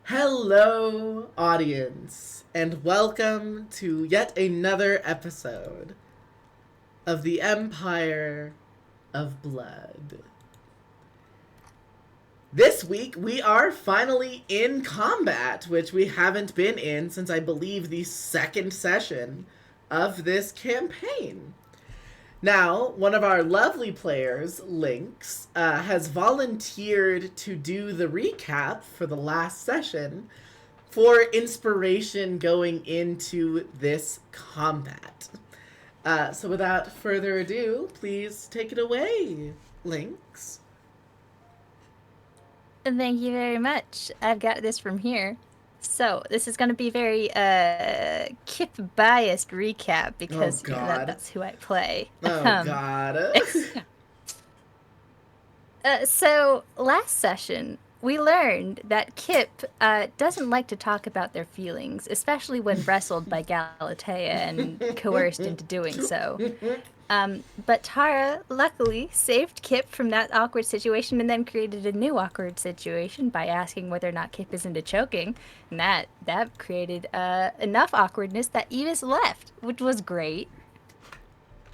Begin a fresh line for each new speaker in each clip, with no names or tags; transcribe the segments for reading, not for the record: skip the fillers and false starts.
Hello, audience, and welcome to yet another episode of the Empire of Blood. This week, we are finally in combat, which we haven't been in since I believe the second session of this campaign. Now, one of our lovely players, Lynx, has volunteered to do the recap for the last session for inspiration going into this combat. So without further ado, please take it away, Lynx.
Thank you very much. I've got this from here. So this is going to be very Kip biased recap because
Oh, God.
that's who I play.
Oh, God.
So last session we learned that Kip doesn't like to talk about their feelings, especially when wrestled by Galatea and coerced into doing so. But Tara luckily saved Kip from that awkward situation and then created a new awkward situation by asking whether or not Kip is into choking. And that created enough awkwardness that Evis left, which was great.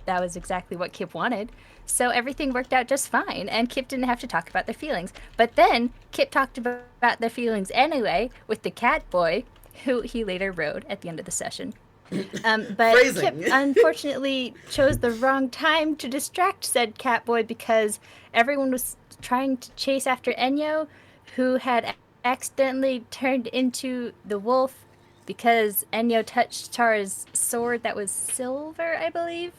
That was exactly what Kip wanted. So everything worked out just fine, and Kip didn't have to talk about their feelings. But then Kip talked about their feelings anyway with the cat boy, who he later rode at the end of the session. But
Phrasing.
Kip unfortunately chose the wrong time to distract said catboy because everyone was trying to chase after Enyo, who had accidentally turned into the wolf because Enyo touched Tara's sword that was silver, I believe.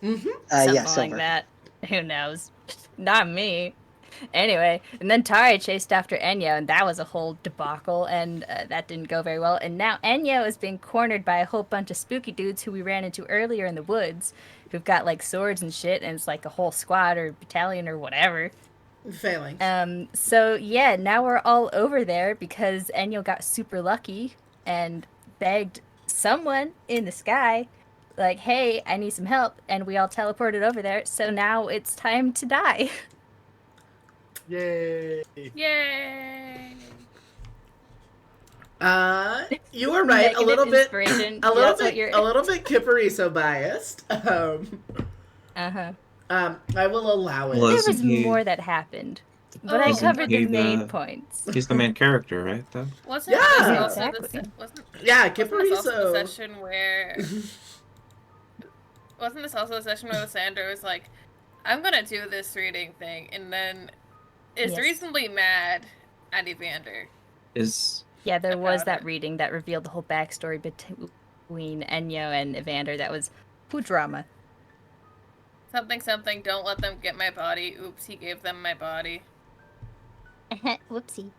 Mm-hmm.
Something
Yeah,
like
silver.
that. Who knows? Not me. Anyway, and then Tara chased after Enyo, and that was a whole debacle, and that didn't go very well. And now Enyo is being cornered by a whole bunch of spooky dudes who we ran into earlier in the woods, who've got like swords and shit, and it's like a whole squad or battalion or whatever.
Phalanx.
So yeah, now we're all over there because Enyo got super lucky and begged someone in the sky, like, hey, I need some help, and we all teleported over there, so now it's time to die.
Yay.
Yay!
You were right. A little bit.
Inspiration.
A little
That's what
bit.
you're...
A little bit Kipperiso biased.
Uh-huh.
I will allow it.
Well,
There
isn't
was
he-
more that happened, but I
Isn't
covered
he
the main
the-
points.
He's the main character, right? Though.
Wasn't
Yeah.
this also
Exactly.
Yeah,
wasn't this also
Kipperiso.
the session where wasn't this also the session where Sandra was like, I'm gonna do this reading thing, and then is
Yes.
reasonably mad at Evander.
Is
Yeah, there was
About
that
it.
reading that revealed the whole backstory between Enyo and Evander. That was who drama.
Something, don't let them get my body. Oops, he gave them my body.
Whoopsie.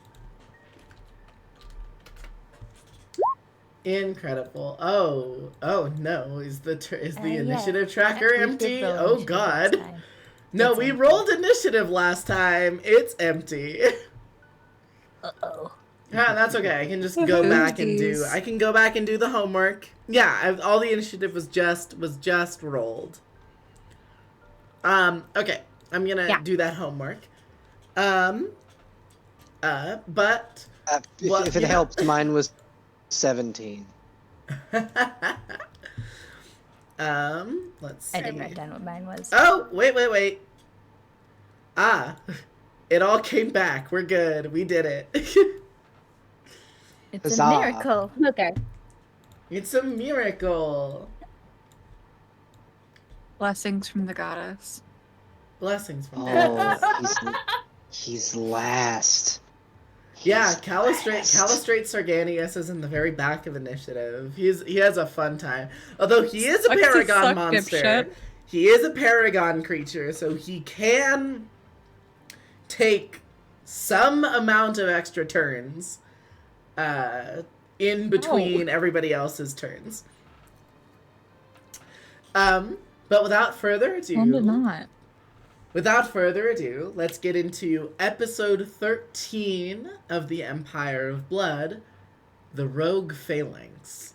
Incredible. Oh no! Is the
Yeah.
initiative tracker
We did
empty?
roll
Oh
initiative
God!
this time.
No,
It's
we
empty.
rolled initiative last time. It's empty.
Uh-oh.
Yeah, that's okay. I can just go back and do. I can go back and do the homework. Yeah, all the initiative was just rolled. Okay, I'm gonna do that homework. But Well,
If it
you know-
helps, mine was 17.
let's see.
I didn't write down what mine was.
Oh, wait. It all came back. We're good. We did it.
It's
Huzzah.
a miracle.
Okay.
It's a miracle.
Blessings from the goddess.
Blessings from
Oh, he's last.
Yeah,
He's
Calistrate Sarganius is in the very back of initiative. He has a fun time. Although he is a
Sucks to
paragon
suck,
monster.
dipshit.
He is a paragon creature, so he can take some amount of extra turns in between everybody else's turns. But without further ado, let's get into episode 13 of the Empire of Blood, the Rogue Phalanx.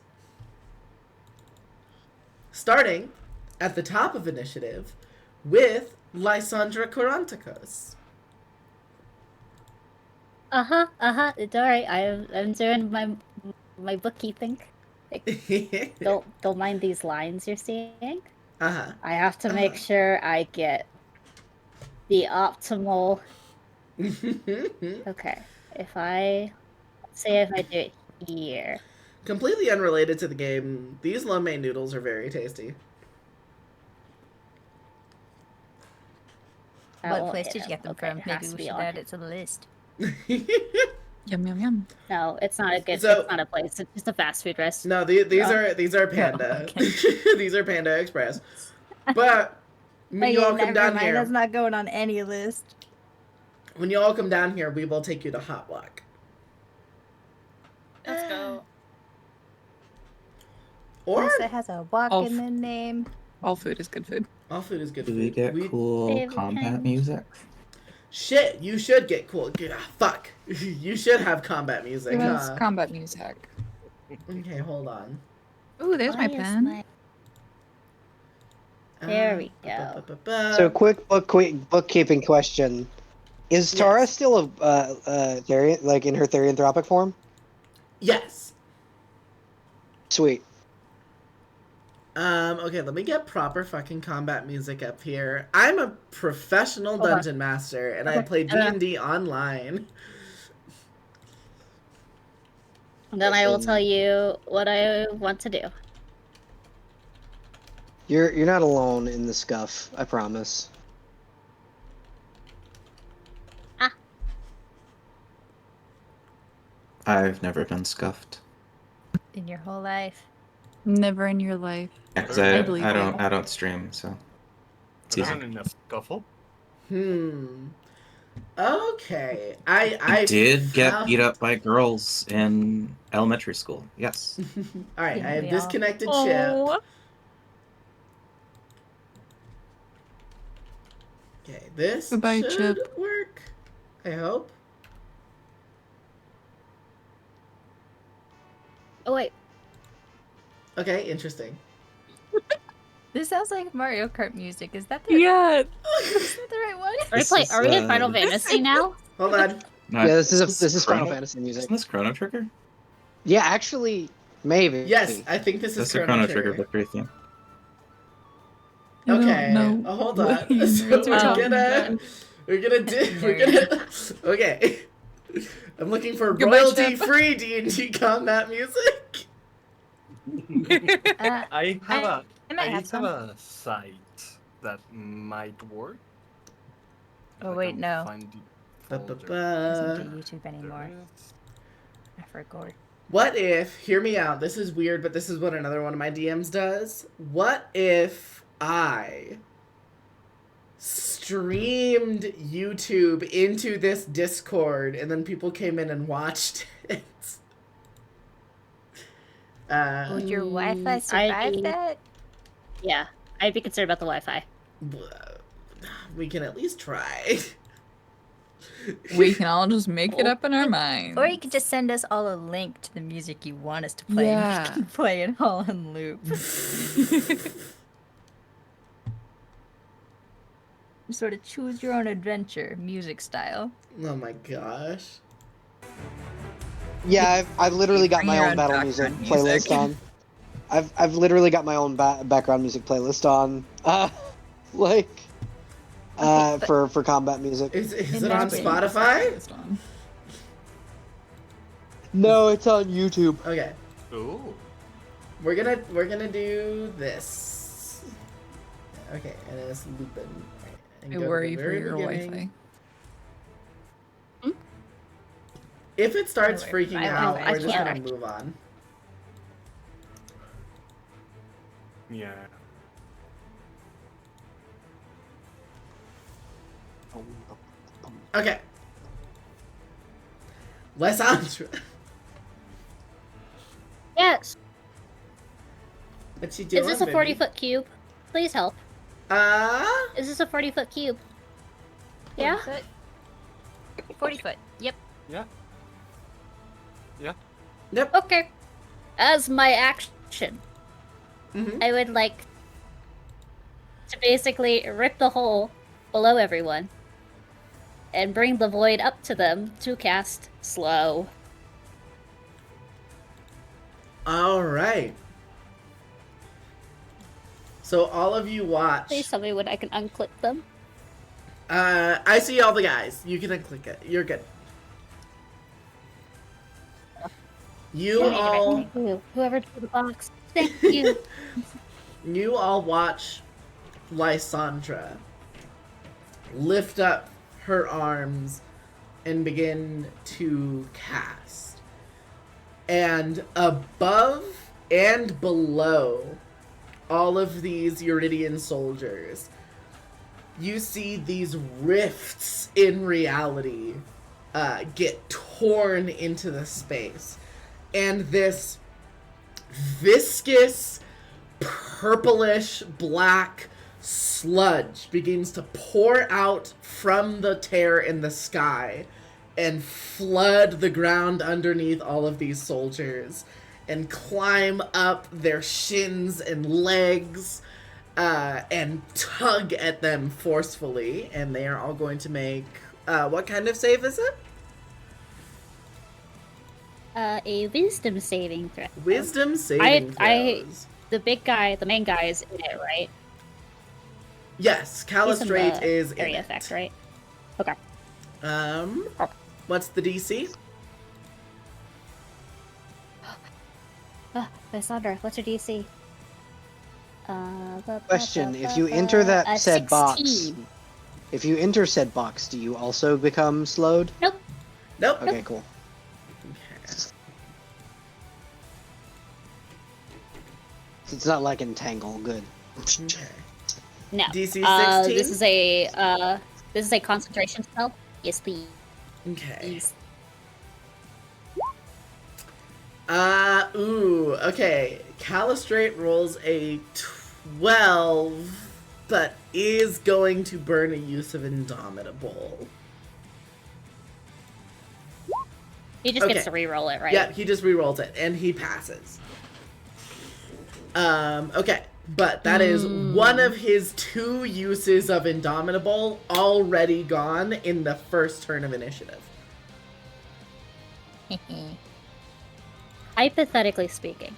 Starting at the top of initiative with Lysandra Coranticos.
It's alright. I'm doing my bookkeeping. Don't mind these lines you're seeing.
Uh-huh.
I have to make sure I get the optimal. Okay, if I do it here.
Completely unrelated to the game, these lo mein noodles are very tasty.
That
What
won't
place
hit
did you
him.
get them
Okay,
from?
it
Maybe
has to
we
be
should
on
add
him.
it to the list.
Yum yum yum.
No, it's not a good.
So-
it's not a place. It's just a fast food restaurant.
No, these are Panda.
okay.
These are Panda Express. But when you
Okay,
all come
never
down
mind.
here,
That's not going on any list.
when you all come down here, we will take you to Hot Block.
Let's go.
Or
Plus, it has a walk
All
in the name.
All food is good food.
all food is good
Do
food.
we get cool
Favorite
combat
kind?
music?
Shit, you should get cool. Fuck. You should have combat music,
It was
huh?
combat music.
Okay, hold on.
Ooh, there's my
Why is
pen.
There we go.
So quick bookkeeping question: Is Tara
Yes.
still a Therian, like in her Therianthropic form?
Yes.
Sweet.
Okay, let me get proper fucking combat music up here. I'm a professional
Hold on.
dungeon master, and I
Okay,
play D&D online.
Then I will tell you what I want to do.
You're not alone in the scuff. I promise.
I've never been scuffed.
In your whole life.
Never in your life.
Because
I
I
believe
don't
you.
I don't stream, so it's
There
easy.
isn't enough scuffle.
Okay.
I
I
did get
found-
beat up by girls in elementary school. Yes.
Alright,
Yeah,
I have
we all-
disconnected
Oh.
Chip. Okay, this
Goodbye,
should
Chip.
work. I hope.
Oh wait,
Okay, interesting.
This sounds like Mario Kart music. Is that the,
Yeah.
is that the right one?
are we in Final Fantasy now?
Hold on.
No,
Yeah, this is Final
Chrono-
Fantasy music.
Isn't this Chrono Trigger?
Yeah, actually, maybe.
Yes, I think this is
That's the
Chrono
Chrono Trigger
Trigger.
victory theme.
You don't
Okay.
know
Hold
what
on.
you
So
were
we're
talking
gonna
about.
okay. I'm looking for
Goodbye,
royalty-free D&D combat music.
I have
I might
I
have
have
some.
a site that might work.
Oh,
I
wait,
can
no.
find the
Ba-ba-ba.
folder.
Isn't to YouTube anymore.
There is-
I forgot.
What if, hear me out, this is weird, but this is what another one of my DMs does. What if I streamed YouTube into this Discord and then people came in and watched it?
Would your Wi-Fi
I'd
survive
be-
that?
Yeah, I'd be concerned about the Wi-Fi.
We can at least try.
We can all just make it up in our minds.
Or you could just send us all a link to the music you want us to play. And
Yeah.
we can play it all in loop. Sort of choose your own adventure, music style.
Oh my gosh.
Yeah, I've literally got
Bring
my
your
own
own
battle music
background
playlist
music.
on. I've literally got my own background music playlist on. Like, for combat music.
Is it
In
on
that
Spotify?
No, it's on YouTube.
Okay.
Ooh.
We're gonna do this. Okay, and it's looping. Right, and
I
go to the
worry for
very
your
beginning.
Wi-Fi.
If it starts
I worry for
freaking
my
out,
Wi-Fi.
we're just
I
gonna
can't.
move on.
Yeah.
Okay. Lysandra.
Yes.
What you doing?
Is this a
baby?
40-foot cube? Please help. Is this a 40-foot cube? Yeah?
40 foot? 40 foot. Yep.
Yeah.
Yep.
Okay. As my action,
Mm-hmm.
I would like to basically rip the hole below everyone and bring the void up to them to cast slow.
All right. So all of you watch.
Please tell me when I can unclick them.
I see all the guys. You can unclick it. You're good. You all.
Thank you. Whoever did the box. Thank you.
You all watch Lysandra lift up her arms and begin to cast. And above and below all of these Eurydian soldiers, you see these rifts in reality get torn into the space. And this viscous, purplish black sludge begins to pour out from the tear in the sky and flood the ground underneath all of these soldiers and climb up their shins and legs and tug at them forcefully. And they are all going to make what kind of save is it?
A wisdom saving throw.
Wisdom saving throws.
The big guy, the main guy is in it, right?
Yes, Calistrate is in
area
it.
effect, right? Okay.
What's the DC?
Lysandra, what's your DC?
Question: if you enter that said
16.
box, if you enter said box, do you also become slowed?
Nope.
Nope.
Okay, cool. It's not like Entangle. Good.
Okay.
No.
DC 16?
This is a concentration spell. Yes, please.
Okay. Okay. Calistrate rolls a 12, but is going to burn a use of Indomitable.
He just gets
Okay.
to re-roll it, right?
Yeah, he just rerolls it, and he passes. Okay. But that is one of his 2 uses of Indomitable already gone in the first turn of initiative.
Hypothetically speaking,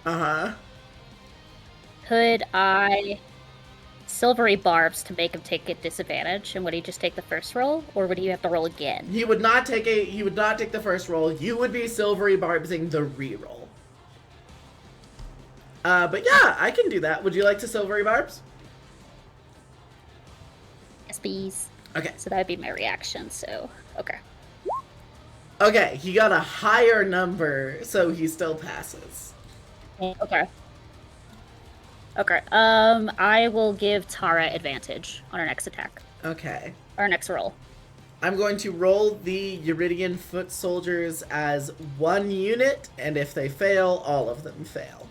Uh-huh.
could I silvery barbs to make him take a disadvantage, and would he just take the first roll, or would he have to roll again?
He would not take the first roll. You would be silvery barbsing the reroll. But yeah, I can do that. Would you like to silvery barbs?
Yes, please.
Okay.
So that would be my reaction. So okay.
Okay, he got a higher number, so he still passes.
Okay. Okay. I will give Tara advantage on her next attack.
Okay.
Or next roll.
I'm going to roll the Eurydian foot soldiers as 1 unit, and if they fail, all of them fail.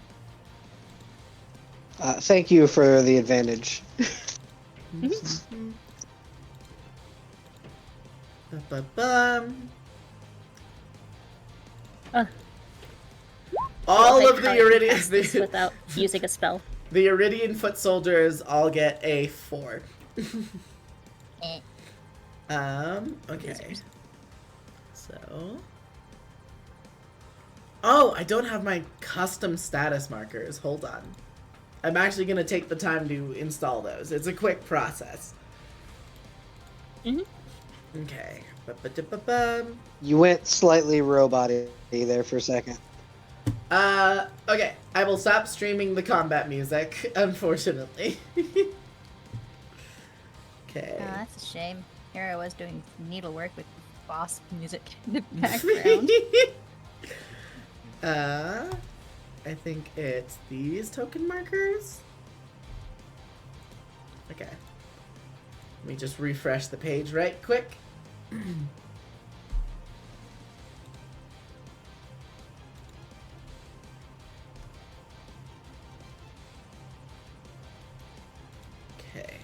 Thank you for the advantage.
Ba-ba-bum.
I'll
All
make
of the
Tara
Eurydian
cast this without using a spell.
the Eurydian foot soldiers all get a 4. Okay. So. Oh, I don't have my custom status markers. Hold on. I'm actually going to take the time to install those. It's a quick process. Okay. Ba-ba-da-ba-bum.
You went slightly robot-y there for a second.
Okay. I will stop streaming the combat music, unfortunately. Okay.
Oh, that's a shame. Here I was doing needlework with boss music in the background.
I think it's these token markers. Okay. Let me just refresh the page right quick. Okay.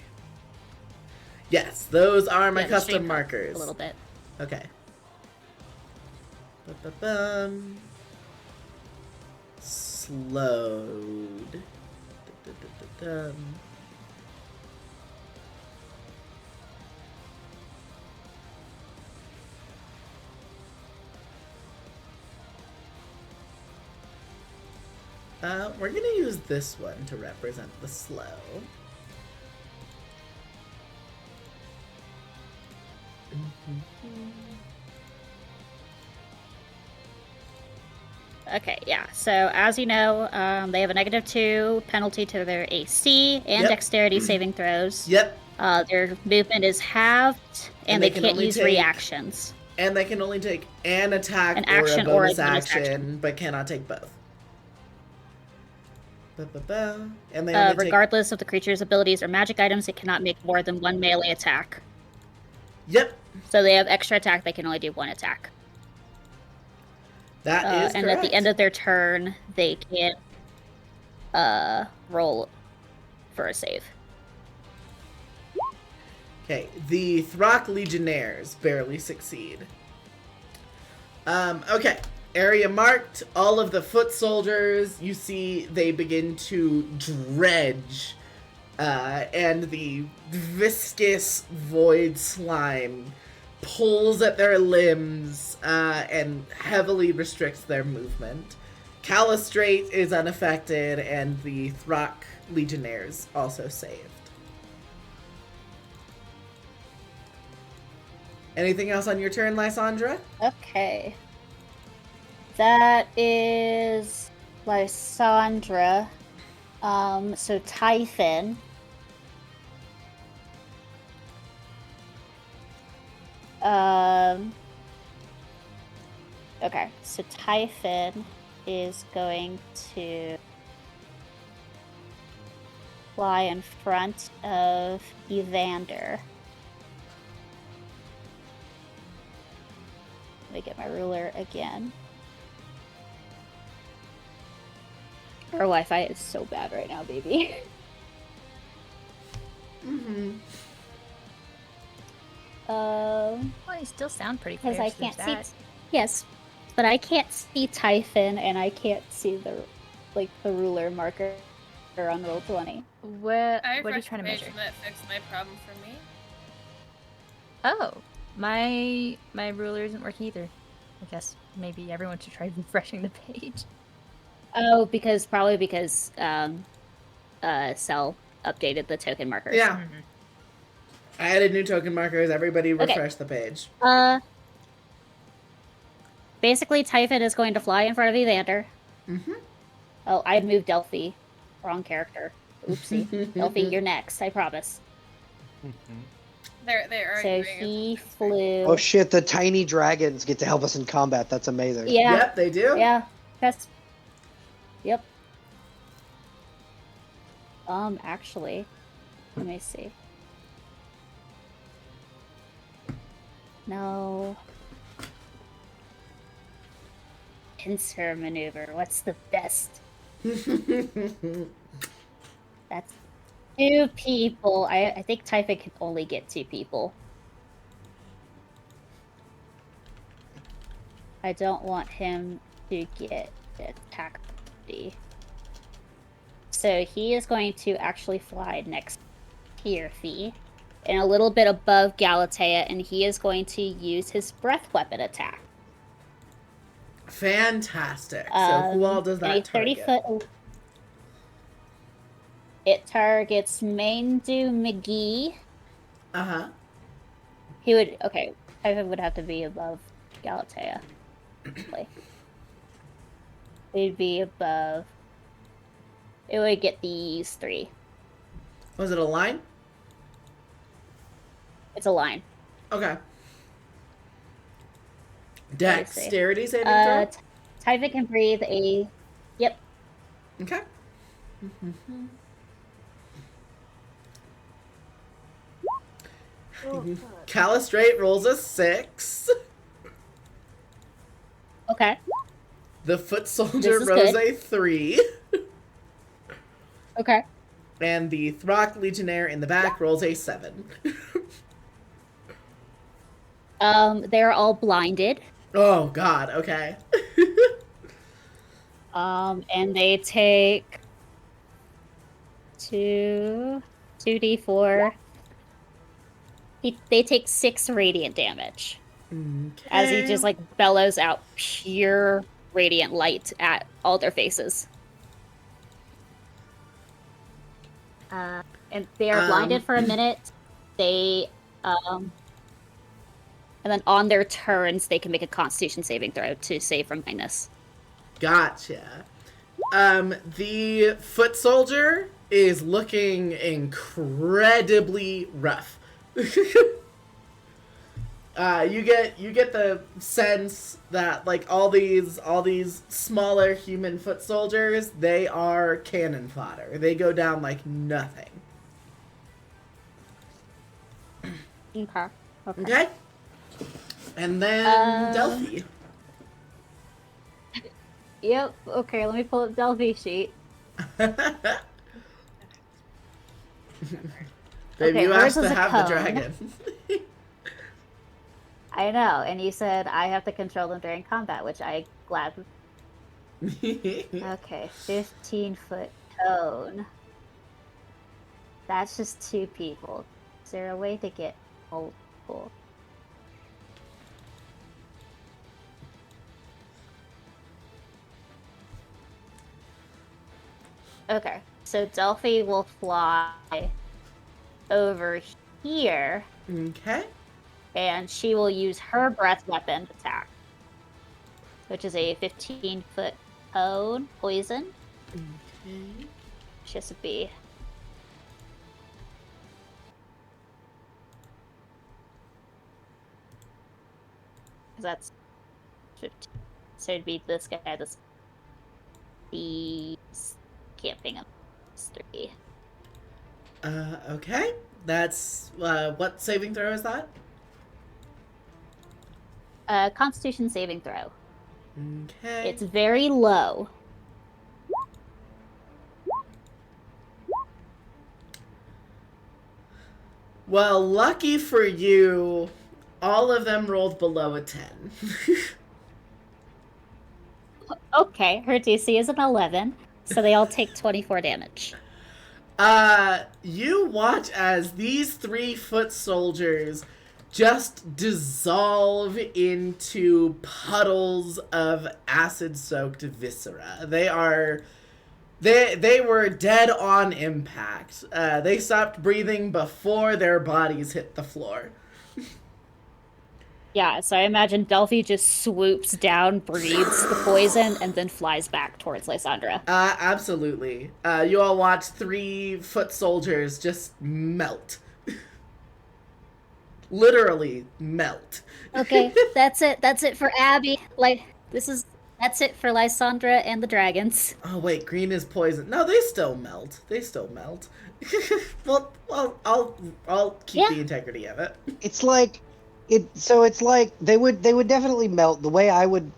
Yes, those are my
Yeah, the
custom
stream
markers.
A little bit.
Okay. Ba-ba-bum. Slowed. Da-da-da-da-dum. We're gonna use this one to represent the slow.
Okay, yeah. So as you know, they have a -2 penalty to their AC and
Yep.
dexterity saving throws.
Yep.
Their movement is halved, and
they
they
can
can't
only
use
take-
reactions.
And they can only take an attack
An
or
action
a
or a
bonus
bonus
action,
action.
but cannot take both. Ba-ba-ba. And they only take...
Regardless of the creature's abilities or magic items, it cannot make more than one melee attack.
Yep.
So they have extra attack, they can only do one attack.
That is
and
correct.
at the end of their turn, they can roll for a save.
Okay, the Throck Legionnaires barely succeed. Okay, area marked. All of the foot soldiers, you see they begin to dredge, and the viscous void slime pulls at their limbs and heavily restricts their movement. Calistrate is unaffected, and the Throck Legionnaires also saved. Anything else on your turn, Lysandra?
Okay. That is Lysandra. So Typhon. Okay, so Typhon is going to fly in front of Evander. Let me get my ruler again. Our Wi-Fi is so bad right now, baby.
Mm-hmm.
Well, you still sound pretty clear.
Because I
so there's
can't see.
that.
Yes, but I can't see Typhon, and I can't see the ruler marker on Roll20.
What are you
refreshed
trying to
the page
measure?
and that fixed my problem for me.
Oh, my ruler isn't working either. I guess maybe everyone should try refreshing the page.
Oh, probably because Cell updated the token markers.
Yeah. I added new token markers. Everybody refresh the page.
Basically, Typhon is going to fly in front of Evander.
Mm-hmm.
Oh, I moved Delphi. Wrong character. Oopsie. Delphi, you're next, I promise.
They are.
So he flew.
Oh shit, the tiny dragons get to help us in combat. That's amazing.
Yeah.
Yep, they do.
Yeah. That's. Yep. Actually, let me see. No. Pincer maneuver. What's the best? That's 2 people. I think Typhon can only get 2 people. I don't want him to get attack ability. So he is going to actually fly next to Tirfi and a little bit above Galatea, and he is going to use his breath weapon attack.
Fantastic. So who all does that
a 30
target?
foot. It targets Maindu McGee.
Uh-huh.
He would Typhon would have to be above Galatea. He'd be above. It would get these 3.
Was it a line?
It's a line.
Okay. Dexterity saving throw?
Typhon can breathe a. Yep.
Okay. Calistrate rolls a 6.
Okay.
The foot soldier
This is
rolls
good.
a 3.
Okay.
And the Throck Legionnaire in the back rolls a 7.
They're all blinded.
Oh god, okay.
And they take 2d4. They take 6 radiant damage. As he just bellows out pure radiant light at all their faces. And they are blinded for a minute. They, and then on their turns, they can make a Constitution saving throw to save from blindness.
Gotcha. The foot soldier is looking incredibly rough. You get the sense that like all these smaller human foot soldiers, they are cannon fodder. They go down like nothing.
Okay.
Okay? And then Delphi.
Yep. Okay. Let me pull up Delphi sheet.
Baby,
Okay,
you
hers
asked to
is a
have the
cone.
dragon.
I know, and you said I have to control them during combat, which I gladly. Okay, 15-foot cone. That's just 2 people. Is there a way to get multiple? Okay, so Delphi will fly over here,
Okay.
and she will use her breath weapon attack, which is a 15-foot cone poison.
Okay.
She has to be. That's 15. So it'd be this guy, the camping up 3.
Okay. That's, what saving throw is that?
Constitution saving throw.
Okay.
It's very low.
Well, lucky for you, all of them rolled below a 10.
Okay, her DC is an 11, so they all take 24 damage.
You watch as these 3 foot soldiers just dissolve into puddles of acid-soaked viscera. They were dead on impact. They stopped breathing before their bodies hit the floor.
Yeah, so I imagine Delphi just swoops down, breathes the poison, and then flies back towards Lysandra.
Absolutely. You all watch 3 foot soldiers just melt. Literally melt.
Okay, that's it. That's it for Abby. That's it for Lysandra and the dragons.
Oh wait, green is poison. No, they still melt. They still melt. well, I'll keep the integrity of it.
It's like it's like they would definitely melt. The way I would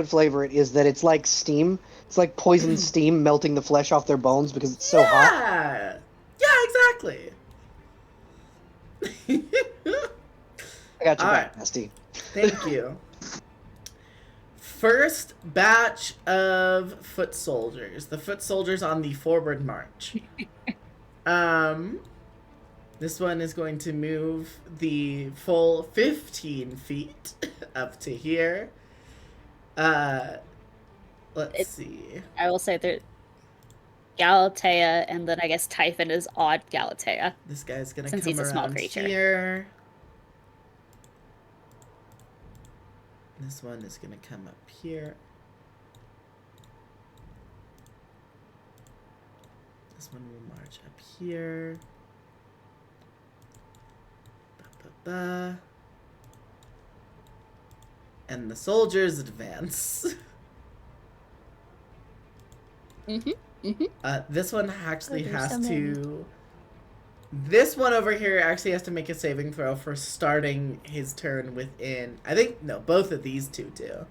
flavor it is that it's like steam. It's like poison steam melting the flesh off their bones because it's so hot.
Yeah, exactly.
I got you
All
back,
right.
Nasty.
Thank you. First batch of foot soldiers. The foot soldiers on the forward march. This one is going to move the full 15 feet up to here. Let's see.
I will say that Galatea, and then I guess Typhon is odd Galatea.
This guy's gonna
Since
come
he's a small
around
creature.
here. This one is gonna come up here. This one will march up here. Ba-ba-ba. And the soldiers advance. This one actually
there's
has
so many.
to. This one over here actually has to make a saving throw for starting his turn within. I think no, both of these two do.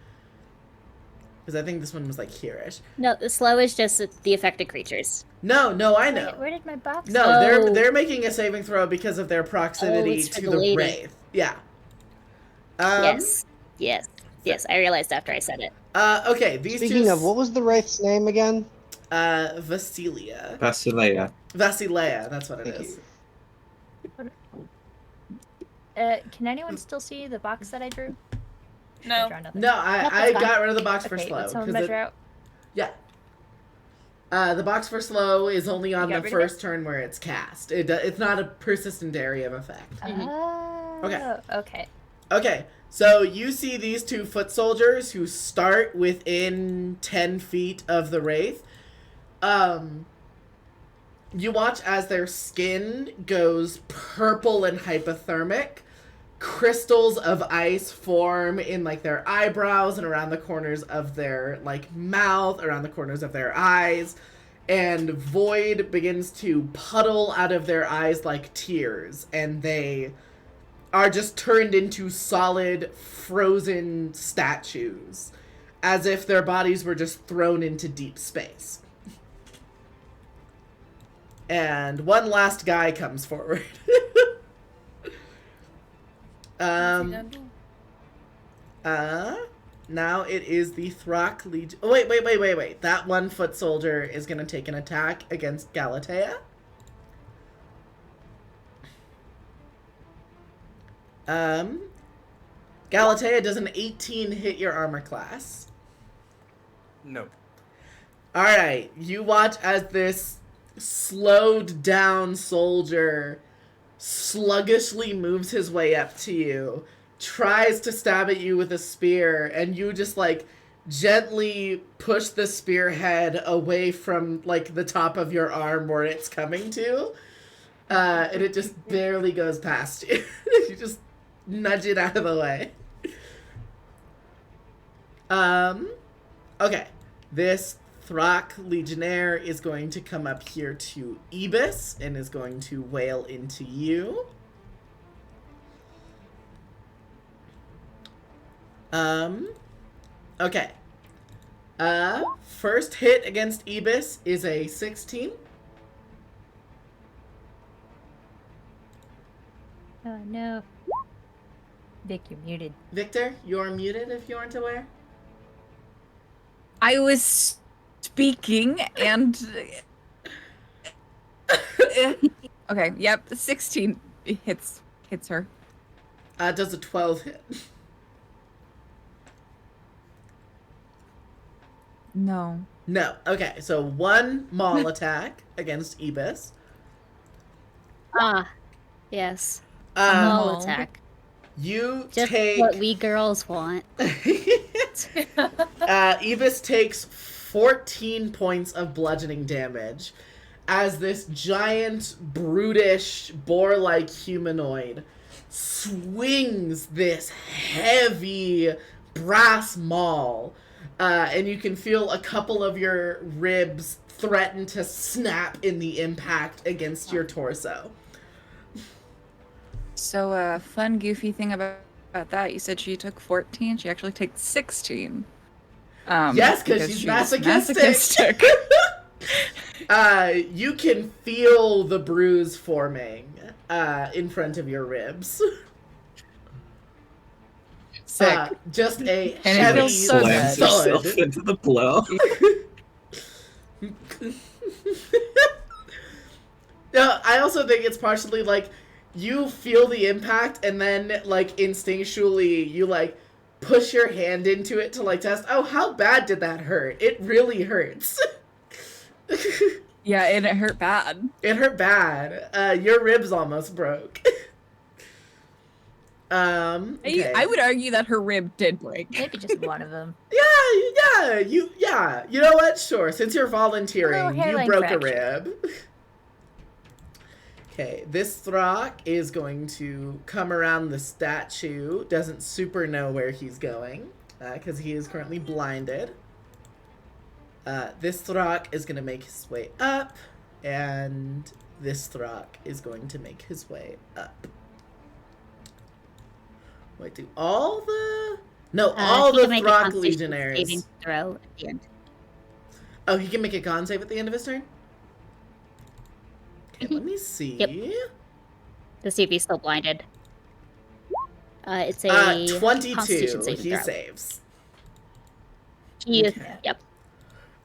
Because I think this one was like here-ish.
No, the slow is just the affected creatures.
No, I know.
Wait, where did my box
No,
go?
they're making a saving throw because of their proximity
it's for
to
the
the
lady.
wraith. Yeah.
Yes. I realized after I said it.
Okay. These
Speaking
two.
of, what was the wraith's name again?
Vasilia.
Basileia.
Vasilea. That's what it
Thank
is.
Can anyone still see the box that I drew?
No.
I draw nothing.
No, I
Nothing's
got rid of the box for
Okay,
slow.
would someone
'cause
measure out?
Yeah. The box for slow is only on
got
the
rid of it?
first turn where it's cast. It's not a persistent area of effect.
Oh,
Okay.
okay.
Okay, so you see these 2 foot soldiers who start within 10 feet of the wraith. You watch as their skin goes purple and hypothermic. Crystals of ice form in like their eyebrows and around the corners of their like mouth, around the corners of their eyes, and void begins to puddle out of their eyes like tears, and they are just turned into solid frozen statues, as if their bodies were just thrown into deep space. And one last guy comes forward. Now it is the Throck Legion. Oh, wait. That 1 foot soldier is going to take an attack against Galatea. Galatea, does an 18 hit your armor class?
No.
Alright, you watch as this slowed down soldier sluggishly moves his way up to you, tries to stab at you with a spear, and you just like gently push the spearhead away from like the top of your arm where it's coming to, and it just barely goes past you. You just nudge it out of the way. Okay, this Throck Legionnaire is going to come up here to Ibis and is going to wail into you. Okay. First hit against Ibis is a 16.
Oh no. Vic, you're muted.
Victor, you're muted if you aren't aware.
I was speaking and. Okay, yep, 16 hits her.
Does a 12 hit?
No.
No. Okay, so 1 maul attack against Ibis.
Ah, yes.
Um,
Maul
Mauled.
attack.
You
Just
take...
what we girls want.
Ibis takes 14 points of bludgeoning damage as this giant, brutish, boar-like humanoid swings this heavy brass maul, and you can feel a couple of your ribs threaten to snap in the impact against your torso.
So a fun, goofy thing about that, you said she took 14. She actually takes 16.
Yes, because she's masochistic. You can feel the bruise forming in front of your ribs.
Sick.
Just a
And it
heavy
feels so
Slams
good.
thud.
herself into the blow.
No, I also think it's partially like you feel the impact and then like instinctually you like push your hand into it to like test, oh, how bad did that hurt? It really hurts.
Yeah, and it hurt bad.
It hurt bad. Your ribs almost broke. Okay.
I would argue that her rib did break.
Maybe just one of them.
Yeah, you know what? Sure, since you're
A
volunteering,
little
you
hairline
broke a
fracture.
rib. Okay, this Throck is going to come around the statue. Doesn't super know where he's going, because he is currently blinded. This Throck is going to make his way up, and this Throck is going to make his way up. Wait, do all the... No, all
He
the
can make a
Throck
Constitution
Legionnaires...
saving throw at the end.
Oh, he can make a con save at the end of his turn? Okay, let me see.
Yep. To see if he's still blinded. It's a
22.
Constitution saving
He
throw.
saves.
He is,
Okay.
yep.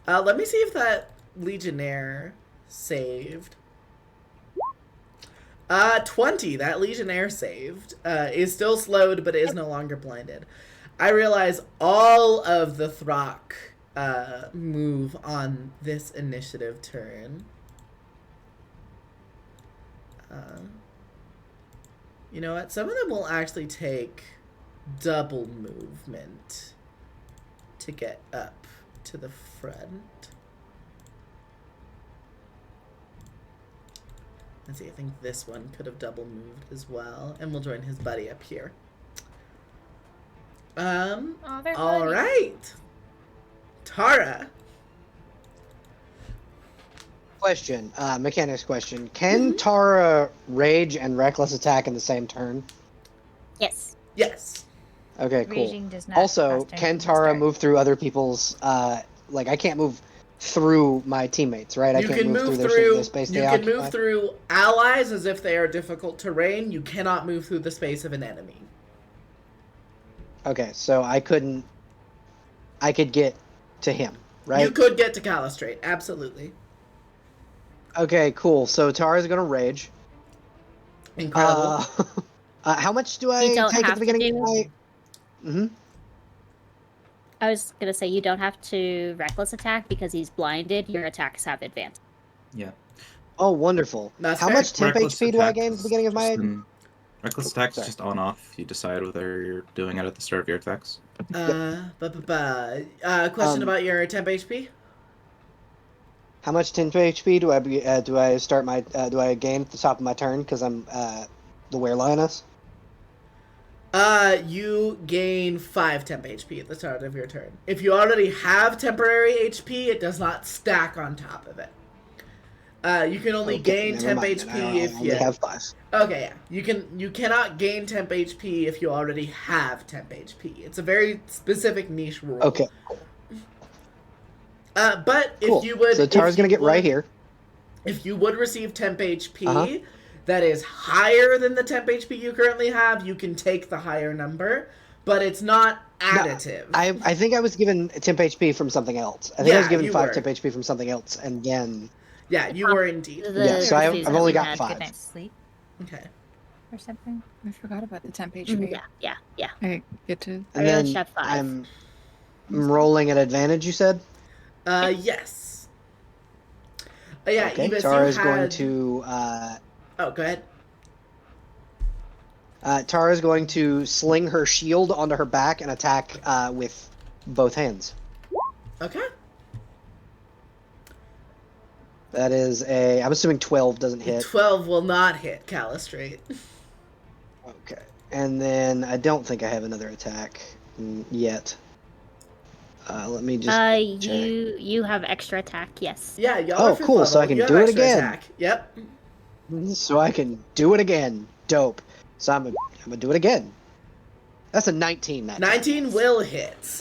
Let me see if that Legionnaire saved. 20. That Legionnaire saved. Is still slowed, but is no longer blinded. I realize all of the Throck move on this initiative turn. You know what? Some of them will actually take double movement to get up to the front. Let's see, I think this one could have double moved as well. And we'll join his buddy up here.
Oh, they're
All
funny.
right. Tara.
Question, mechanics question. Can Tara rage and reckless attack in the same turn?
Yes.
Yes.
Okay, cool.
Raging does not
Also,
cost
can
anything to
Tara
start.
move through other people's, like, I can't move through my teammates, right? I
You
can't
can
move
move
through
through.
the space
You
they
can
occupy?
move through allies as if they are difficult terrain. You cannot move through the space of an enemy.
Okay, so I could get to him, right?
You could get to Calistrate, absolutely.
Okay, cool. So Tara's gonna rage.
Incredible.
How much do I
You don't
take at
have
the
to
beginning
do-
of my... Mm-hmm.
I was gonna say you don't have to reckless attack because he's blinded. Your attacks have advantage.
Yeah.
Oh, wonderful.
That's
How
fair.
much temp
Reckless
HP do I
attack
gain at the beginning of
is
my...
just reckless attack is
Sorry.
just on-off. You decide whether you're doing it at the start of your attacks.
Question about your temp HP?
How much temp HP do I start my... do I gain at the top of my turn because I'm the Were Lioness?
You gain 5 temp HP at the start of your turn. If you already have temporary HP, it does not stack on top of it. You can only gain
never
temp
mind
HP
then. I
if
only
you
have 5.
Okay, yeah. You cannot gain temp HP if you already have temp HP. It's a very specific niche rule.
Okay,
But if
cool.
you would,
So Tara's
if
gonna
you
get right
would-
here.
If you would receive temp HP
Uh-huh.
that is higher than the temp HP you currently have, you can take the higher number, but it's not additive.
I think I was given temp HP from something else. I think I was
Yeah,
given
you
5
were.
temp HP from something else, and then...
Yeah, you were indeed.
Yeah, so I've
Because
only
you
got
had
5.
Good night's sleep
Okay.
or something.
I forgot about the temp HP.
Yeah.
I get to.
And
I really
then
should have 5.
I'm rolling at advantage, you said?
Yes. Yeah,
Okay,
Ebis,
Tara's
you
going
had...
to...
Oh, go ahead.
Tara's going to sling her shield onto her back and attack with both hands.
Okay.
That is a... I'm assuming 12 doesn't hit.
12 will not hit Calistrate.
Okay. And then I don't think I have another attack yet. Let me just check.
You have extra attack. Yes.
Yeah, y'all
Oh,
are 5th
cool, so I
level.
can
You have
do it
extra
again.
Attack. Yep.
So I can do it again. Dope. So I'm gonna do it again. That's a 19. That time.
19 will hit.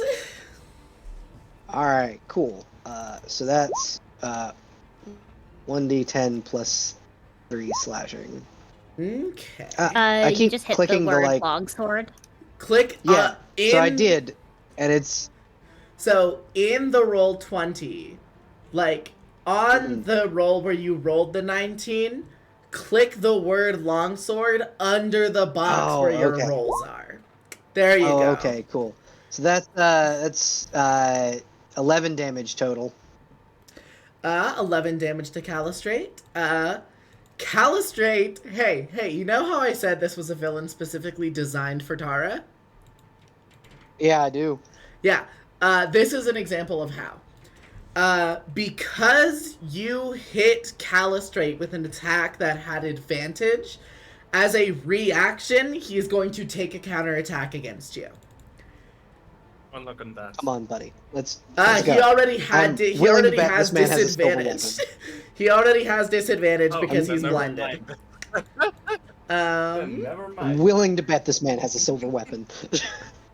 All right, cool. So that's 1d10 plus 3 slashing.
Okay.
I
You
keep
just hit
clicking
the
the
word
like.
longsword.
Click.
Yeah. So I
in-
did, and it's
So in the roll 20, like on the roll where you rolled the 19, click the word longsword under the box
Oh,
where your
okay.
rolls are. There you go.
okay, cool. So that's 11 damage total.
11 damage to Calistrate. Calistrate, hey, you know how I said this was a villain specifically designed for Tara?
Yeah, I do.
Yeah, this is an example of how. Because you hit Calistrate with an attack that had advantage, as a reaction, he is going to take a counterattack against you.
One look on that.
Come on, buddy. Let's go.
He already had.
I'm
He
willing to
already
bet
has
this man has a silver
disadvantage. He already has disadvantage
Oh,
because
then
he's
never
blinded.
mind. Then never
I'm
mind.
willing to bet this man has a silver weapon.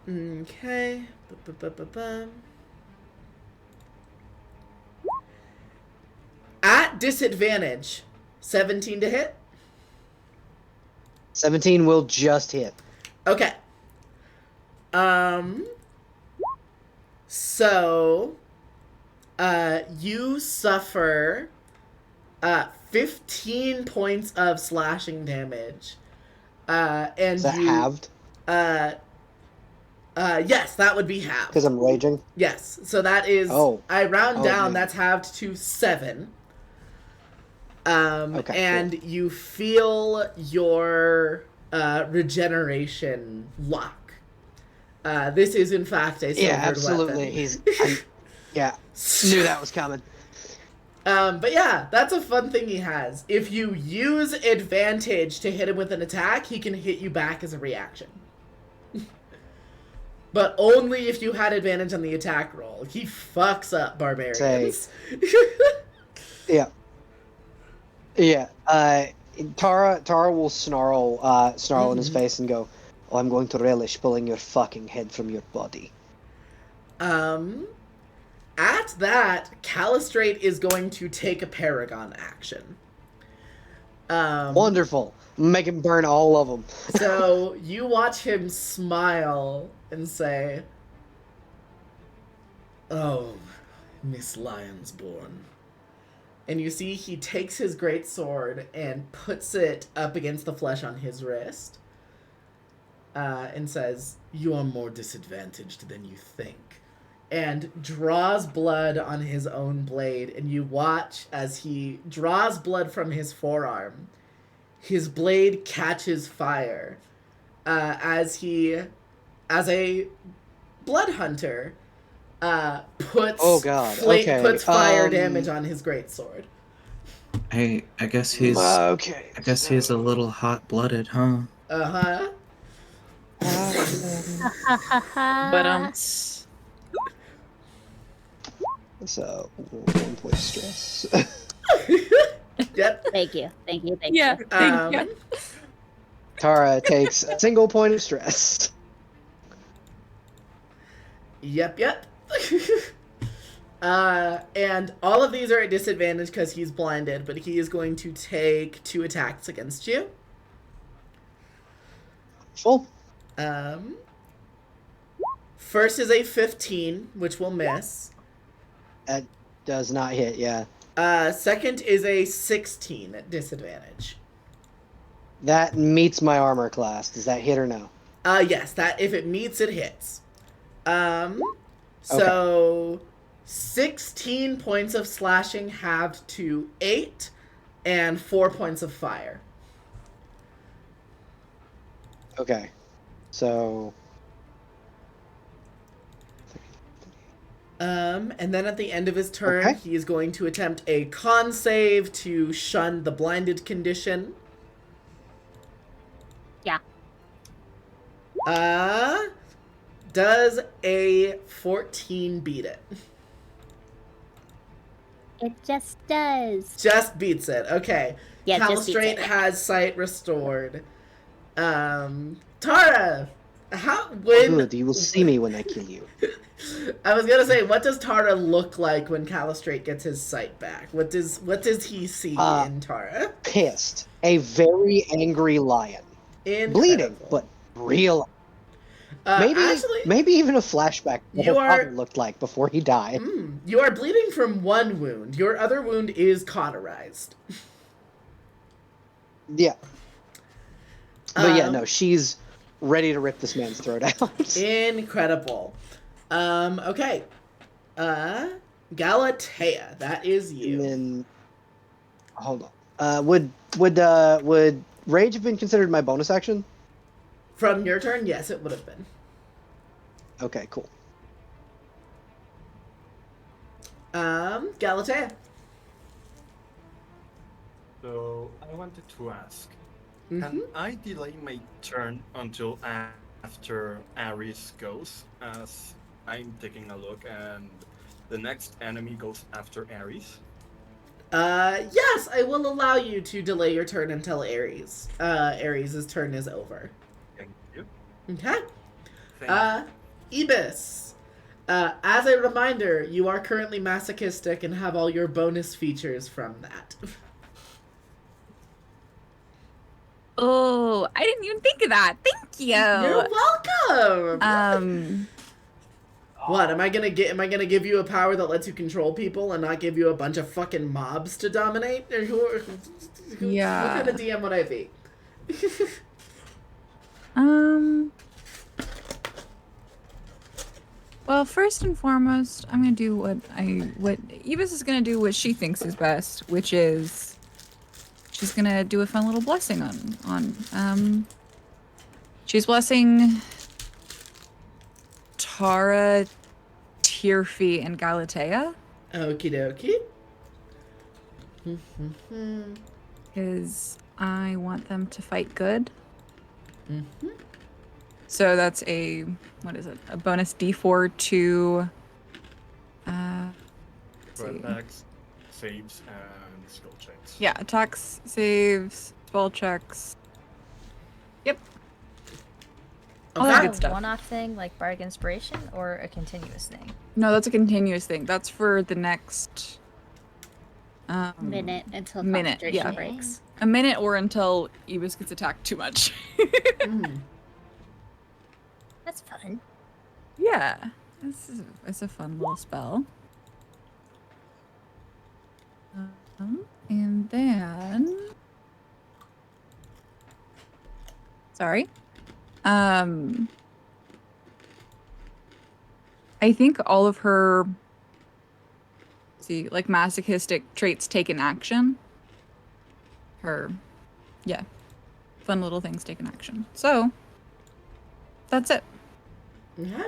Okay. Ba-ba-ba-ba-bum. At disadvantage, 17 to hit.
17 will just hit.
Okay. So, you suffer 15 points of slashing damage. And
Is that
you
halved?
Yes, that would be halved.
Because I'm raging.
Yes, so that is.
Oh.
I round down.
yeah.
That's halved to 7.
Okay,
and you feel your regeneration lock. This is in fact a silvered
absolutely.
weapon.
Yeah, knew that was coming.
But yeah, that's a fun thing he has. If you use advantage to hit him with an attack, he can hit you back as a reaction. But only if you had advantage on the attack roll. He fucks up barbarians.
Yeah. Yeah. Tara will snarl in his face and go, "Oh, I'm going to relish pulling your fucking head from your body."
At that, Calistrate is going to take a Paragon action.
Wonderful. Make him burn all of them.
So you watch him smile and say, "Oh, Miss Lionsborn." And you see he takes his great sword and puts it up against the flesh on his wrist. And says, "You are more disadvantaged than you think." And draws blood on his own blade. And you watch as he draws blood from his forearm. His blade catches fire. As a blood hunter, puts puts fire damage on his greatsword.
Hey, I guess he's
okay.
I guess he's a little hot-blooded, huh?
Uh-huh.
But
So 1 point stress.
Yep.
Thank you.
yeah.
Tara takes a single point of stress.
Yep. And all of these are at disadvantage because he's blinded, but he is going to take 2 attacks against you.
Full.
First is a 15, which will miss.
That does not hit, yeah.
Second is a 16 at disadvantage.
That meets my armor class. Does that hit or no?
Yes, that if it meets, it hits. So 16 points of slashing halved to 8, and 4 points of fire.
Okay. So
and then at the end of his turn,
Okay.
he is going to attempt a con save to shun the blinded condition.
Yeah.
Does a 14 beat it?
It just does.
Just beats it. Okay.
Yeah, it just beats
Calistrate
it.
has sight restored. Tara, when
good. You will see me when I kill you.
I was gonna say, what does Tara look like when Calistrate gets his sight back? What does he see in Tara?
Pissed. A very angry lion.
Incredible.
Bleeding, but real. Maybe even a flashback of what father looked like before he died.
You are bleeding from 1 wound. Your other wound is cauterized.
Yeah. But yeah, no, she's ready to rip this man's throat out.
Incredible. Okay. Galatea, that is you.
And then, hold on. Would rage have been considered my bonus action?
From your turn, yes, it would have been.
Okay, cool.
Galatea.
So I wanted to ask, can I delay my turn until after Ares goes, as I'm taking a look and the next enemy goes after Ares?
Yes, I will allow you to delay your turn until Ares. Ares' turn is over.
Thank you.
Okay.
Thank you.
Ibis. As a reminder, you are currently masochistic and have all your bonus features from that.
Oh, I didn't even think of that. Thank you.
You're welcome. What, am I gonna give you a power that lets you control people and not give you a bunch of fucking mobs to dominate? Or
Yeah.
What kind of DM would I be?
Well, first and foremost, I'm gonna do what Evis is gonna do what she thinks is best, which is she's gonna do a fun little blessing on she's blessing Tara, Tirfi, and Galatea.
Okie dokie.
Because I want them to fight good.
Mm-hmm.
So that's a, what is it? A bonus D4 to, let's
For
see.
attacks, saves, and skill checks.
Yeah, attacks, saves, spell checks. Yep. All that
Okay.
good stuff.
One-off thing like Bardic Inspiration or a continuous thing?
No, that's a continuous thing. That's for the next
Minute until
minute,
concentration
yeah.
breaks.
a minute or until Ebus gets attacked too much.
Mm.
That's fun.
Yeah, it's a fun little spell. And then, sorry, I think all of her, like masochistic traits take an action. Yeah, fun little things take an action. So that's it.
Okay.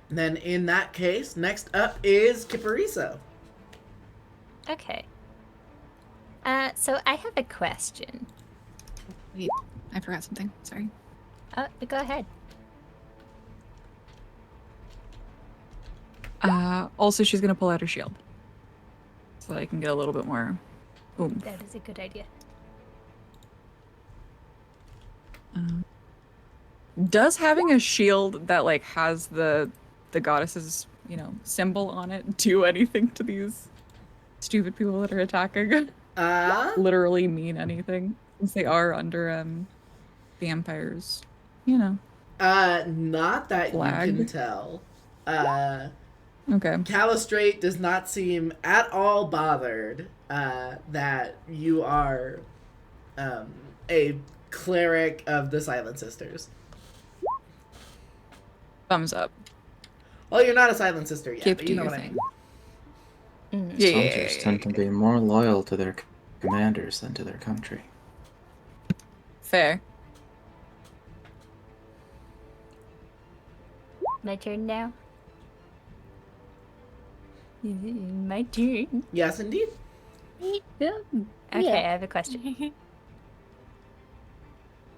Then in that case, next up is Kipariso.
Okay. So I have a question.
Wait, I forgot something. Sorry.
Go ahead.
Also, she's gonna pull out her shield, so that I can get a little bit more oomph.
That is a good idea.
Does having a shield that like has the goddess's, symbol on it do anything to these stupid people that are attacking? Literally mean anything, since they are under the Empire's,
Not that
flag.
you can tell.
Okay.
Calistrate does not seem at all bothered that you are a cleric of the Silent Sisters.
Thumbs up.
Well, you're not a Silent Sister yet,
Keep
but you know
doing
what I
your
mean.
Yeah.
Soldiers tend to be more loyal to their commanders than to their country.
Fair.
My turn now? My turn.
Yes, indeed.
Okay,
Yeah.
I have a question.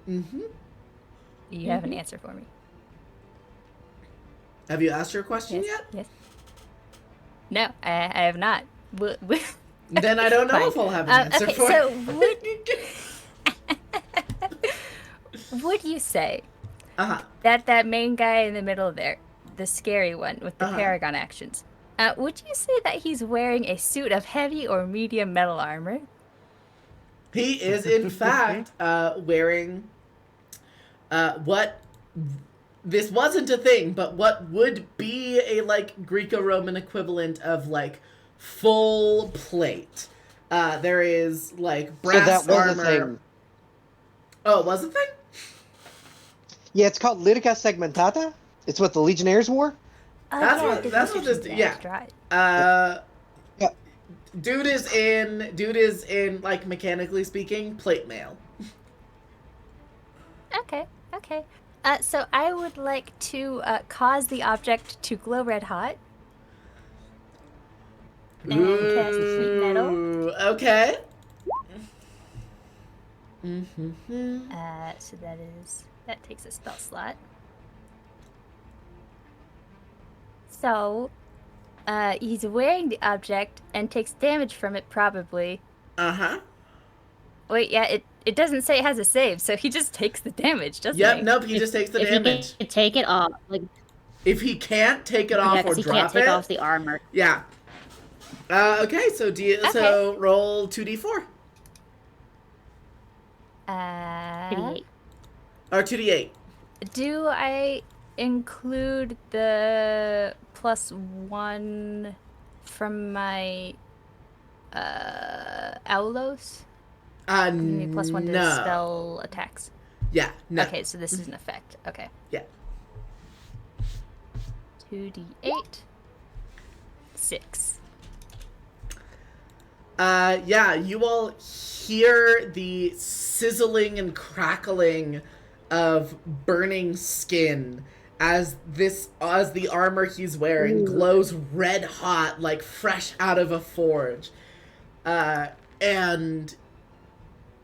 Mm-hmm.
You have an answer for me.
Have you asked your question
Yes.
yet?
Yes. No, I have not.
Then I don't know
Fine.
if I'll have an answer
okay,
for
so
you.
would you say
Uh-huh.
that main guy in the middle there, the scary one with the
Uh-huh.
Paragon actions, would you say that he's wearing a suit of heavy or medium metal armor?
He is, in fact, wearing what... This wasn't a thing, but what would be a, like, Greco-Roman equivalent of, like, full plate. There is, like, brass
so that was
armor.
a thing.
Oh, it was a thing?
Yeah, it's called Lytica Segmentata. It's what the Legionnaires wore.
Oh,
That's
yeah,
what-
the
that's what
restrictions,
this- yeah.
that's right.
Yeah.
Dude is in, like, mechanically speaking, plate mail.
Okay. So I would like to cause the object to glow red hot. And cast heat metal.
Ooh, okay. Mm-hmm.
So that takes a spell slot. So, he's wearing the object and takes damage from it probably.
Uh-huh.
Wait, yeah, it doesn't say it has a save, so he just takes the damage, doesn't
Yep,
he?
nope, he just takes the
if
damage.
He can take it off, like
If he can't take it off
yeah,
or
'cause he
drop
can't take
it,
off the armor.
yeah. Okay, so so roll 2d4
Uh,
or 2d8.
do I include the +1 from my Aulos? Give me +1 to
No.
spell attacks.
Yeah. No.
Okay, so this is an effect. Okay.
Yeah.
2d8. 6.
Yeah, you all hear the sizzling and crackling of burning skin as the armor he's wearing glows red hot, like fresh out of a forge. And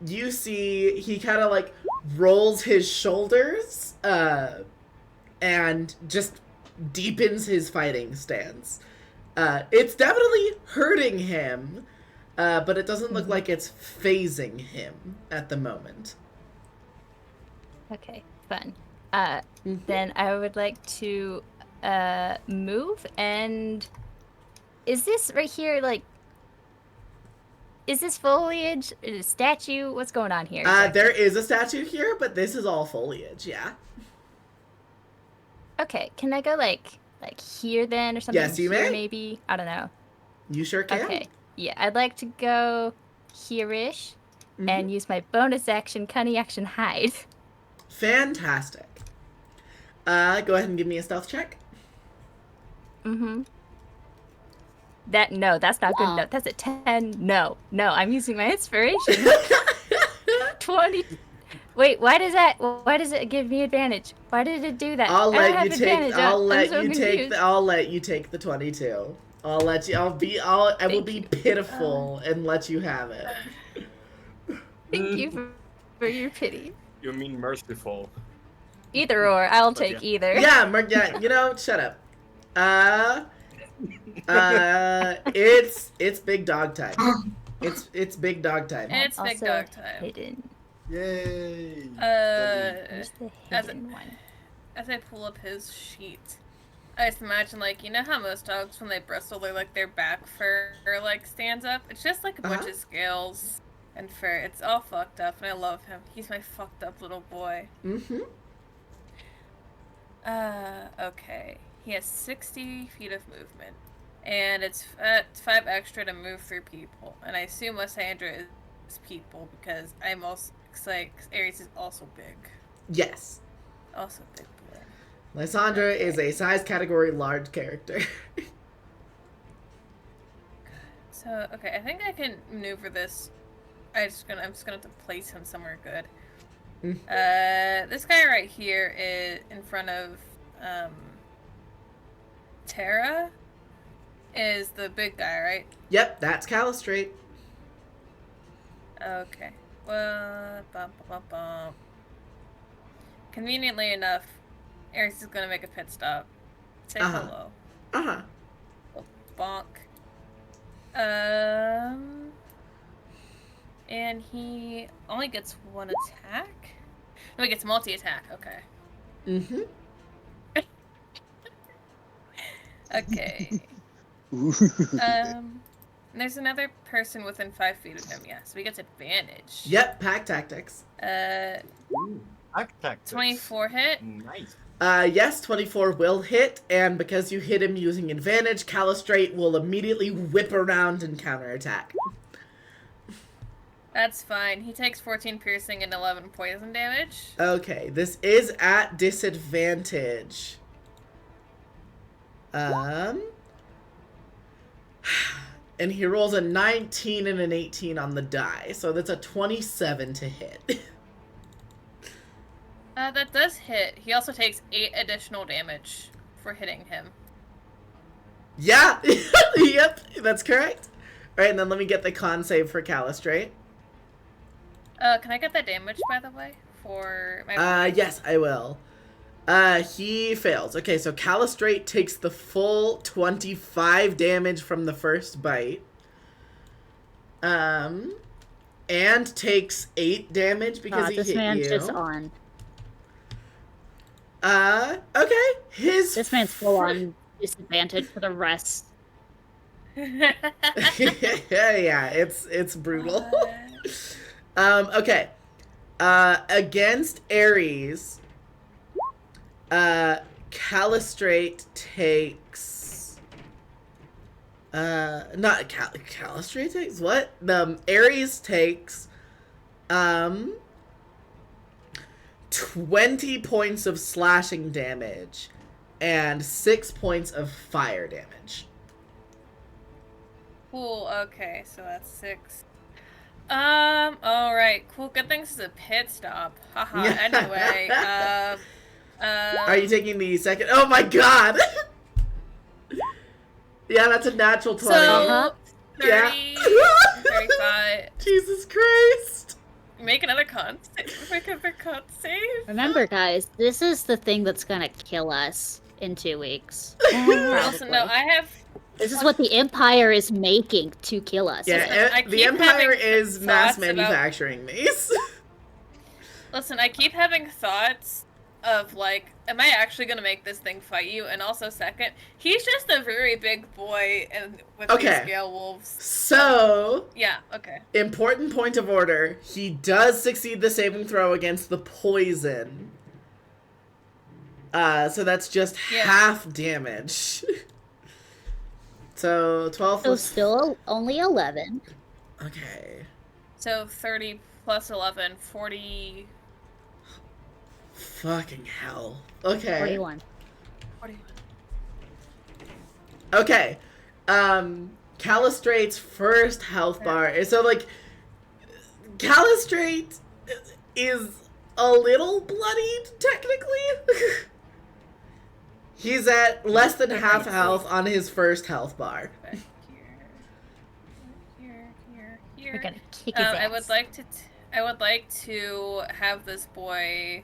you see he kind of like rolls his shoulders, and just deepens his fighting stance. It's definitely hurting him, but it doesn't look like it's phasing him at the moment.
Okay, fun. Then I would like to move, and is this right here, like, is this foliage? Is it a statue? What's going on here? Exactly?
There is a statue here, but this is all foliage, yeah.
Okay, can I go like here then or something?
Yes, you
here,
may.
Maybe? I don't know.
You sure can.
Okay, yeah, I'd like to go here-ish and use my bonus action, cunning action, hide.
Fantastic. Go ahead and give me a stealth check.
Mm-hmm. That's not good enough. That's a 10. No, I'm using my inspiration. 20. Wait, why does it give me advantage? Why did it do that?
I'll let you
confused.
take the 22. I will be pitiful and let you have it.
Thank you for your pity.
You mean merciful.
Either or, I'll take either.
Yeah, shut up. It's big dog time. It's big dog time.
It's big
Also
dog time.
Hidden.
Yay!
Where's the hidden one?
As I pull up his sheet, I just imagine, like, you know how most dogs, when they bristle, they're like their back fur like stands up. It's just like a bunch of scales and fur. It's all fucked up, and I love him. He's my fucked up little boy. Okay. He has 60 feet of movement, and it's 5 extra to move through people. And I assume Lysandra is people because I'm also like Ares is also big.
Yes.
Also big boy.
Lysandra is a size category large character.
So okay, I think I can maneuver this. I'm just gonna have to place him somewhere good. This guy right here is in front of Terra is the big guy, right?
Yep, that's Calistrate.
Okay. Well, conveniently enough, Ares is gonna make a pit stop. Say hello. Bonk. And he only gets one attack? No, he gets multi-attack. Okay. Okay. There's another person within 5 feet of him, yeah, so he gets advantage.
Yep, pack tactics.
Pack tactics.
24 hit?
Nice.
Yes, 24 will hit, and because you hit him using advantage, Calistrate will immediately whip around and counterattack.
That's fine. He takes 14 piercing and 11 poison damage.
Okay, this is at disadvantage. And he rolls a 19 and an 18 on the die, so that's a 27 to hit.
That does hit. He also takes 8 additional damage for hitting him.
Yeah! Yep, that's correct. Alright, and then let me get the con save for Calistrate.
Can I get that damage, by the way? For my
yes, I will. He fails. Okay, so Calistrate takes the full 25 damage from the first bite. And takes 8 damage because he hit you.
This man's just on.
Okay.
This man's full on disadvantage for the rest.
Yeah, it's brutal. Okay. Against Ares, Calistrate takes not Calistrate takes what? Ares takes 20 points of slashing damage and 6 points of fire damage.
Cool, okay, so that's 6. Alright, cool. Good thing this is a pit stop. Haha, anyway,
Are you taking the second? Oh my god! Yeah, that's a natural 20.
So, 30,
Yeah.
35.
Jesus Christ!
Make another con save.
Remember, guys, this is the thing that's gonna kill us in 2 weeks.
Also, no, I have...
This is what the Empire is making to kill us.
Yeah,
I
the
keep
Empire
having
is mass
thoughts about-
manufacturing these.
Listen, I keep having thoughts of, like, am I actually gonna make this thing fight you? And also, second, he's just a very big boy and with these scale wolves.
So,
Yeah, okay.
important point of order. He does succeed the saving throw against the poison. So that's just half damage. So 12
So
plus...
still only 11.
Okay.
So 30 plus 11, 40...
Fucking hell. Okay.
41.
41.
Okay. Calistrate's first health bar is so like Calistrate is a little bloodied technically. He's at less than half health on his first health bar.
We're gonna kick his ass.
I would like to have this boy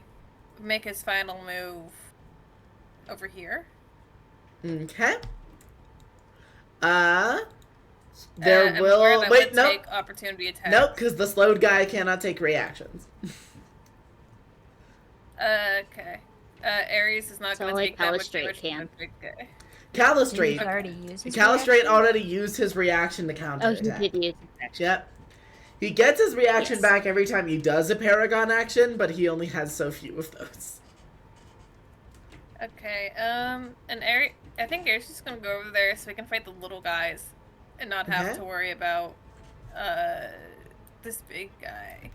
make his final move over here.
Okay.
And
Will
I
wait
would
no
take opportunity attack.
nope because the slowed guy cannot take reactions.
Okay. Ares is not
So
going to
only
take that much
Calistrate
damage from
can.
the big guy.
Calistrate.
He's already used his
Calistrate
reaction?
already used his reaction to counter
Oh, he
attack.
did use his action.
Yep. He gets his reaction
Yes.
back every time he does a Paragon action, but he only has so few of those.
Okay, and Ares, I think Ares is just gonna go over there so we can fight the little guys and not have
Okay.
to worry about, this big guy.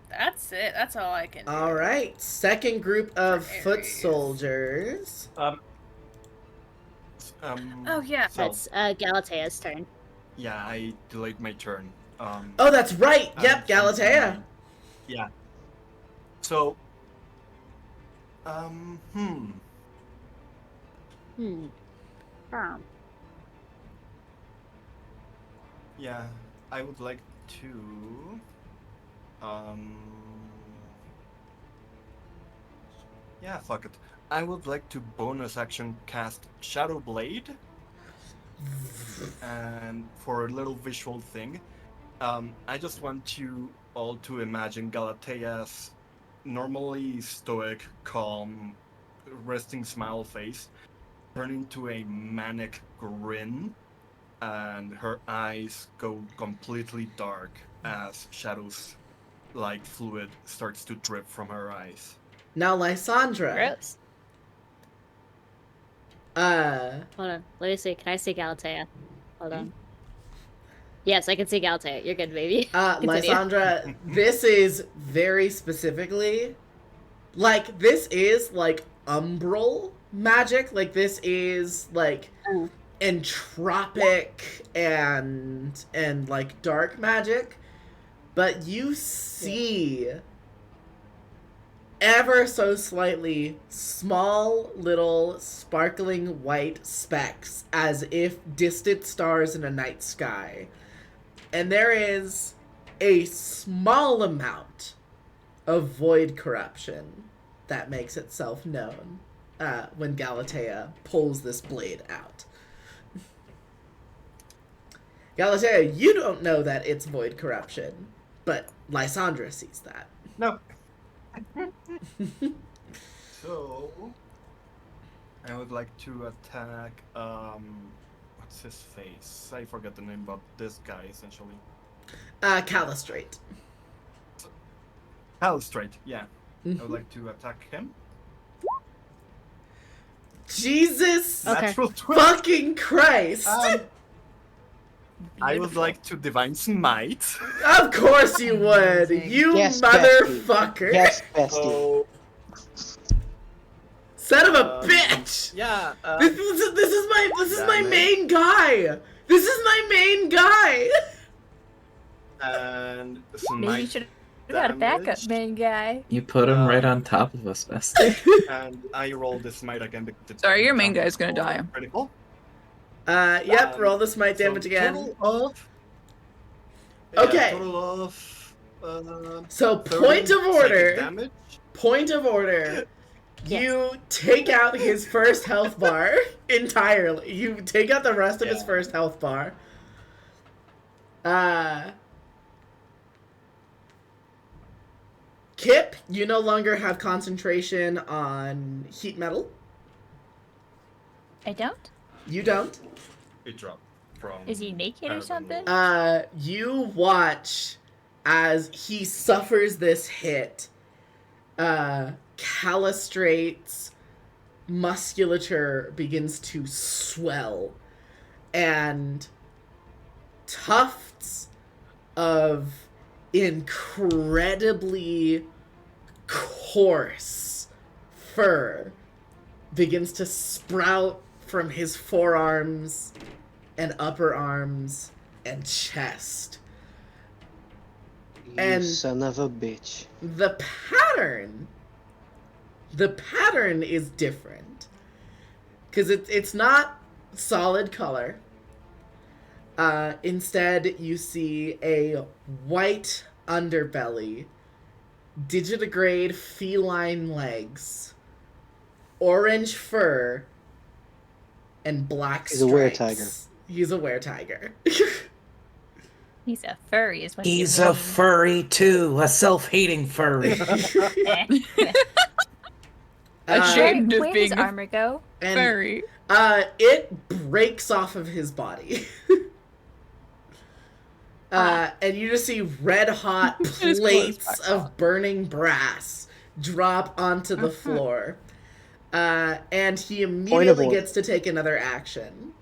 That's it. That's all I can do.
Alright, second group of
For
foot
Ares.
soldiers.
Oh, yeah.
So,
That's Galatea's turn.
yeah, I delayed my turn.
Oh, that's right! Yep,
and-
Galatea.
Yeah. So, yeah, I would like to, yeah, fuck it. I would like to bonus action cast Shadow Blade. And for a little visual thing, I just want you all to imagine Galatea's normally stoic, calm, resting smile face turn into a manic grin, and her eyes go completely dark as shadows like fluid starts to drip from her eyes.
Now, Lysandra.
Gross.
Uh,
Hold on. Let me see. Can I see Galatea? Hold on. Yes, I can see Galatea. You're good, baby. Continue.
Lysandra, this is very specifically, like, this is, like, umbral magic. Like, this is, like,
Oh.
entropic and like, dark magic. But you see ever so slightly small little sparkling white specks as if distant stars in a night sky. And there is a small amount of void corruption that makes itself known when Galatea pulls this blade out. Galatea, you don't know that it's void corruption, but Lysandra sees that.
No. So, I would like to attack, what's his face? I forget the name, but this guy, essentially.
Calistrate.
Halistrate, yeah. I would like to attack him.
Jesus
Okay.
Natural 20.
fucking Christ!
I would like to divine smite.
Of course you would, you
Yes,
motherfucker.
Yes, bestie.
So,
Son of a bitch.
yeah.
This is my
damn it.
main guy. This is my main guy.
And
Maybe you
smite
should have got a backup
damage.
main guy.
You put him right on top of us, Bestie.
And I roll the smite again. because
Sorry, your main
it's
guy's gonna die.
Critical.
Yep, roll the smite
So
damage again.
Total of,
Okay.
Total of.
So
30
point of
psychic
order.
damage.
Point of order.
Yes.
You take out his first health bar entirely. You take out the rest of his
Yeah.
first health bar. Kip, you no longer have concentration on heat metal.
I don't?
You don't.
It dropped from.
Is he naked or something?
You watch as he suffers this hit. Calistrate's musculature begins to swell, and tufts of incredibly coarse fur begins to sprout from his forearms and upper arms and chest.
You
And-
son of a bitch.
The pattern is different because it's not solid color. Instead, you see a white underbelly, digitigrade feline legs, orange fur, and black
He's
stripes.
a were-tiger.
He's a were-tiger.
He's a furry, is what
He's
you
a
mean.
furry too, a self-hating furry.
Ashamed of
Where
being
does
a
armor go?
and
furry.
it breaks off of his body. And you just see red hot
His clothes
plates
back
of burning brass drop onto the floor. And he immediately
order.
gets to take another action.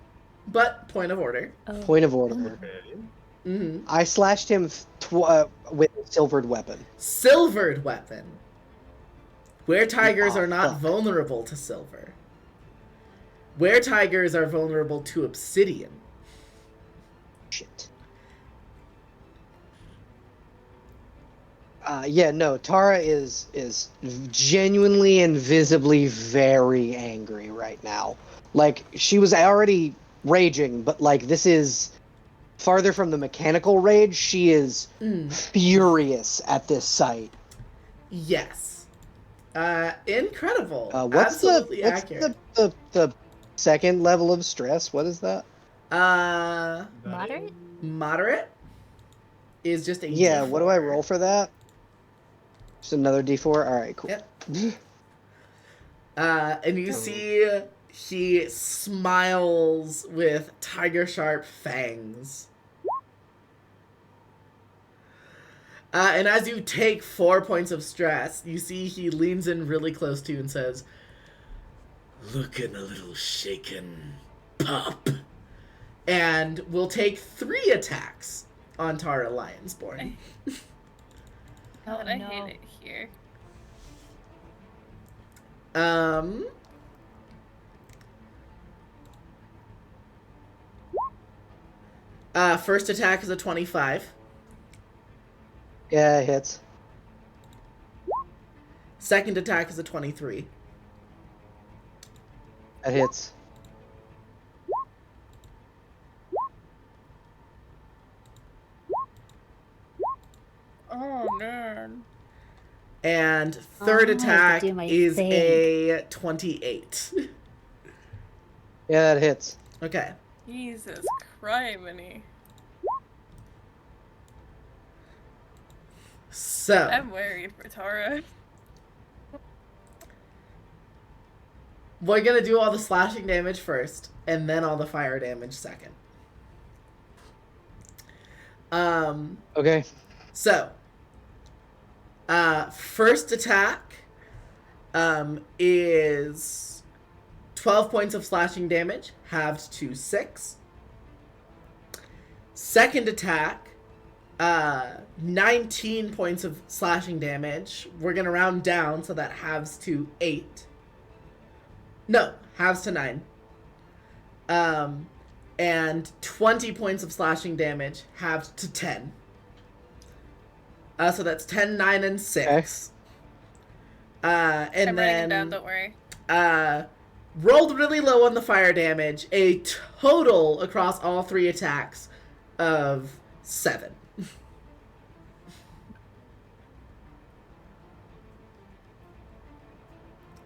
But point of order.
Oh.
Point of order.
Okay.
Hmm.
I slashed him with a silvered weapon.
Silvered weapon. Were-tigers
Oh,
are not
fuck.
vulnerable to silver. Were-tigers are vulnerable to obsidian.
Shit. Yeah, no, Tara is genuinely and visibly very angry right now. Like, she was already raging, but, like, this is farther from the mechanical rage. She is furious at this sight.
Yes. Incredible.
What's
Absolutely accurate.
the second level of stress? What is that?
Moderate?
Moderate is just a
Yeah, what do I
D4.
roll for that? Just another D4? Alright, cool.
Yep. And you see he smiles with tiger sharp fangs. And as you take 4 points of stress, you see he leans in really close to you and says, "Looking a little shaken, pup." And we'll take 3 attacks on Tara Lionsborn.
Oh,
God, I
no.
hate it here.
First attack is a 25.
Yeah, it hits.
Second attack is a 23.
That hits.
Oh man.
And third
Oh, I have to
attack
do my
is
thing.
a 28.
Yeah, that hits.
Okay.
Jesus criminy.
So,
I'm worried for Tara.
we're gonna do all the slashing damage first, and then all the fire damage second.
Okay.
So, first attack, is 12 points of slashing damage, halved to 6. Second attack, 19 points of slashing damage. We're going to round down, so that halves to 8. No, halves to 9. And 20 points of slashing damage, halved to 10. So that's 10, 9, and 6. And
I'm writing it down, don't worry.
Rolled really low on the fire damage. A total across all 3 attacks of 7.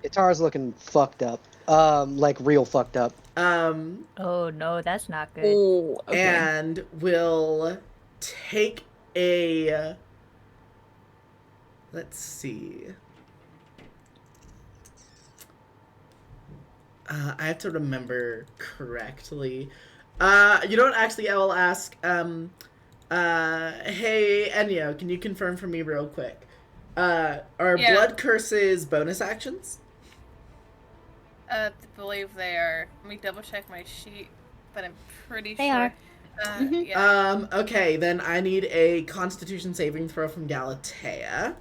Guitar's looking fucked up. Like real fucked up.
Oh no, that's not good.
Oh, okay.
And will take a... Let's see. I have to remember correctly. You know what? Actually, I will ask. Hey, Enyo, can you confirm for me real quick? Are blood curses bonus actions?
I believe they are. Let me double check my sheet, but I'm pretty
They
sure.
are.
Yeah.
Okay, then I need a Constitution saving throw from Galatea.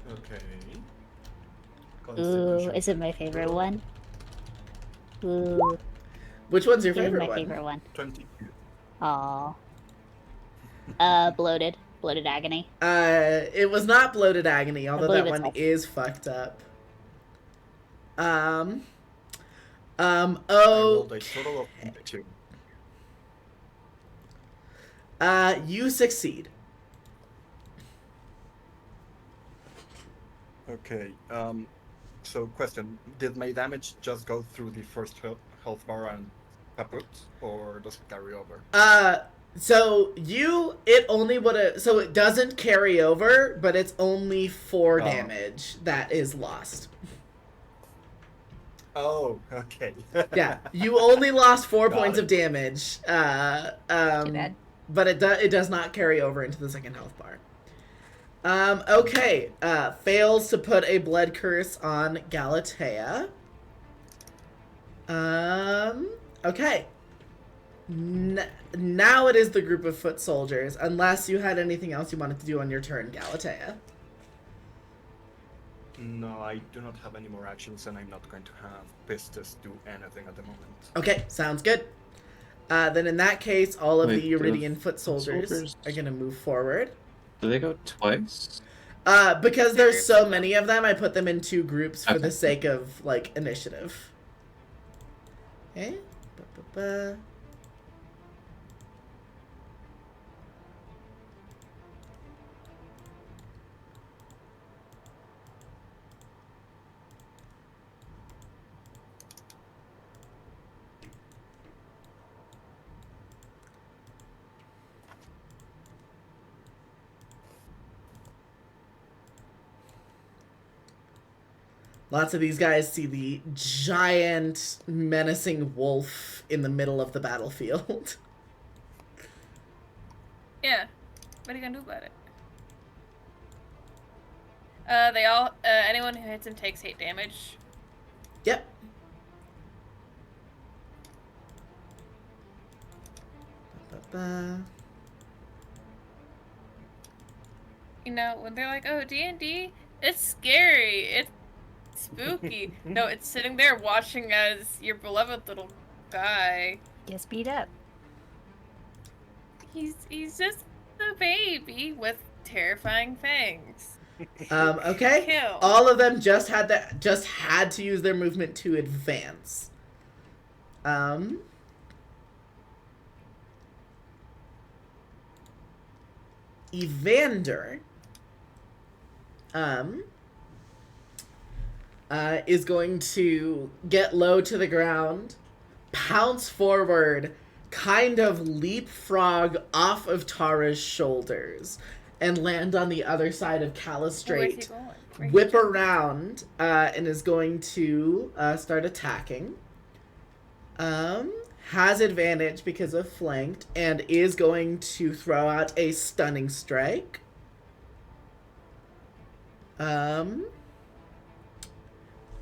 Okay.
Ooh, is it my favorite one? Ooh,
Which one's your
it is
favorite
my
one?
favorite one.
22.
Aw. Bloated agony.
It was not bloated agony, although
believe
that
it's
one
helpful.
is fucked up.
I rolled a total of 22.
You succeed.
Okay. So question: did my damage just go through the first health bar and kaput, or does it carry over?
So it only would have, so it doesn't carry over, but it's only 4 damage that is lost.
Oh, okay.
Yeah, you only lost 4
Got
points
it.
of damage.
Too bad.
But it does not carry over into the second health bar. Okay, fails to put a blood curse on Galatea. Okay. Now it is the group of foot soldiers, unless you had anything else you wanted to do on your turn, Galatea.
No, I do not have any more actions, and I'm not going to have Pistis do anything at the moment.
Okay, sounds good. Then in that case, all of
Wait,
the
the
Iridian foot soldiers
soldiers-
are going to move forward.
Do they go twice?
Because there's so many of them, I put them in 2 groups for
Okay.
the sake of, like, initiative. Okay. Ba-ba-ba. Lots of these guys see the giant, menacing wolf in the middle of the battlefield.
Yeah. What are you gonna do about it? They all, anyone who hits him takes 8 damage.
Yep. Ba-ba-ba.
You know, when they're like, oh, D&D, it's scary, it's spooky. No, it's sitting there watching as your beloved little guy.
Gets beat up.
He's just a baby with terrifying fangs.
Okay.
Kill.
All of them just had to use their movement to advance. Evander is going to get low to the ground, pounce forward, kind of leapfrog off of Tara's shoulders, and land on the other side of Calistrate.
Where's he going? Where he
Whip
jumping?
around and is going to start attacking. Has advantage because of flanked and is going to throw out a stunning strike.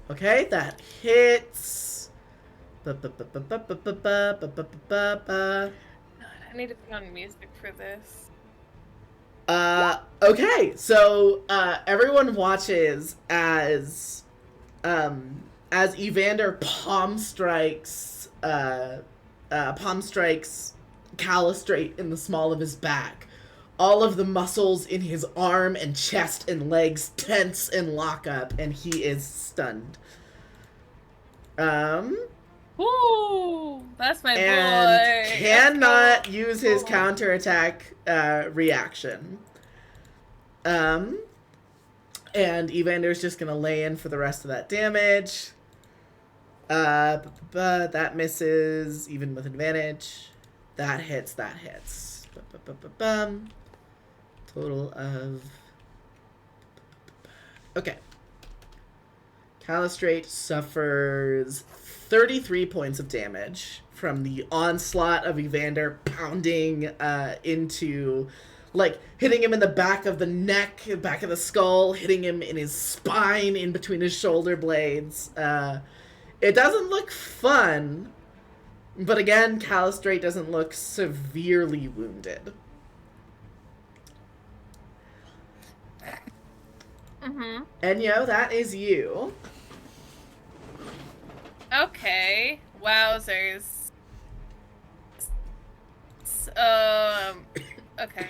Okay, that hits.
I need to put on music for this.
Okay, so everyone watches as Evander palm strikes Calistrate in the small of his back. All of the muscles in his arm and chest and legs tense and lock up, and he is stunned.
Ooh, that's my
and
boy.
Cannot use his counterattack reaction. And Evander's just gonna lay in for the rest of that damage. But that misses, even with advantage. That hits. Total of... Okay. Calistrate suffers 33 points of damage from the onslaught of Evander pounding into... Like, hitting him in the back of the neck, back of the skull, hitting him in his spine, in between his shoulder blades. It doesn't look fun, but again, Calistrate doesn't look severely wounded.
Mm-hmm.
Enyo, that is you.
Okay. Wowzers. Okay.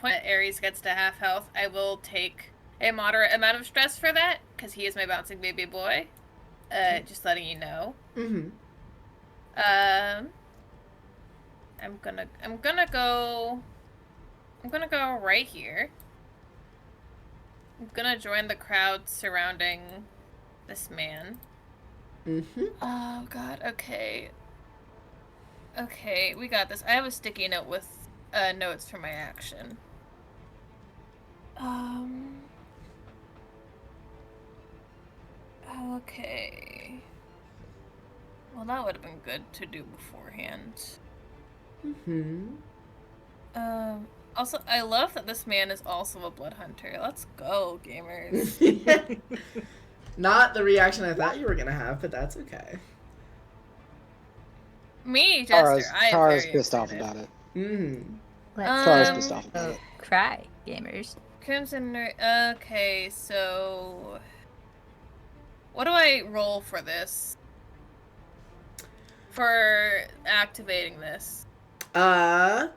Point Ares gets to half health, I will take a moderate amount of stress for that, because he is my bouncing baby boy. Just letting you know.
Mm-hmm.
I'm gonna go right here. I'm gonna join the crowd surrounding this man.
Mm-hmm.
Oh god, okay. Okay, we got this. I have a sticky note with notes for my action. Okay. Well, that would have been good to do beforehand.
Mm-hmm.
Also, I love that this man is also a blood hunter. Let's go, gamers.
Not the reaction I thought you were gonna have, but that's okay.
Me, Jester,
Tara's pissed off about it.
Mm-hmm.
Tara's pissed off about it.
Cry, gamers.
Crimson okay, so... What do I roll for this? For activating this?
Whatever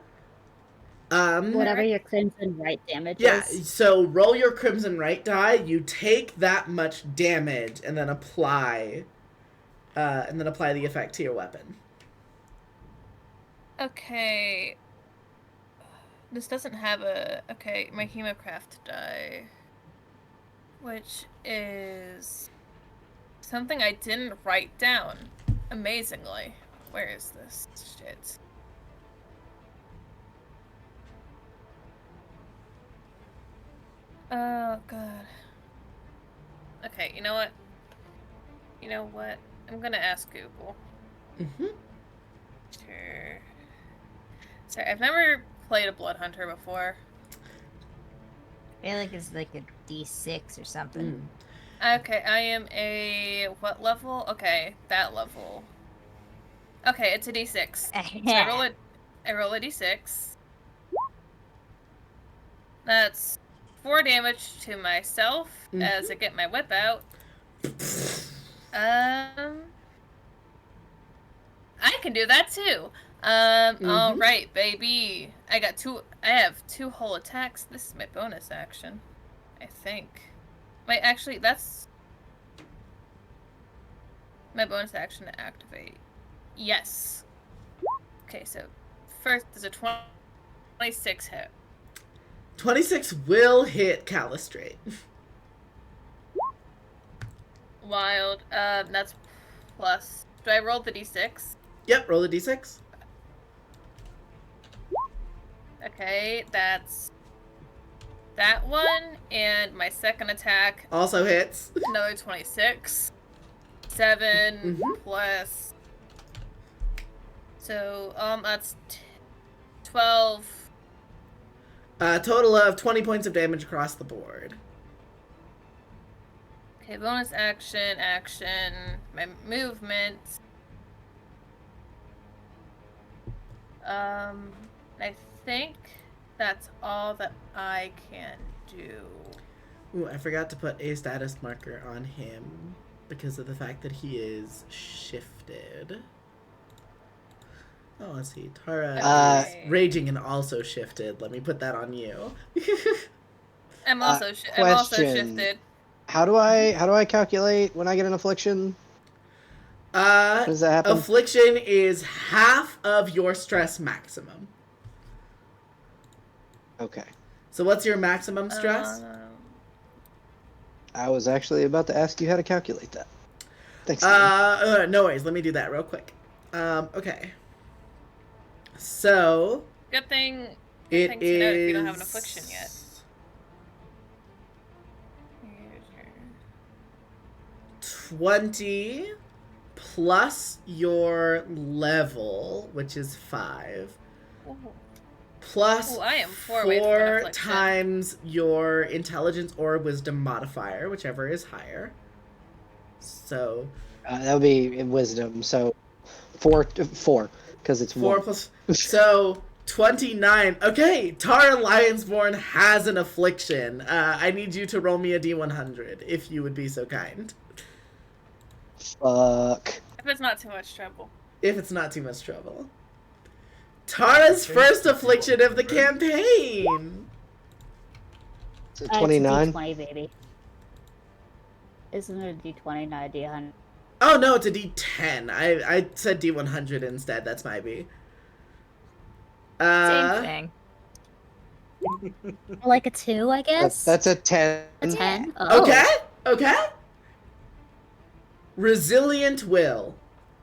your Crimson Right damage
Yeah,
is.
so roll your Crimson Right die, you take that much damage, and then apply the effect to your weapon.
Okay. This doesn't have a... Okay, my Hemocraft die. Which is... something I didn't write down. Amazingly. Where is this shit? Oh, God. Okay, you know what? I'm gonna ask Google.
Mm-hmm.
Sure. Sorry, I've never played a Blood Hunter before.
I feel like it's like a D6 or something.
Okay, I am a... what level? Okay, that level. Okay, it's a D6. So I roll a D6. That's 4 damage to myself as I get my whip out. I can do that too. Alright, baby. I have 2 whole attacks. This is my bonus action, I think. Wait, actually, that's my bonus action to activate. Yes. Okay, so first there's a 26 hit.
26 will hit Calistrate.
Wild. That's plus. Do I roll the d6?
Yep, roll the d6.
Okay, that's that one, and my second attack
also hits.
Another 26. 7 plus. So, that's 12
A total of 20 points of damage across the board.
Okay, bonus action, my movement. I think that's all that I can do.
Ooh, I forgot to put a status marker on him because of the fact that he is shifted. Oh, let's see. Tara is raging and also shifted. Let me put that on you.
I'm also shifted.
How do I calculate when I get an affliction? How does that happen?
Affliction is half of your stress maximum.
Okay.
So what's your maximum stress?
I was actually about to ask you how to calculate that. Thanks.
No worries. Let me do that real quick. Okay. So
Good thing
it
to note
is
if you don't have an affliction yet.
20 plus your level, which is 5, plus
Ooh, I am 4 away from an
4
affliction.
times your intelligence or wisdom modifier, whichever is higher. So
that would be in wisdom. So 4, because it's
4
1.
plus. So 29. Okay, Tara Lionsborn has an affliction. I need you to roll me a D100, if you would be so kind.
Fuck.
If it's not too much trouble.
If it's not too much trouble. Tara's first affliction of the campaign!
So 29?
It's a D20, baby. Isn't it a D20, not a D100?
Oh no, it's a D10. I said D100 instead. That's my B.
Same thing.
Like a 2, I guess?
That's a 10.
A 10? Oh.
Okay. Resilient will.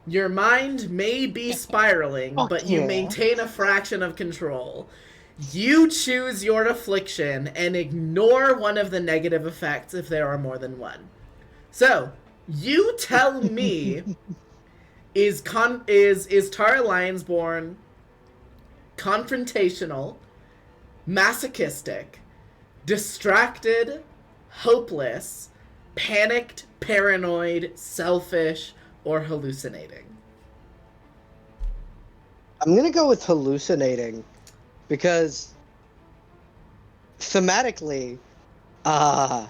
Your mind may be spiraling, but you maintain a fraction of control. You choose your affliction and ignore one of the negative effects if there are more than one. So, you tell me, is Tara Lionsborn confrontational, masochistic, distracted, hopeless, panicked, paranoid, selfish, or hallucinating?
I'm gonna go with hallucinating, because thematically, all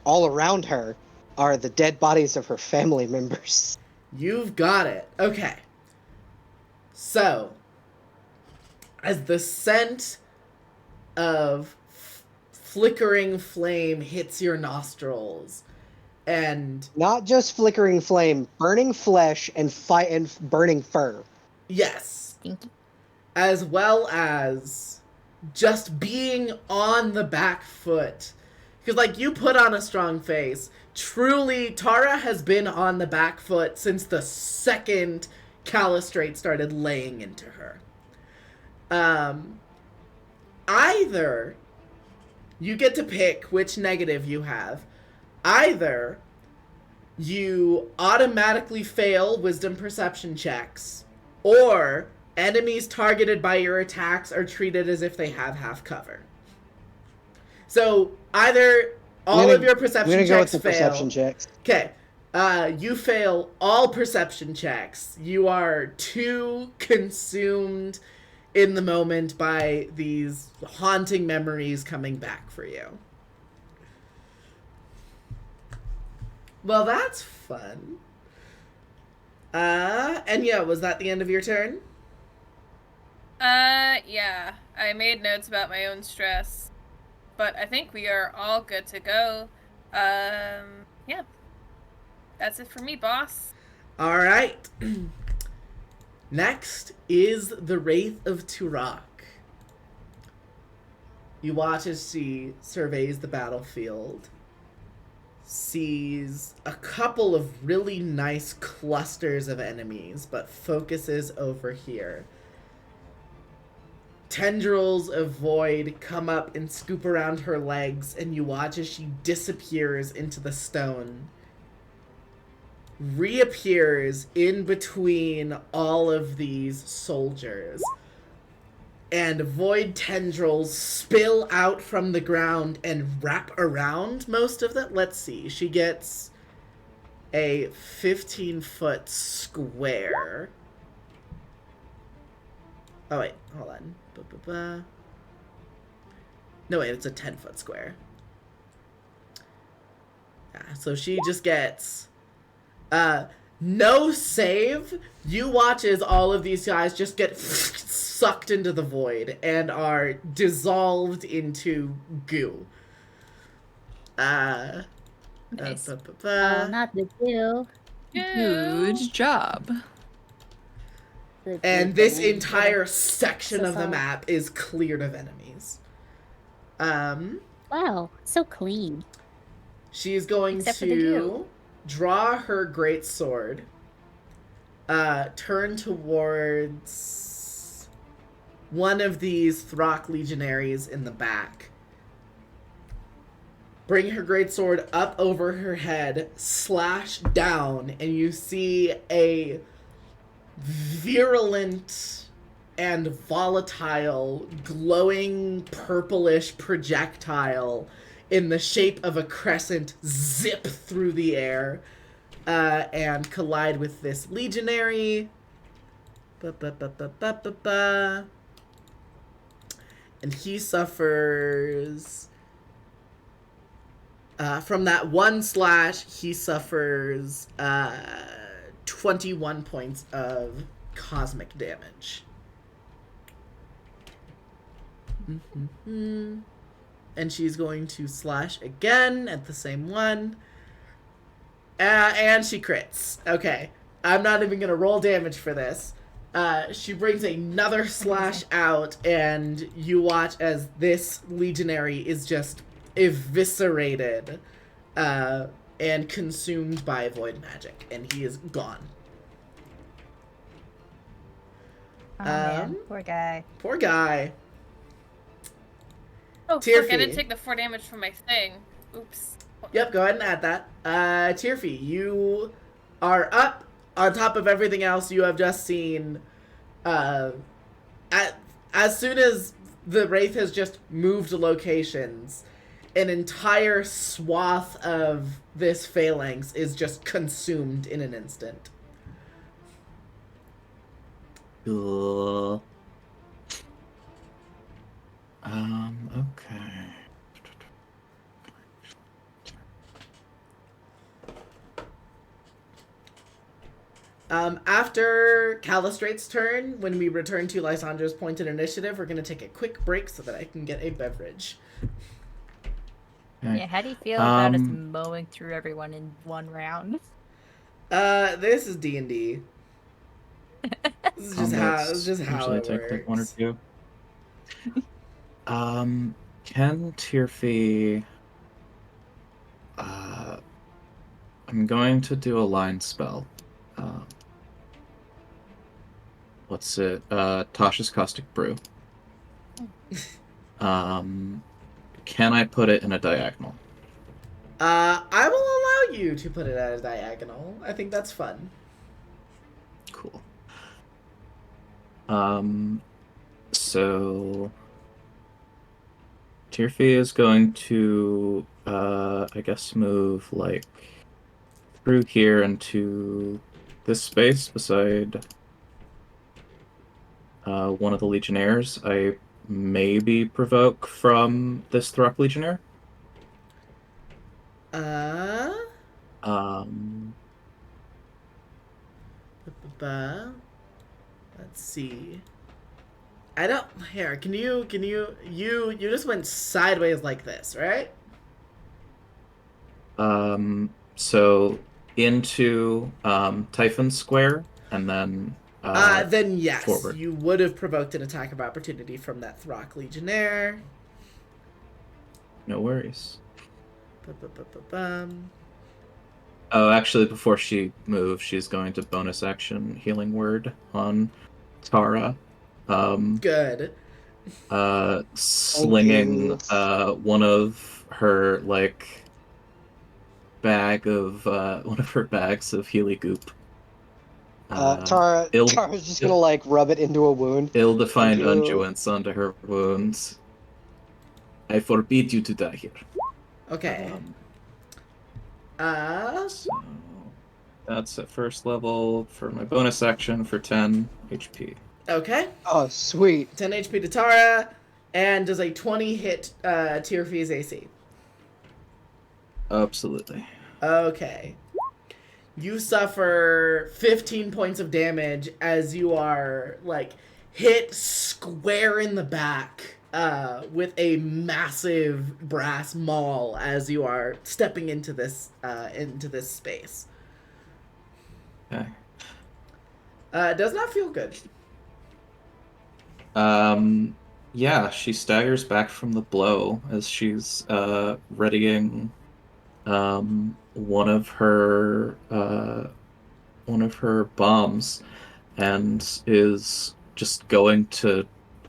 around her are the dead bodies of her family members.
You've got it. Okay. So, as the scent of flickering flame hits your nostrils, and
not just flickering flame, burning flesh and burning fur.
Yes. As well as just being on the back foot. Because, like, you put on a strong face. Truly, Tara has been on the back foot since the second Calistrate started laying into her. Either you get to pick which negative you have. Either you automatically fail wisdom perception checks, or enemies targeted by your attacks are treated as if they have half cover. So either all of your perception checks fail.
Perception checks.
Okay. You fail all perception checks. You are too consumed in the moment by these haunting memories coming back for you. Well, that's fun. And yeah, was that the end of your turn?
Yeah. I made notes about my own stress, but I think we are all good to go. Yeah. That's it for me, boss.
All right. Next is the Wraith of Turok. You watch as she surveys the battlefield, sees a couple of really nice clusters of enemies, but focuses over here. Tendrils of void come up and scoop around her legs, and you watch as she disappears into the stone. Reappears in between all of these soldiers. and void tendrils spill out from the ground and wrap around most of them. Let's see. She gets a 15-foot square. Oh, wait. Hold on. No, wait. It's a 10-foot square. Yeah, so she just gets... no save. You watch as all of these guys just get sucked into the void and are dissolved into goo.
Nice.
Not the goo.
Good job.
And this entire section of the map is cleared of enemies.
Wow, so clean.
She's going
Except for the
to
goo.
draw her great sword, turn towards one of these Throck legionaries in the back, bring her great sword up over her head, slash down, and you see a virulent and volatile, glowing purplish projectile in the shape of a crescent zip through the air and collide with this legionary. And he suffers... from that one slash, he suffers 21 points of cosmic damage. And she's going to slash again at the same one. And she crits. Okay. I'm not even going to roll damage for this. She brings another slash out, and you watch as this legionary is just eviscerated and consumed by void magic, and he is gone.
Oh, man. Poor guy.
Poor guy.
Oh, fuck, I didn't take the 4 damage from my thing. Oops.
Yep, go ahead and add that. Tearfy, you are up. On top of everything else, you have just seen, as soon as the Wraith has just moved locations, an entire swath of this Phalanx is just consumed in an instant.
Cool. Okay.
After Calistrate's turn, when we return to Lysandra's pointed initiative, we're going to take a quick break so that I can get a beverage.
Okay.
Yeah, how do you feel about us mowing through everyone in one round?
This is D&D. This is just how
usually
it
take
works.
like 1 or 2. Can Tearfy... I'm going to do a line spell. What's it? Tasha's Caustic Brew. Can I put it in a diagonal?
I will allow you to put it at a diagonal. I think that's fun.
Cool. So Tearfy is going to, I guess, move like through here into this space beside one of the Legionnaires. I maybe provoke from this Throck Legionnaire.
Let's see. I don't. Here, can you just went sideways like this, right?
So into Typhon Square, and then
then yes,
forward.
You would have provoked an attack of opportunity from that Throck Legionnaire.
No worries. Oh, actually, before she moves, she's going to bonus action Healing Word on Tara.
Good.
Slinging one of her one of her bags of Healy Goop
Tara's just gonna like rub it into a wound.
Ill-defined unguents onto her wounds. I forbid you to die here.
Okay.
So that's at first level for my bonus action for 10 HP.
Okay.
Oh, sweet.
10 HP to Tara, and does a 20 hit Tearfee's AC?
Absolutely.
Okay. You suffer 15 points of damage as you are, like, hit square in the back with a massive brass maul as you are stepping into this space.
Okay.
Does not feel good.
Yeah, she staggers back from the blow as she's readying one of her bombs, and is just going to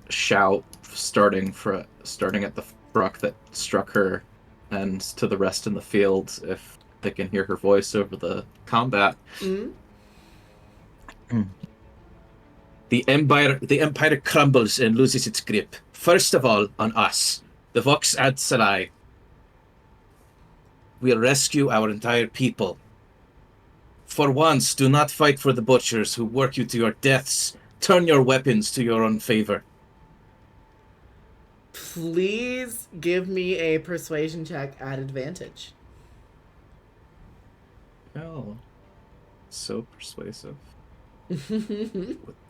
shout, starting at the truck that struck her, and to the rest in the field if they can hear her voice over the combat.
Mm-hmm.
The Empire crumbles and loses its grip. First of all, on us, the Vox Ad Salai. We'll rescue our entire people. For once, do not fight for the butchers who work you to your deaths. Turn your weapons to your own favor.
Please give me a persuasion check at advantage.
Oh, so persuasive.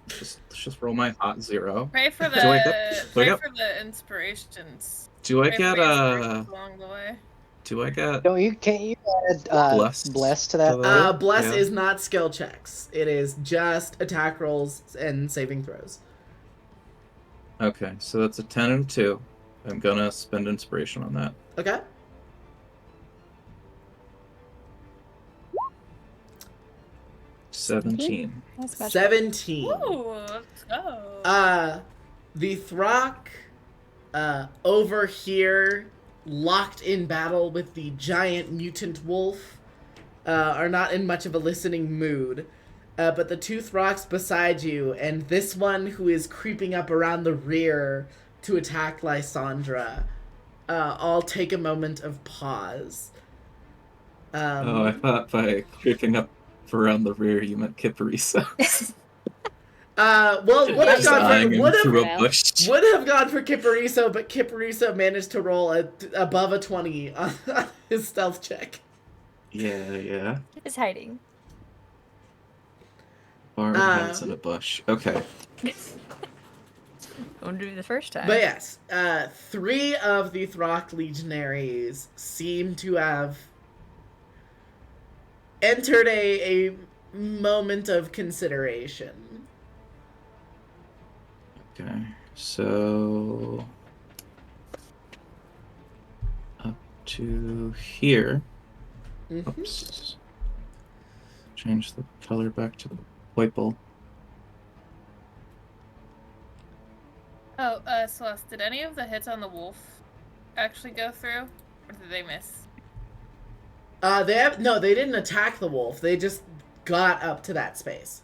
Just roll my hot 0.
Pray for the for the inspirations.
Do I get
along the way?
Do I get?
Can't you add bless to that?
Bless is not skill checks. It is just attack rolls and saving throws.
Okay, so that's a 10 and a 2. I'm gonna spend inspiration on that.
Okay.
$17.
17.
Ooh, let's go.
The Throck, over here, locked in battle with the giant mutant wolf, are not in much of a listening mood. But the two Throcks beside you, and this one who is creeping up around the rear to attack Lysandra, all take a moment of pause.
I thought by creeping up around the rear you meant Kipariso.
Would have gone for Kipariso, but Kipariso managed to roll above a 20 on his stealth check.
Yeah.
It's hiding.
Barn hides in a bush. Okay.
Won't do it the first time.
But yes, 3 of the Throck legionaries seem to have entered a moment of consideration.
Okay, so up to here.
Mm-hmm.
Oops. Change the color back to the purple.
Oh, Celeste, did any of the hits on the wolf actually go through? Or did they miss?
They didn't attack the wolf. They just got up to that space.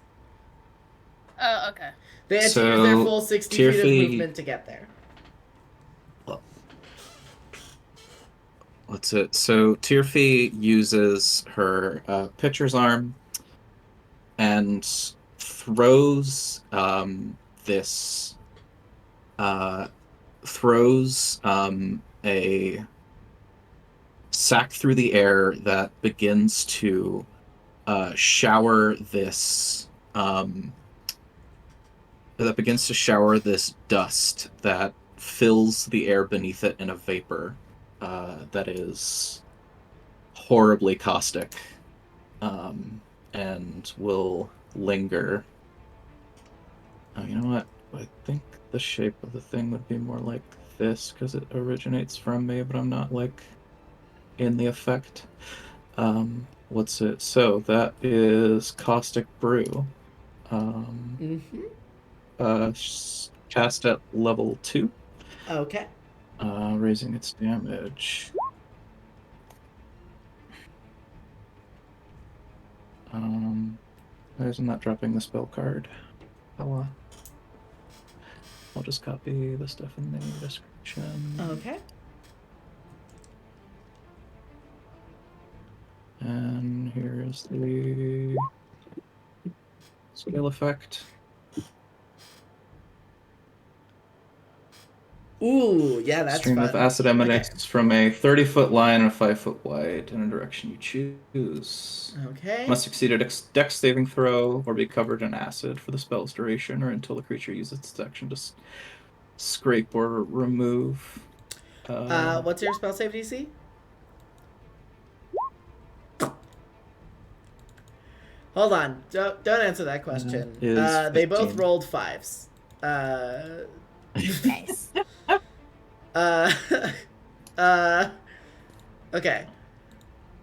Oh, okay.
They had to use their full 60 feet of movement to get there.
What's it? So Tearfee uses her pitcher's arm and throws a sack through the air that begins to shower this dust that fills the air beneath it in a vapor that is horribly caustic and will linger. Oh, you know what? I think the shape of the thing would be more like this because it originates from me, but I'm not like in the effect. What's it? So that is Caustic Brew. Cast at level 2.
Okay.
Raising its damage. There's not dropping the spell card. Oh, I'll just copy the stuff in the description.
Okay.
And here's the scale effect.
Ooh, yeah, that's
Stream
fun.
of acid emanates from a 30-foot line and 5-foot wide in a direction you choose.
Okay.
Must succeed a dex saving throw or be covered in acid for the spell's duration or until the creature uses its action to scrape or remove.
What's your spell save DC? Hold on. Don't answer that question. They both
15.
rolled 5s.
Nice.
Okay.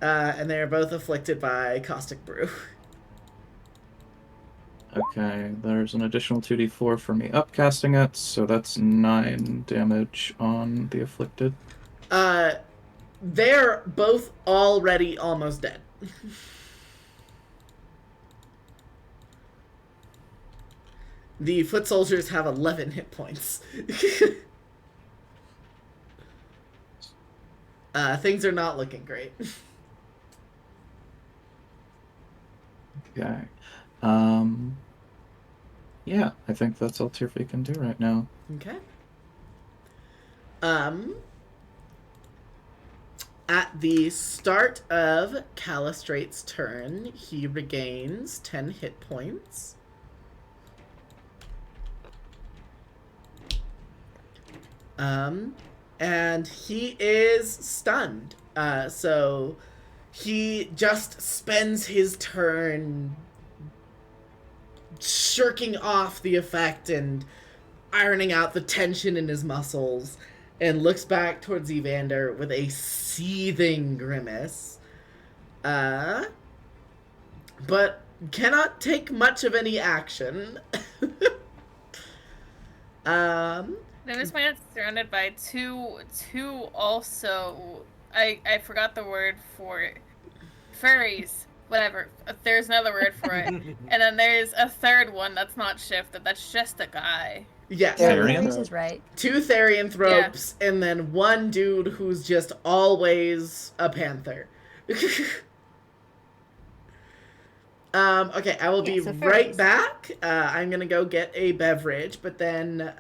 And they are both afflicted by Caustic Brew.
Okay, there's an additional 2d4 for me upcasting it, so that's 9 damage on the afflicted.
They're both already almost dead. The foot soldiers have 11 hit points. Things are not looking great.
Okay. Yeah, I think that's all Tirfi can do right now.
Okay. At the start of Calistrate's turn, he regains 10 hit points. And he is stunned. So he just spends his turn shirking off the effect and ironing out the tension in his muscles, and looks back towards Evander with a seething grimace. But cannot take much of any action.
This man's surrounded by two also, I forgot the word for it. Furries. Whatever. There's another word for it. And then there's a third one that's not shifted. That's just a guy.
Yes.
Yeah,
Therian?
Aries is right.
2 Therianthropes, and then 1 dude who's just always a panther. Okay, I will be
so
right
furries.
back. I'm gonna go get a beverage, but then,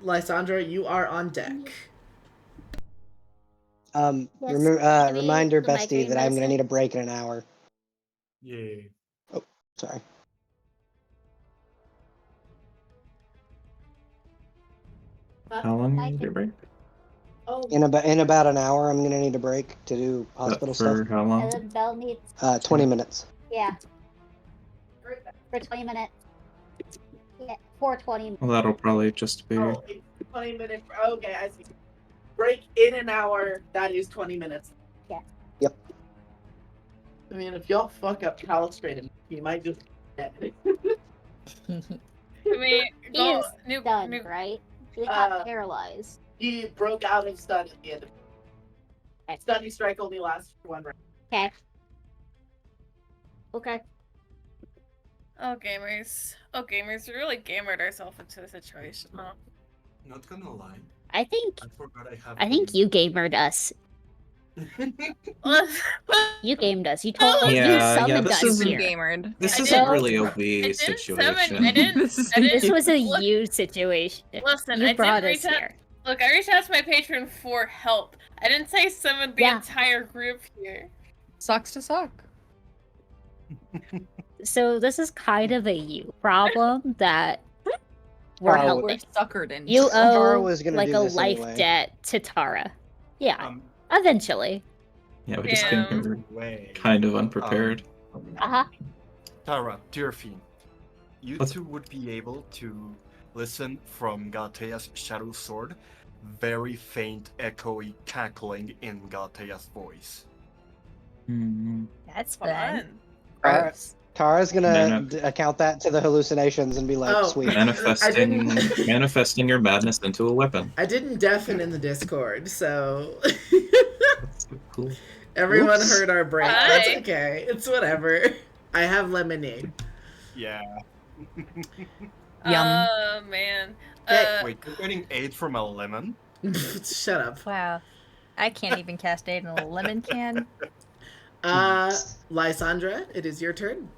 Lysandra, you are on deck.
Reminder,
the migraine
Bestie, that I'm gonna
medicine?
need a break in an hour.
Yay.
Sorry.
How long is your break?
Oh,
In about an hour, I'm gonna need a break to do hospital
For
stuff.
how long?
And then Belle needs,
20 minutes.
yeah, for 20 minutes. Yeah, for 20 minutes.
Well, that'll probably just be...
oh, it's 20 minutes. Okay, I see. Break in an hour, that is 20 minutes.
Yeah.
Yep.
I mean, if y'all fuck up Calistrate, he might just get it.
I mean,
He
go,
is
new,
done,
new,
right? He got
Uh,
paralyzed.
He broke out of stun at the end of
Okay.
Stunning strike only lasts for 1 round.
Okay. Okay.
Oh, gamers, we really gamered ourselves into the situation, huh?
Not gonna lie.
I think
I forgot I have.
you gamered us. You gamed us. You told
Oh,
you summoned
this
us
isn't
here.
gamered.
This
I
isn't
didn't-
really a
I
we
didn't
situation.
summon. I didn't.
This was a
look,
you situation.
Listen,
You
I
brought
didn't
us
reach out.
here.
Look, I reached out to my patron for help. I didn't say summon the
Yeah.
entire group here.
Sucks to suck.
So this is kind of a you problem that we're
Oh,
helping.
We're suckered into.
You
Tara
owe
was gonna
like
do
a
this
life
anyway.
debt to Tara. Yeah,
Um,
eventually.
Yeah, we just
Damn.
came here
way.
kind of unprepared.
Uh-huh.
Tara, Tirfi, you
What's-
two would be able to listen from Gatea's shadow sword, very faint, echoey cackling in Gatea's voice.
Hmm.
That's fun.
Fun.
Gross.
Tara's gonna
No.
account that to the hallucinations and be like,
Oh.
sweet.
Manifesting, manifesting your madness into a weapon.
I didn't deafen in the Discord, so
That's so cool.
everyone
Oops.
heard our break.
Hi.
That's okay. It's whatever. I have lemonade.
Yeah.
Yum.
Oh man.
Okay.
Wait, you're getting 8 from a lemon?
Shut up.
Wow. I can't even cast aid in a lemon can.
Lysandra, it is your turn.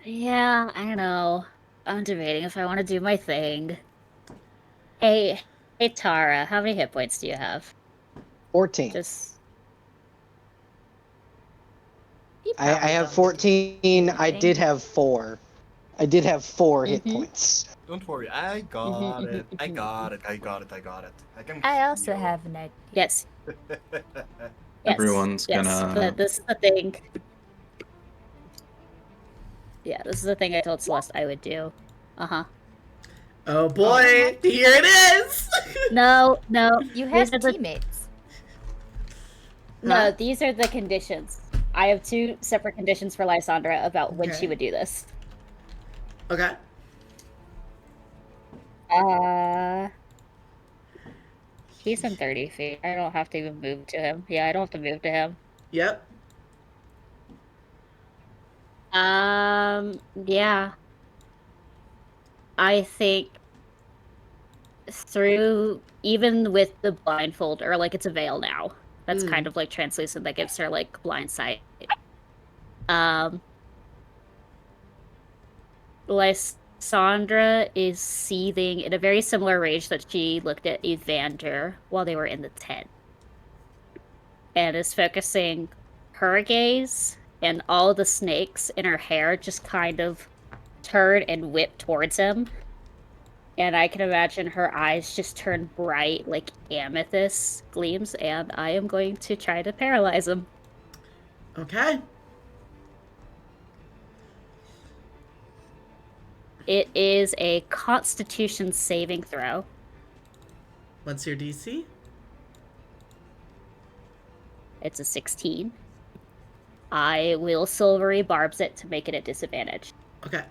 Yeah, I know. I'm debating if I want to do my thing. Hey, Tara, how many hit points do you have?
14.
Just
He
I
probably
have
don't
14. I
anything.
did have 4. I did have 4 hit
Mhm.
points.
Don't worry, I got it. I got it. I got it. I got it. I can
I also
heal.
have an idea.
yes,
Everyone's
yes.
gonna.
But this is the thing. Yeah, this is the thing I told Celeste I would do. Uh-huh.
Oh boy, here it is!
No.
You
These
have
are the
teammates.
no. These are the conditions. I have 2 separate conditions for Lysandra about when she
Okay.
would do this.
Okay.
He's in 30 feet. I don't have to even move to him. Yeah, I don't have to move to him.
Yep.
Yeah. I think through even with the blindfold, or like it's a veil now. That's kind of like translucent that gives her like blind sight. Lysandra is seething in a very similar rage that she looked at Evander while they were in the tent. And is focusing her gaze, and all the snakes in her hair just kind of turn and whip towards him. And I can imagine her eyes just turn bright like amethyst gleams, and I am going to try to paralyze him.
Okay.
It is a Constitution saving throw.
What's your DC?
It's a 16. I will silvery barbs it to make it a disadvantage.
Okay.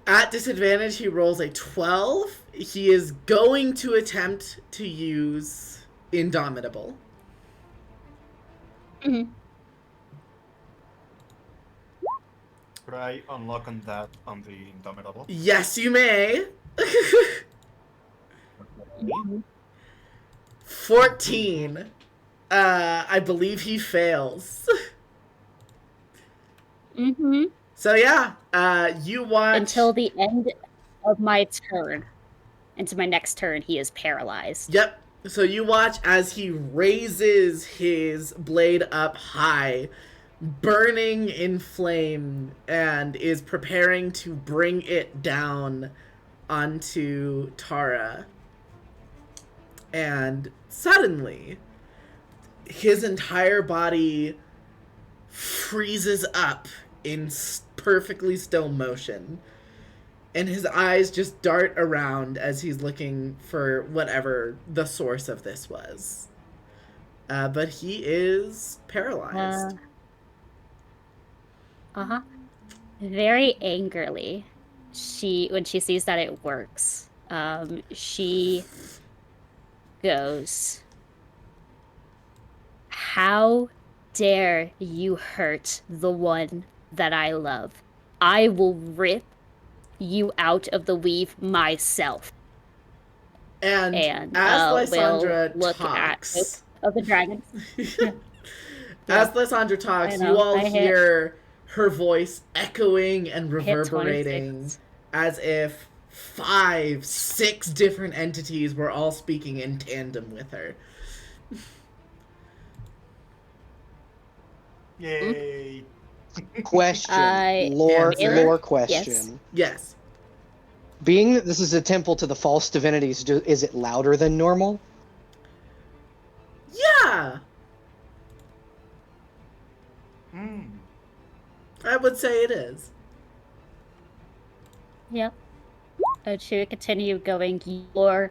At disadvantage, he rolls a 12. He is going to attempt to use Indomitable.
Mm-hmm.
Could I unlock on that on the Indomitable?
Yes, you may. 14. I believe he fails.
Mm-hmm.
So yeah, you watch
Until the end of my turn. Into my next turn, he is paralyzed.
Yep. So you watch as he raises his blade up high, burning in flame, and is preparing to bring it down onto Tara. And suddenly, his entire body freezes up in perfectly still motion. And his eyes just dart around as he's looking for whatever the source of this was. But he is paralyzed.
Very angrily, when she sees that it works, she goes, "How dare you hurt the one that I love? I will rip you out of the weave myself."
And as Lysandra
we'll look
talks,
at of the dragons.
as Lysandra talks, you all hear her voice echoing and reverberating as if 5, 6 different entities were all speaking in tandem with her.
Yay!
Question. Lore question.
Yes.
Being that this is a temple to the false divinities, is it louder than normal?
Yeah. I would say it is.
Yep. To continue going, your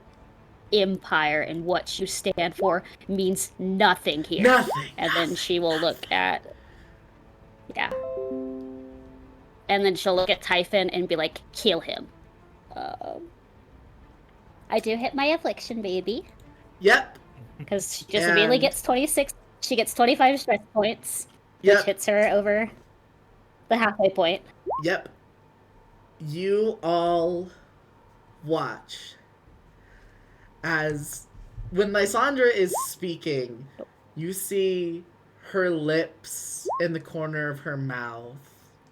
empire and what you stand for means nothing here.
Nothing.
And then she will look at... Yeah. And then she'll look at Typhon and be like, kill him. I do hit my affliction, baby.
Yep.
Because she just immediately gets 26 She gets 25 stress points, which hits her over the halfway point.
Yep. You all watch as when Lysandra is speaking, you see her lips in the corner of her mouth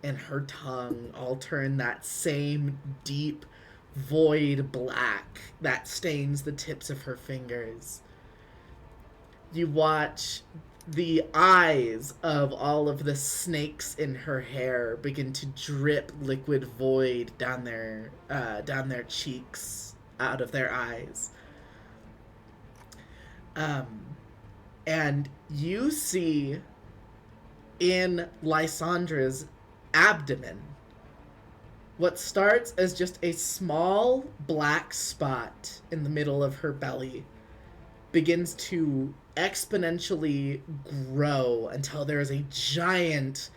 and her tongue all turn that same deep void black that stains the tips of her fingers. You watch the eyes of all of the snakes in her hair begin to drip liquid void down their cheeks, out of their eyes. And you see in Lysandra's abdomen what starts as just a small black spot in the middle of her belly begins to exponentially grow until there is a giant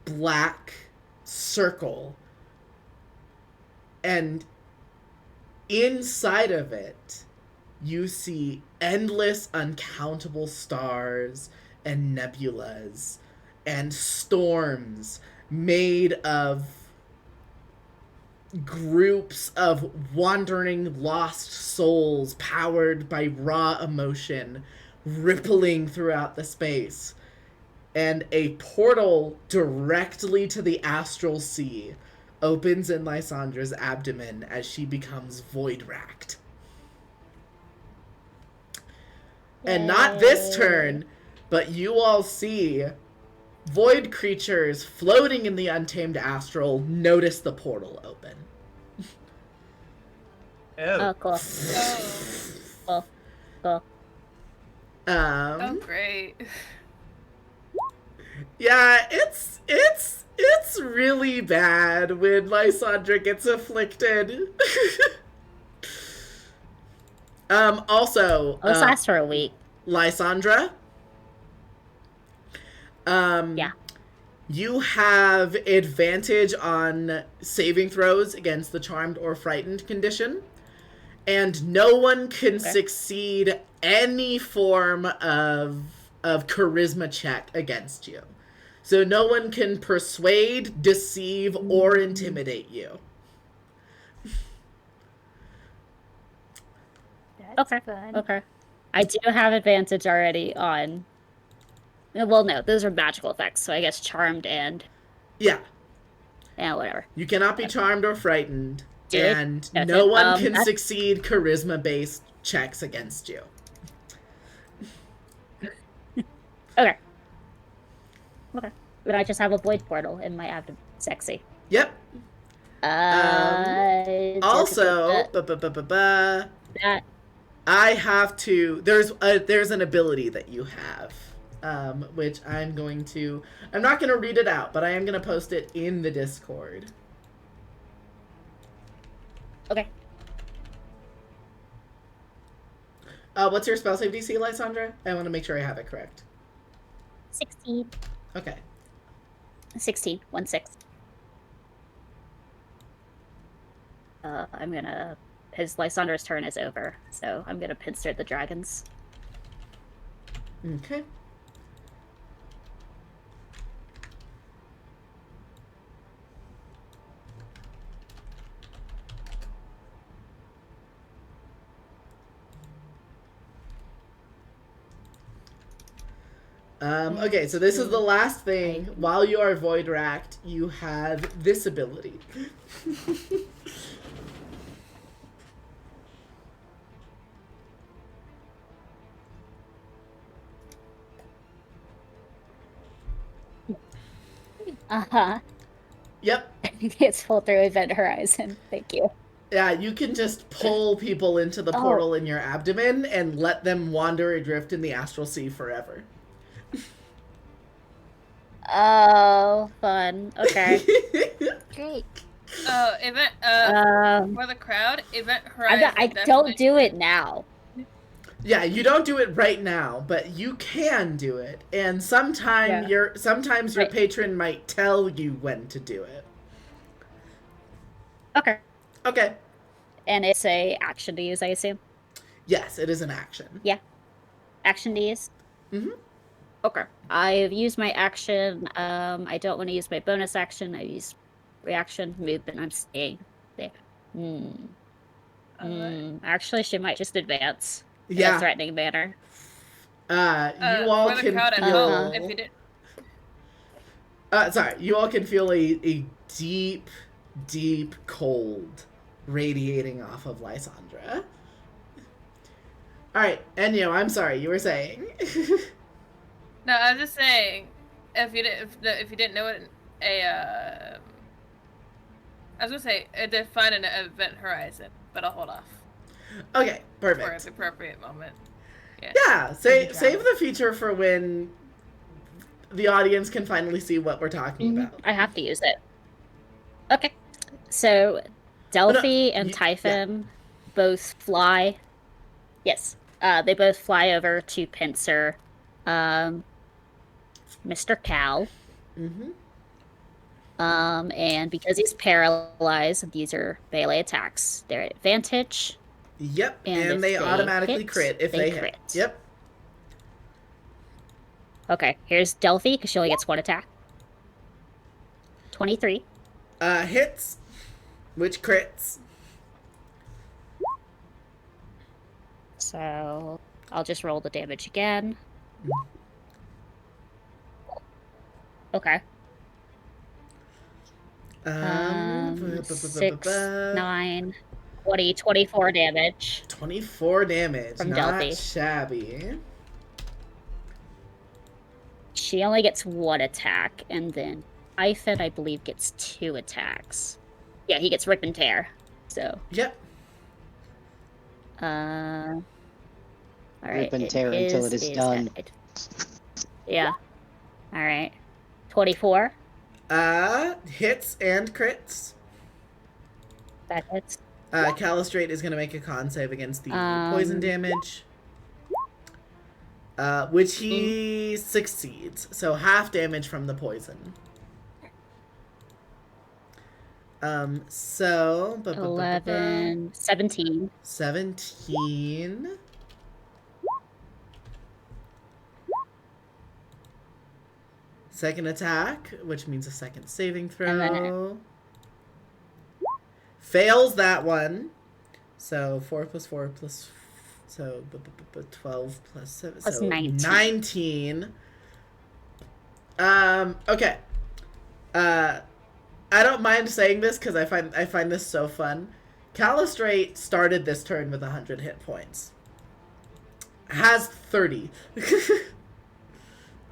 black circle. And inside of it, you see endless, uncountable stars and nebulas and storms made of groups of wandering lost souls powered by raw emotion rippling throughout the space. And a portal directly to the astral sea opens in Lysandra's abdomen as she becomes void-racked. And not this turn, but you all see void creatures floating in the untamed astral notice the portal open.
Oh, cool.
Oh.
Cool.
Oh, great.
Yeah, it's really bad when Lysandra gets afflicted. Also,
Let's last for a week.
Lysandra.
Yeah.
You have advantage on saving throws against the charmed or frightened condition, and no one can succeed any form of charisma check against you. So no one can persuade, deceive, or intimidate you.
Okay. Okay. I do have advantage already on. Well, no, those are magical effects, so I guess charmed and.
Yeah.
Yeah, whatever.
You cannot be charmed or frightened, and
Okay.
no one can succeed charisma-based checks against you.
Okay. Okay. But I just have a void portal in my abdomen. Sexy.
Yep. Also, I have to. There's an ability that you have, which I'm not going to read it out, but I am going to post it in the Discord.
Okay.
What's your spell save DC, Lysandra? I want to make sure I have it correct.
16.
Okay.
16. 1-6. I'm gonna. His Lysandra's turn is over, so I'm gonna pincer the dragons.
Okay. Okay, so this is the last thing. While you are void racked, you have this ability.
Uh-huh.
Yep.
It's full through Event Horizon. Thank you.
Yeah, you can just pull people into the portal in your abdomen and let them wander adrift in the astral sea forever.
Oh, fun. Okay.
Great.
Oh, for the crowd, Event Horizon.
I don't do it now.
Yeah, you don't do it right now, but you can do it. And sometimes your patron might tell you when to do it.
Okay.
Okay.
And it's a action to use, I assume?
Yes, it is an action.
Yeah. Action to use?
Mm-hmm.
Okay. I've used my action. I don't want to use my bonus action. I use reaction, movement. I'm staying there. Actually, she might just advance in a threatening manner.
You all
for the
can
crowd at
feel.
home, if you did.
Sorry, you all can feel a deep, deep cold radiating off of Lysandra. All right, Enyo, I'm sorry, you were saying.
No, I was just saying, if you didn't know what I was gonna say define an event horizon, but I'll hold off.
Okay, perfect.
For the appropriate moment.
Yeah, save the feature for when the audience can finally see what we're talking about.
I have to use it. Okay. So, Delphi and Typhon both fly. Yes. They both fly over to pincer Mr. Cal. And because he's paralyzed, these are melee attacks. They're at advantage.
Yep, and they automatically crit if they hit. Yep.
Okay, here's Delphi, because she only gets one attack. 23.
Hits, which crits.
So, I'll just roll the damage again. Okay. 6, 9, 20, 24 damage.
24 damage.
From
Not
Delphi.
shabby.
She only gets one attack, and then Typhon, I believe, gets 2 attacks. Yeah, he gets Rip and Tear. So.
Yep.
Alright.
Rip and tear until it is done.
Yeah. Alright. 24.
Hits and crits.
That hits.
Calistrate is going to make a con save against the poison damage. Which he succeeds. So half damage from the poison. So...
11, 17.
17. Second attack, which means a second saving throw. Fails that one. So 4 plus 4 plus... So 12 plus 7.
Plus
so
19.
Okay. I don't mind saying this because I find this so fun. Calistrate started this turn with 100 hit points. Has 30.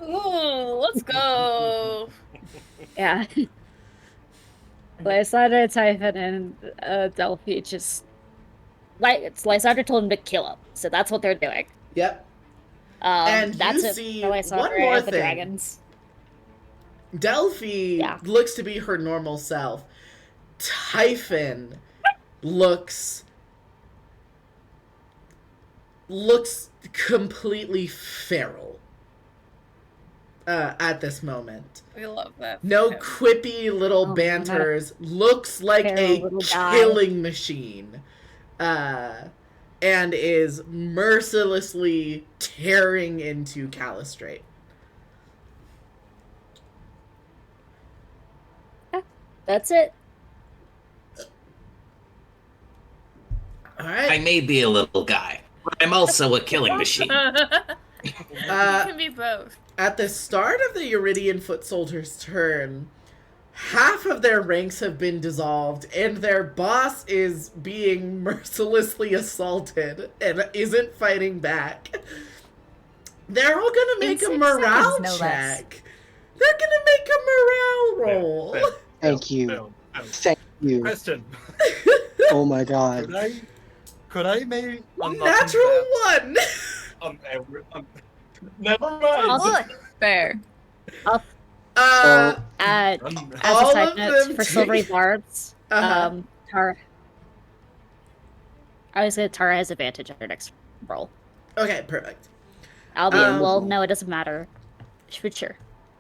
Ooh, let's go.
Yeah. Lysandra, Typhon, and Delphi just... Lysandra told him to kill him, so that's what they're doing.
Yep.
And
that's you see one more thing.
Dragons.
Delphi looks to be her normal self. Typhon looks completely feral at this moment.
We love that.
No quippy little banters. Looks like a killing machine. And is mercilessly tearing into Calistrate.
That's it.
All right.
I may be a little guy, but I'm also a killing machine.
You can be both.
At the start of the Iridian foot soldiers' turn, half of their ranks have been dissolved, and their boss is being mercilessly assaulted and isn't fighting back. They're all gonna make a morale check. They're gonna make a morale roll.
Thank you. Thank you.
Question.
Oh my god.
Could I maybe
Natural one.
Never mind.
Fair.
As a side note, for Silvery Bards, Tara has advantage on her next roll.
Okay, perfect.
Well, no, it doesn't matter. For sure.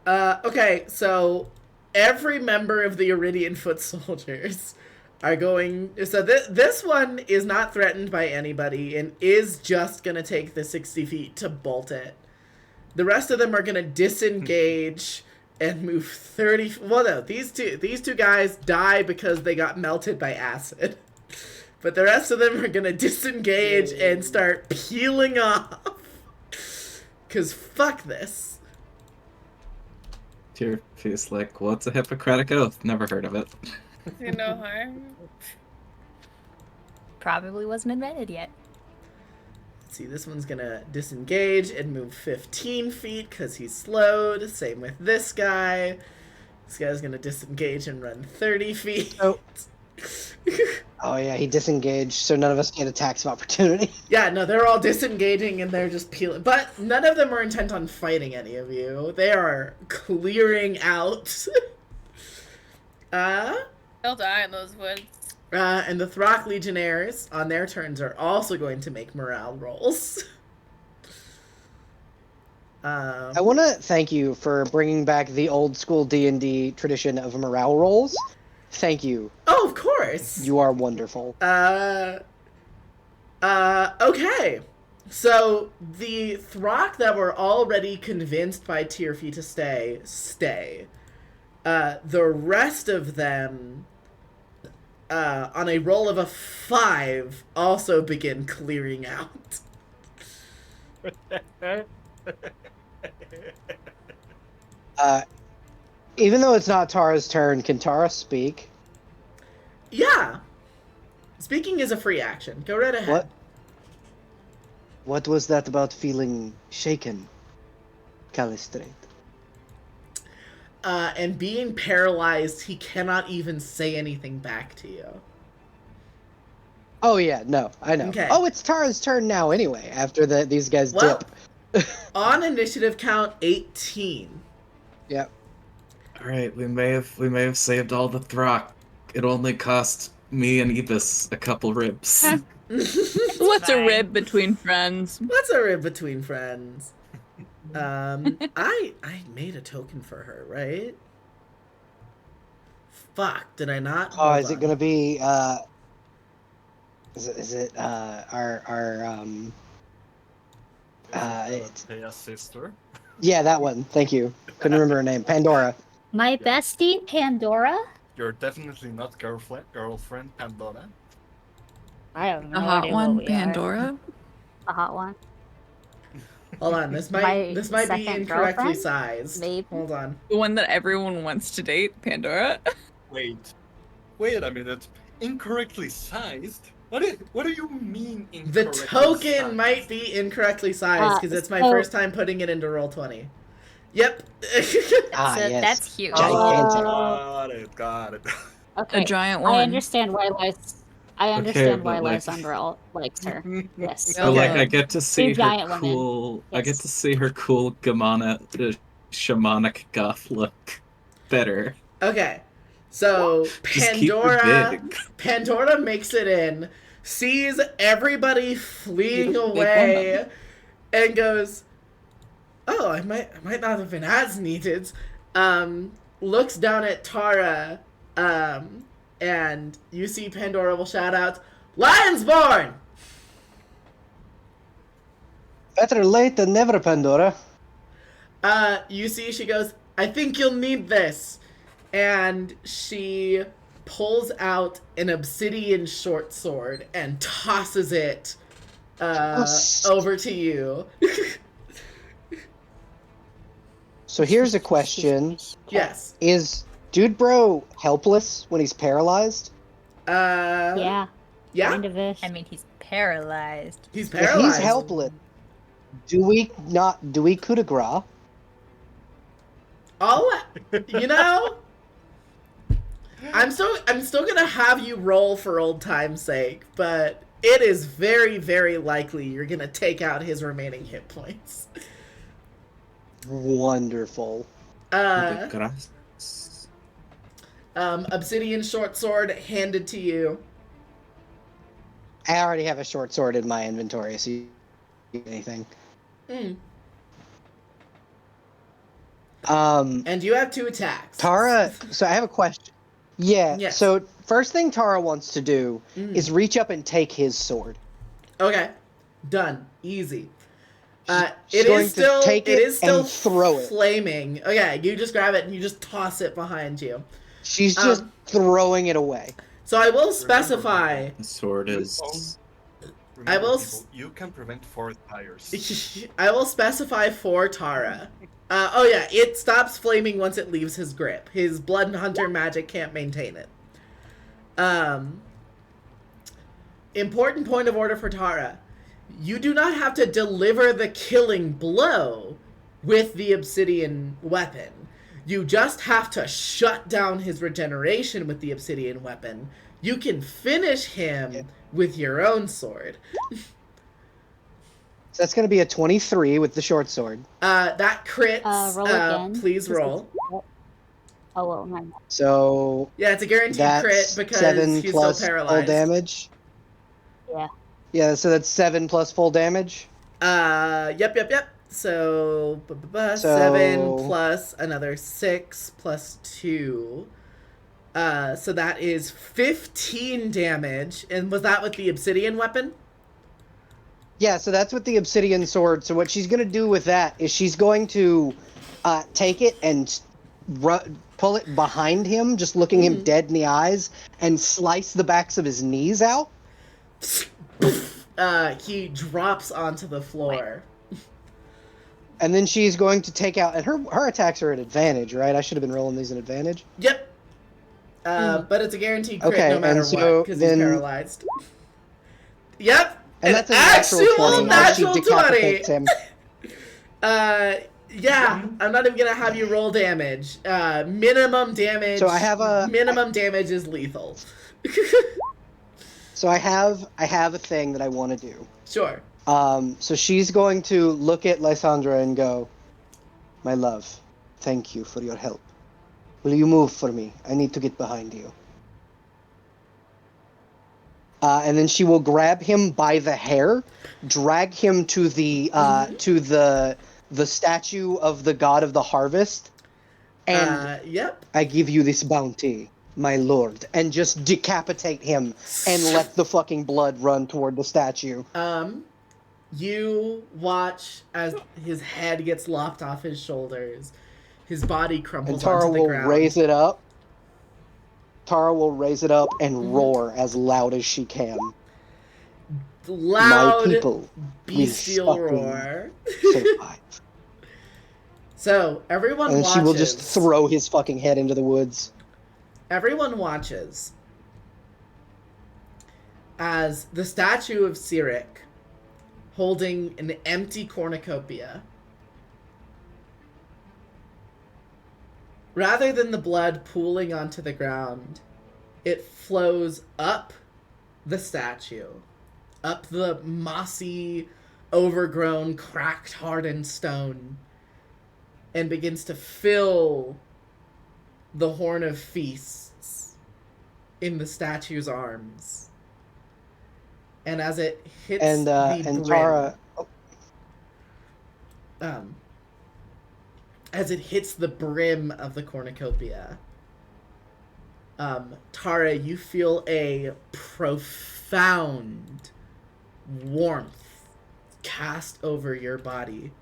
Okay, so every member of the Iridian foot soldiers are going... So this one is not threatened by anybody and is just going to take the 60 feet to bolt it. The rest of them are gonna disengage and move 30. Well, no, these two guys die because they got melted by acid. But the rest of them are gonna disengage and start peeling off. Cause fuck this.
Tearfee's like, what's a Hippocratic Oath? Never heard of it.
You know harm.
Probably wasn't invented yet.
Let's see, this one's gonna disengage and move 15 feet because he's slowed. Same with this guy. This guy's gonna disengage and run 30 feet.
Oh. Oh yeah, he disengaged, so none of us get attacks of opportunity.
Yeah, no, they're all disengaging and they're just peeling. But none of them are intent on fighting any of you. They are clearing out.
They'll die in those woods.
And the Throck Legionnaires, on their turns, are also going to make morale rolls.
I want to thank you for bringing back the old school D&D tradition of morale rolls. Thank you.
Oh, of course.
You are wonderful.
Okay. So, the Throck that were already convinced by Tearfee to stay. The rest of them, on a roll of a 5, also begin clearing out.
Even though it's not Tara's turn, can Tara speak?
Yeah. Speaking is a free action. Go right ahead.
What was that about feeling shaken, Calistrate?
And being paralyzed, he cannot even say anything back to you.
Oh yeah, no, I know.
Okay.
Oh, it's Tara's turn now anyway, after these guys dip.
On initiative count 18.
Yep.
Alright, we may have saved all the Throck. It only cost me and Ebis a couple ribs.
What's a rib between friends?
What's a rib between friends? I made a token for her, right? Fuck, did I not?
Oh, is it gonna be is it
Thea's sister.
Yeah, that one. Thank you. Couldn't remember her name. Pandora.
My bestie, Pandora?
You're definitely not girlfriend Pandora.
I have no
A hot
idea
one,
what we are.
Pandora?
A hot one.
Hold on, this might
My
be
second
incorrectly
girlfriend?
sized.
Maybe.
Hold on.
The one that everyone wants to date, Pandora?
Wait a minute. Incorrectly sized? What do you mean
The
incorrectly
token
sized?
might be incorrectly sized because it's my first time putting it into Roll20. Yep.
Ah,
So
yes.
that's huge.
Gigantic.
Got it.
Okay.
A giant one.
I understand why Lysandra likes her. Yes.
So like
Okay.
I get to see her
giant women.
cool I get
Yes.
to see her cool shamanic goth look better.
Okay. So
Just keep her big.
Pandora makes it in, sees everybody fleeing
Big
away, and goes, "Oh, I might not have been as needed." Looks down at Tara, and you see Pandora will shout out, "Lionsborn!"
Better late than never, Pandora.
You see she goes, "I think you'll need this." And she pulls out an obsidian short sword and tosses it over to you.
So here's a question.
Yes.
Is Dude Bro helpless when he's paralyzed?
Yeah.
Yeah?
Kind of ish.
I mean, he's paralyzed.
He's
If
paralyzed.
he's helpless, do we coup de grace?
You know, I'm still gonna have you roll for old time's sake, but it is very, very likely you're gonna take out his remaining hit points.
Wonderful.
Obsidian short sword handed to you.
I already have a short sword in my inventory, so you can do anything.
And you have 2 attacks.
Tara, so I have a question. Yeah,
Yes.
so first thing Tara wants to do is reach up and take his sword.
Okay. Done. Easy.
She's going to take it and throw it.
Flaming. Okay, you just grab it and you just toss it behind you.
She's just throwing it away.
So I will specify.
The sword is.
Remember, people, you can prevent forest fires.
I will specify for Tara. Oh yeah, it stops flaming once it leaves his grip. His Blood Hunter magic can't maintain it. Important point of order for Tara. You do not have to deliver the killing blow with the obsidian weapon. You just have to shut down his regeneration with the obsidian weapon. You can finish him with your own sword.
So that's going to be a 23 with the short sword.
That crits.
Roll again.
Please roll.
Oh, well, my bad.
So
yeah, it's a guaranteed crit because
7
he's
plus
still paralyzed.
Full damage.
Yeah.
Yeah, so that's 7 plus full damage.
Yep. So 7 plus another 6 plus 2. So that is 15 damage. And was that with the obsidian weapon?
Yeah, so that's with the obsidian sword. So what she's going to do with that is she's going to take it and pull it behind him, just looking him dead in the eyes, and slice the backs of his knees out.
He drops onto the floor.
And then she's going to take out, and her attacks are at advantage, right? I should have been rolling these at advantage.
Yep. But it's a guaranteed crit no matter what, because he's paralyzed. Yep.
And that's a natural 20. Him.
Yeah, I'm not even gonna have you roll damage. Minimum damage.
So I have
minimum damage is lethal.
So I have a thing that I want to do.
Sure.
So she's going to look at Lysandra and go, "My love, thank you for your help. Will you move for me? I need to get behind you." And then she will grab him by the hair, drag him to the statue of the god of the harvest, and
yep.
I give you this bounty, my lord, and just decapitate him and let the fucking blood run toward the statue.
You watch as his head gets lopped off his shoulders, his body crumples onto the ground.
Tara will raise it up. Tara will raise it up and roar as loud as she can.
Loud,
my people,
bestial roar.
Survive.
So, everyone watches.
And she will just throw his fucking head into the woods.
Everyone watches as the statue of Cyric, holding an empty cornucopia, rather than the blood pooling onto the ground, it flows up the statue, up the mossy, overgrown, cracked, hardened stone, and begins to fill the Horn of Feasts in the statue's arms. And as it hits the brim,
Tara...
as it hits the brim of the cornucopia, Tara, you feel a profound warmth cast over your body.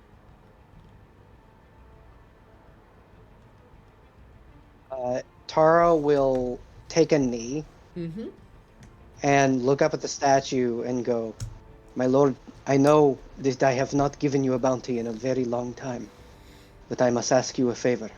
Tara will take a knee and look up at the statue and go, "My lord, I know that I have not given you a bounty in a very long time, but I must ask you a favor.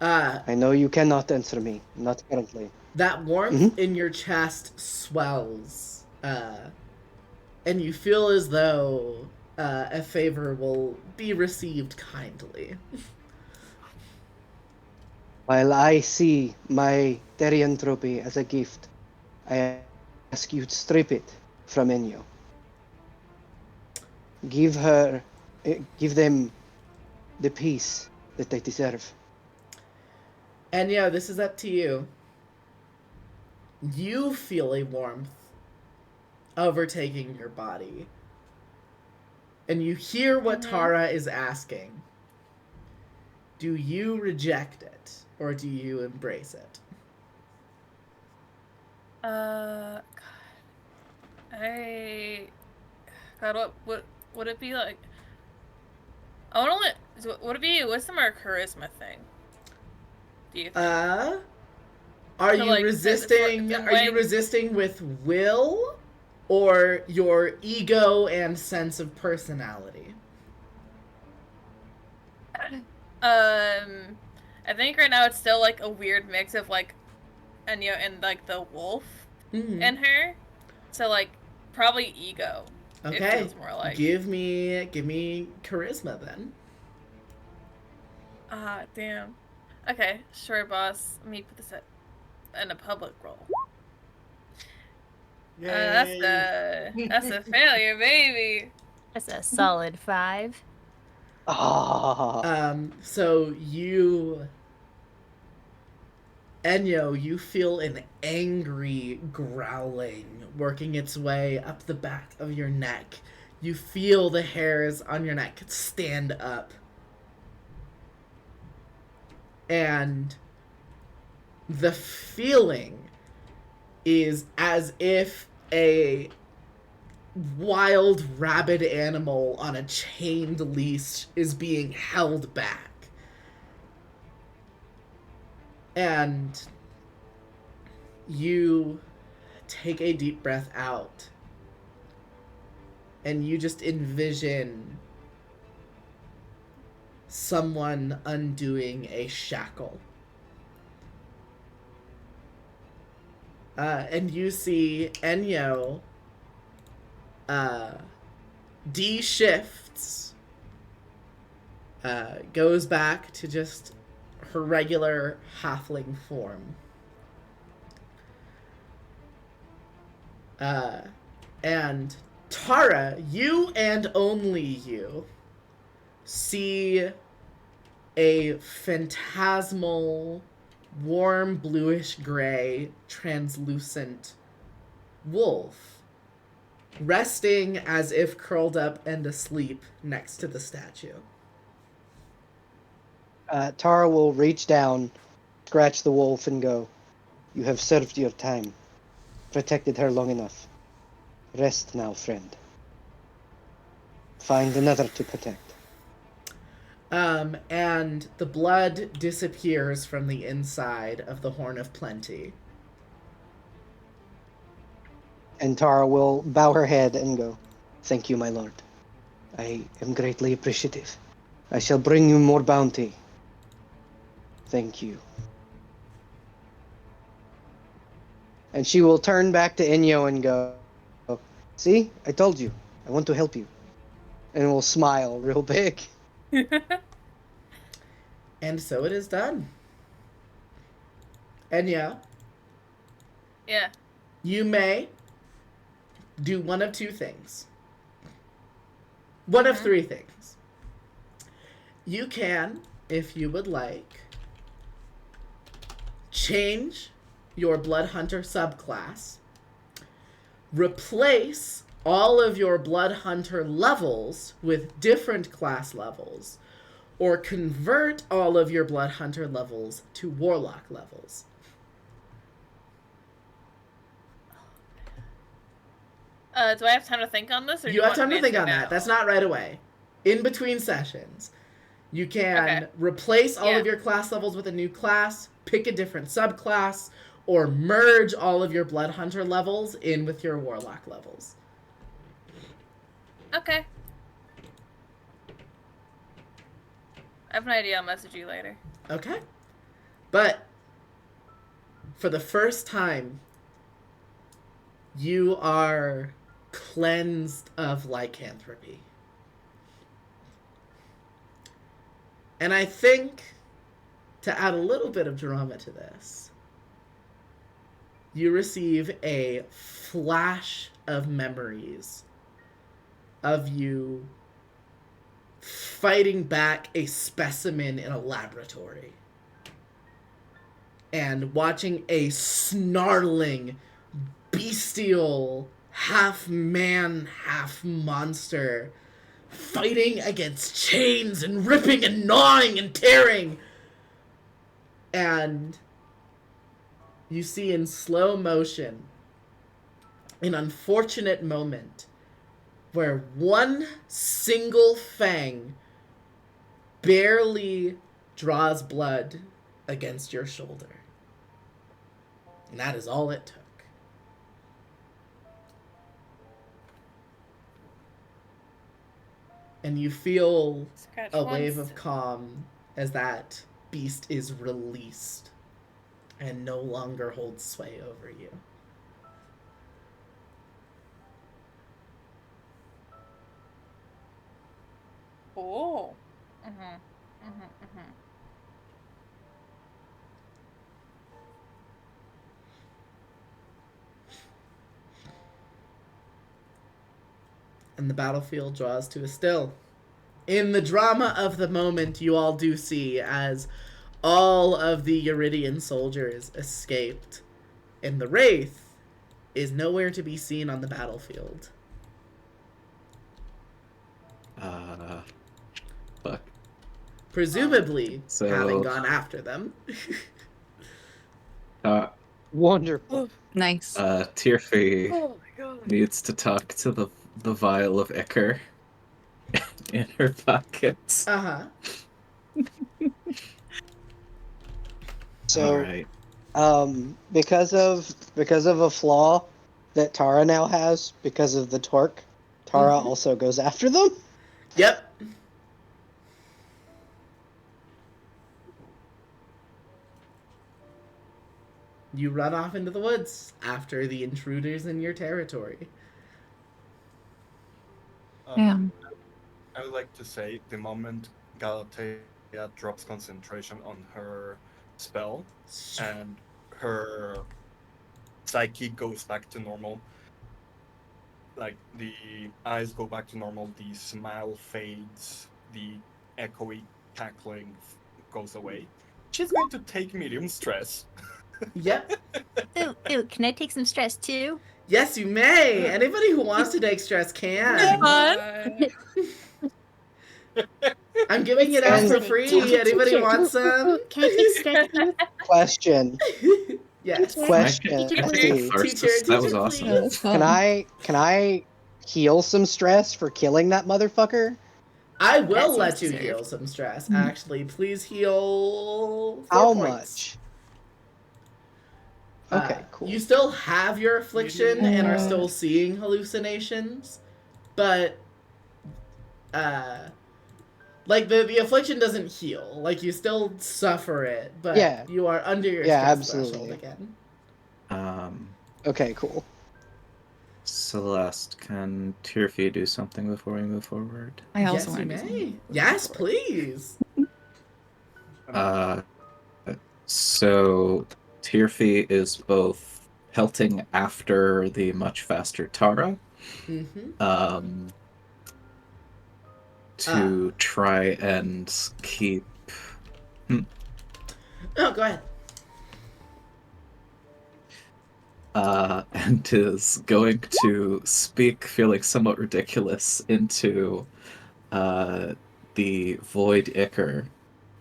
I know you cannot answer me, not currently."
That warmth in your chest swells, and you feel as though a favor will be received kindly.
While I see my Therianthropy as a gift, I ask you to strip it from Enyo. Give them the peace that they deserve.
Enyo, this is up to you. You feel a warmth overtaking your body. And you hear what Tara is asking. Do you reject it, or do you embrace it?
God. God, what would it be like? I want to would it be a wisdom or a charisma thing? Do you think?
Are
So,
you
like,
resisting? Are you resisting with will, or your ego and sense of personality?
I think right now it's still like a weird mix of like Enya and like the wolf in her. So like probably ego.
Okay.
It feels more like.
Give me charisma then.
Ah, damn. Okay, sure, boss. Let me put this in a public role. That's a failure, baby.
That's a solid 5.
So Enyo, you feel an angry growling working its way up the back of your neck. You feel the hairs on your neck stand up. And the feeling is as if a wild rabid animal on a chained leash is being held back. And you take a deep breath out. And you just envision someone undoing a shackle. And you see Enyo de-shifts, goes back to just her regular halfling form. And Tara, you and only you see a phantasmal, warm bluish gray, translucent wolf resting as if curled up and asleep next to the statue.
Tara will reach down, scratch the wolf, and go, "You have served your time. Protected her long enough. Rest now, friend. Find another to protect."
And the blood disappears from the inside of the Horn of Plenty.
And Tara will bow her head and go, "Thank you, my lord. I am greatly appreciative. I shall bring you more bounty. Thank you." And she will turn back to Inyo and go, "See? I told you. I want to help you." And will smile real big.
And so it is done. Enya.
Yeah.
You may do one of two things. One of three things. You can, if you would like, change your Blood Hunter subclass, replace all of your Blood Hunter levels with different class levels, or convert all of your Blood Hunter levels to Warlock levels.
Do I have time to think on this? Or
You have time to think on that. That's not right away. In between sessions, you can replace all of your class levels with a new class, pick a different subclass, or merge all of your Blood Hunter levels in with your Warlock levels.
Okay. I have an idea. I'll message you later.
Okay. But for the first time, you are cleansed of lycanthropy. And I think, to add a little bit of drama to this, you receive a flash of memories of you fighting back a specimen in a laboratory and watching a snarling, bestial, half man, half monster fighting against chains and ripping and gnawing and tearing. And you see in slow motion an unfortunate moment where one single fang barely draws blood against your shoulder. And that is all it took. And you feel
Scratch
a
once.
wave of calm as that beast is released and no longer holds sway over you.
Oh. Mm-hmm. Mm-hmm. Mm-hmm.
And the battlefield draws to a still. In the drama of the moment, you all do see as all of the Uridian soldiers escaped, and the Wraith is nowhere to be seen on the battlefield.
Fuck.
Presumably
So-
having gone after them.
Wonderful.
Nice.
Tirfi
Oh my god.
needs to talk to the vial of ichor in her pockets.
Uh-huh.
So,
Alright.
because of a flaw that Tara now has, because of the torque, Tara also goes after them.
Yep. You run off into the woods after the intruders in your territory.
I would like to say the moment Galatea drops concentration on her spell and her psyche goes back to normal, like the eyes go back to normal, the smile fades, the echoey cackling goes away. She's going to take medium stress.
Yep.
Ooh, can I take some stress too?
Yes, you may. Anybody who wants to take stress can. I'm giving it out for
And-
free. Anybody want some?
Can I take stress too?
Question.
Yes.
Question.
I
Let's
take
see.
first.
Teacher,
That was
teacher,
awesome.
please.
Can I heal some stress for killing that motherfucker?
I will
That
let
seems
you
deserved.
heal some stress. Actually, please heal 4
How
points.
much? Okay, cool.
You still have your affliction and are still seeing hallucinations, but like the affliction doesn't heal. Like you still suffer it, but
Yeah.
you are under your
Yeah,
stress threshold
absolutely.
again.
Okay, cool.
Celeste, can Tirfi do something before we move forward?
I also
Yes, you
want to do
may.
something.
Yes, please.
So Tirfi is both pelting after the much faster Tara,
Mm-hmm.
to try and keep.
Oh, go ahead.
And is going to speak, feeling somewhat ridiculous, into the void ichor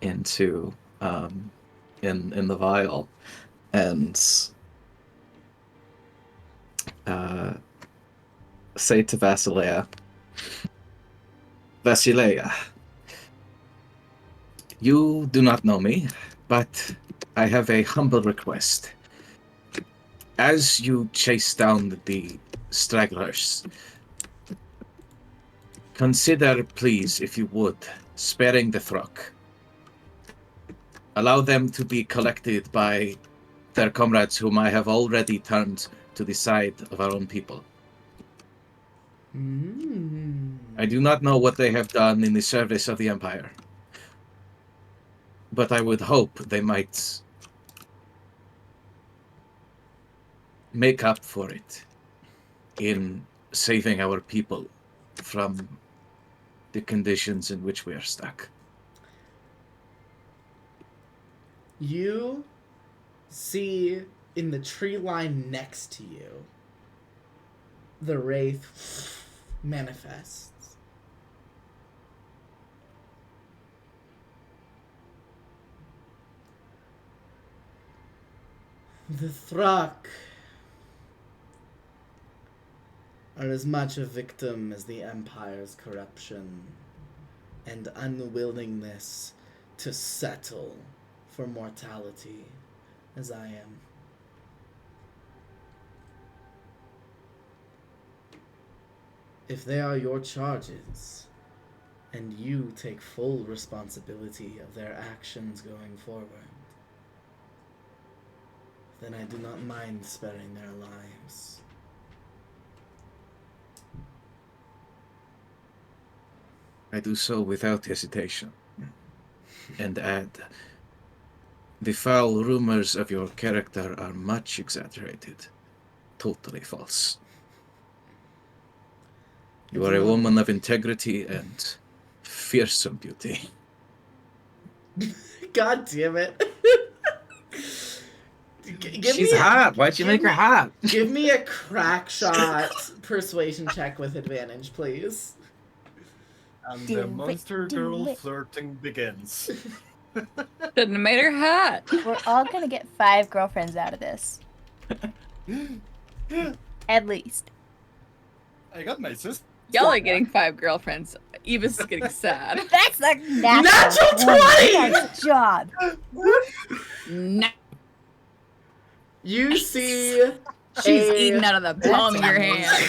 into in the vial, and say to Vasilea, you do not know me, but I have a humble request. As you chase down the stragglers, consider, please, if you would, sparing the Throck. Allow them to be collected by their comrades whom I have already turned to the side of our own people. I do not know what they have done in the service of the Empire, but I would hope they might make up for it in saving our people from the conditions in which we are stuck.
You see in the tree line next to you, the wraith manifests. The Thrak are as much a victim as the Empire's corruption and unwillingness to settle for mortality as I am. If they are your charges, and you take full responsibility of their actions going forward, then I do not mind sparing their lives.
I do so without hesitation. And add, the foul rumors of your character are much exaggerated. Totally false. You are a woman of integrity and fearsome beauty.
God damn it.
She's hot. Why'd you make her hot?
Give me a crack shot persuasion check with advantage, please.
And the monster girl flirting begins.
Shouldn't have made her hot.
We're all gonna get 5 girlfriends out of this. At least.
I got my sister.
Y'all are getting 5 girlfriends. Eva's is getting sad.
That's like natural
20!
Nice job.
You see
She's eating out of the palm of your hand.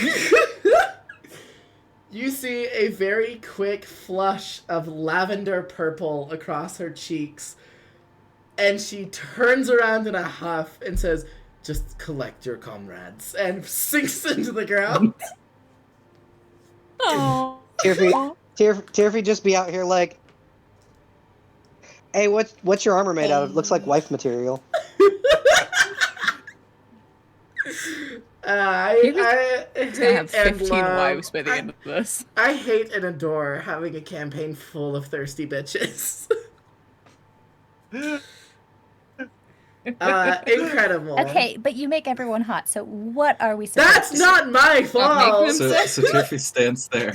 You see a very quick flush of lavender purple across her cheeks, and she turns around in a huff and says, "Just collect your comrades," and sinks into the ground.
Oh.
Tirfi just be out here like, hey, what's your armor made out of? Looks like wife material.
I hate
have 15
and love,
wives by the end of this.
I hate and adore having a campaign full of thirsty bitches. Incredible.
Okay, but you make everyone hot, so what are we supposed
That's
to
not my fault!
So Tirfi stands there.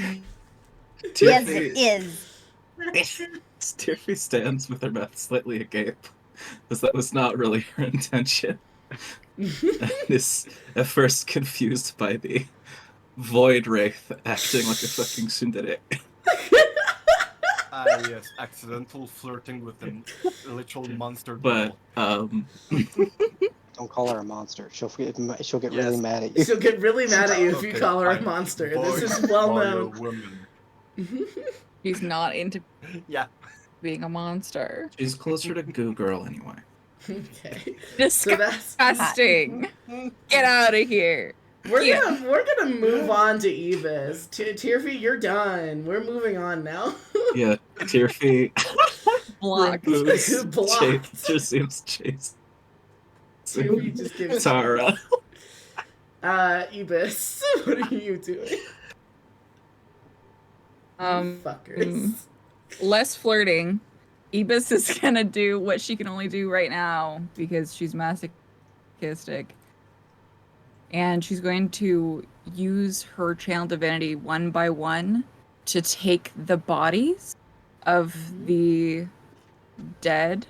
Yes, it is.
Tirfi stands with her mouth slightly agape, because that was not really her intention. And is at first confused by the void wraith acting like a fucking tsundere.
Yes, accidental flirting with a literal monster
But
girl.
Don't call her a monster. She'll get really mad at you.
She'll get really mad at you if you
Okay,
call her a
fine.
monster.
Boy,
This is well
boy or
known.
woman.
He's not into
Yeah.
being a monster.
She's closer to Goo Girl anyway.
Okay.
Disgusting. Get out of here.
We're gonna move on to Evis. Tirfi, you're done. We're moving on now.
Yeah, Tirfi
Blocked.
Blocked.
Just seems chased.
Tirfi just gives
Tara.
Ebis, what are you doing? Fuckers.
Less flirting. Ebis is gonna do what she can only do right now because she's masochistic. And she's going to use her channel divinity one by one to take the bodies of the dead,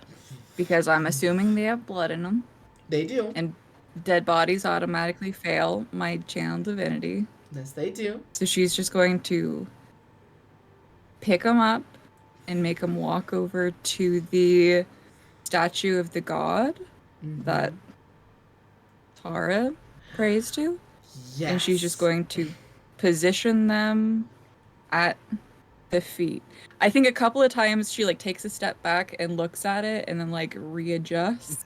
because I'm assuming they have blood in them.
They do.
And dead bodies automatically fail my channel divinity.
Yes, they do.
So she's just going to pick them up and make them walk over to the statue of the god that Tara prays to.
Yes.
And she's just going to position them at the feet. I think a couple of times she takes a step back and looks at it and then readjusts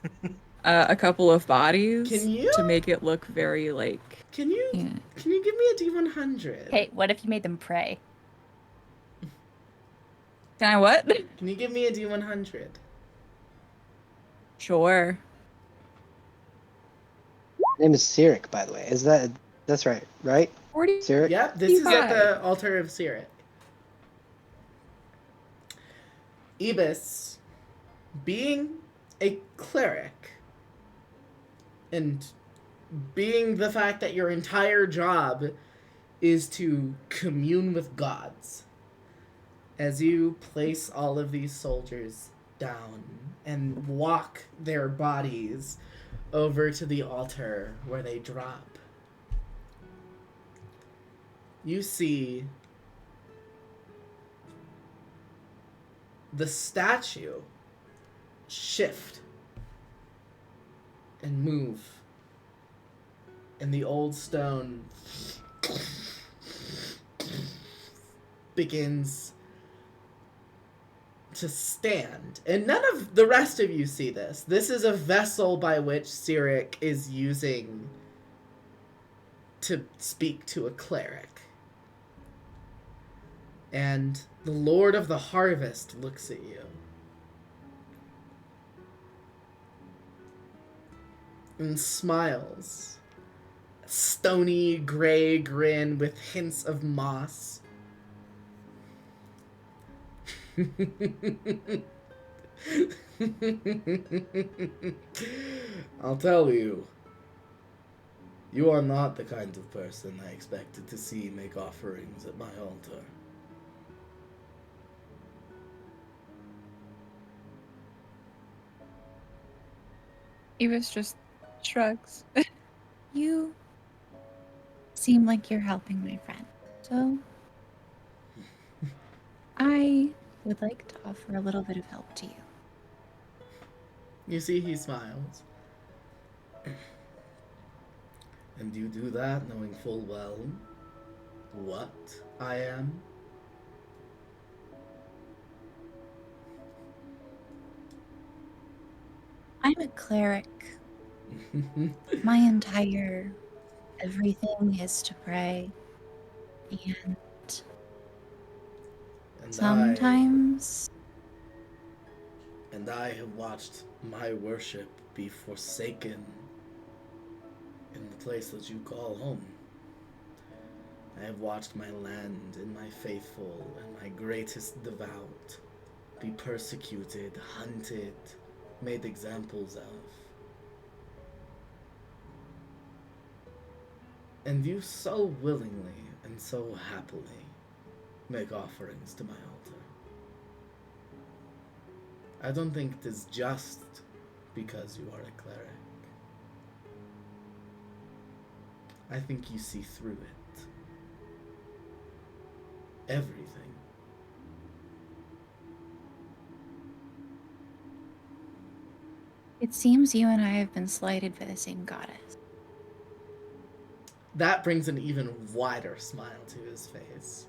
a couple of bodies to make it look very
Can you give me a D100?
Hey, what if you made them pray?
Can I what?
Can you give me a D100?
Sure.
Name is Sirik, by the way. That's right?
40?
Sirik?
Yep, this is at the altar of Sirik. Ebis, being a cleric, and being the fact that your entire job is to commune with gods, as you place all of these soldiers down and walk their bodies over to the altar where they drop, you see the statue shift and move, and the old stone begins to stand. And none of the rest of you see this. This is a vessel by which Cyric is using to speak to a cleric. And the Lord of the Harvest looks at you and smiles. A stony gray grin with hints of moss. I'll tell you, you are not the kind of person I expected to see make offerings at my altar.
Evis just shrugs.
You seem like you're helping my friend, so I would like to offer a little bit of help to you.
You see, he smiles. And you do that knowing full well what I am?
I'm a cleric. My entire everything is to pray. And sometimes
I have watched my worship be forsaken in the place that you call home. I have watched my land and my faithful and my greatest devout be persecuted, hunted, made examples of. And you so willingly and so happily make offerings to my altar. I don't think it is just because you are a cleric. I think you see through it. Everything.
it seems you and I have been slighted by the same goddess.
That brings an even wider smile to his face.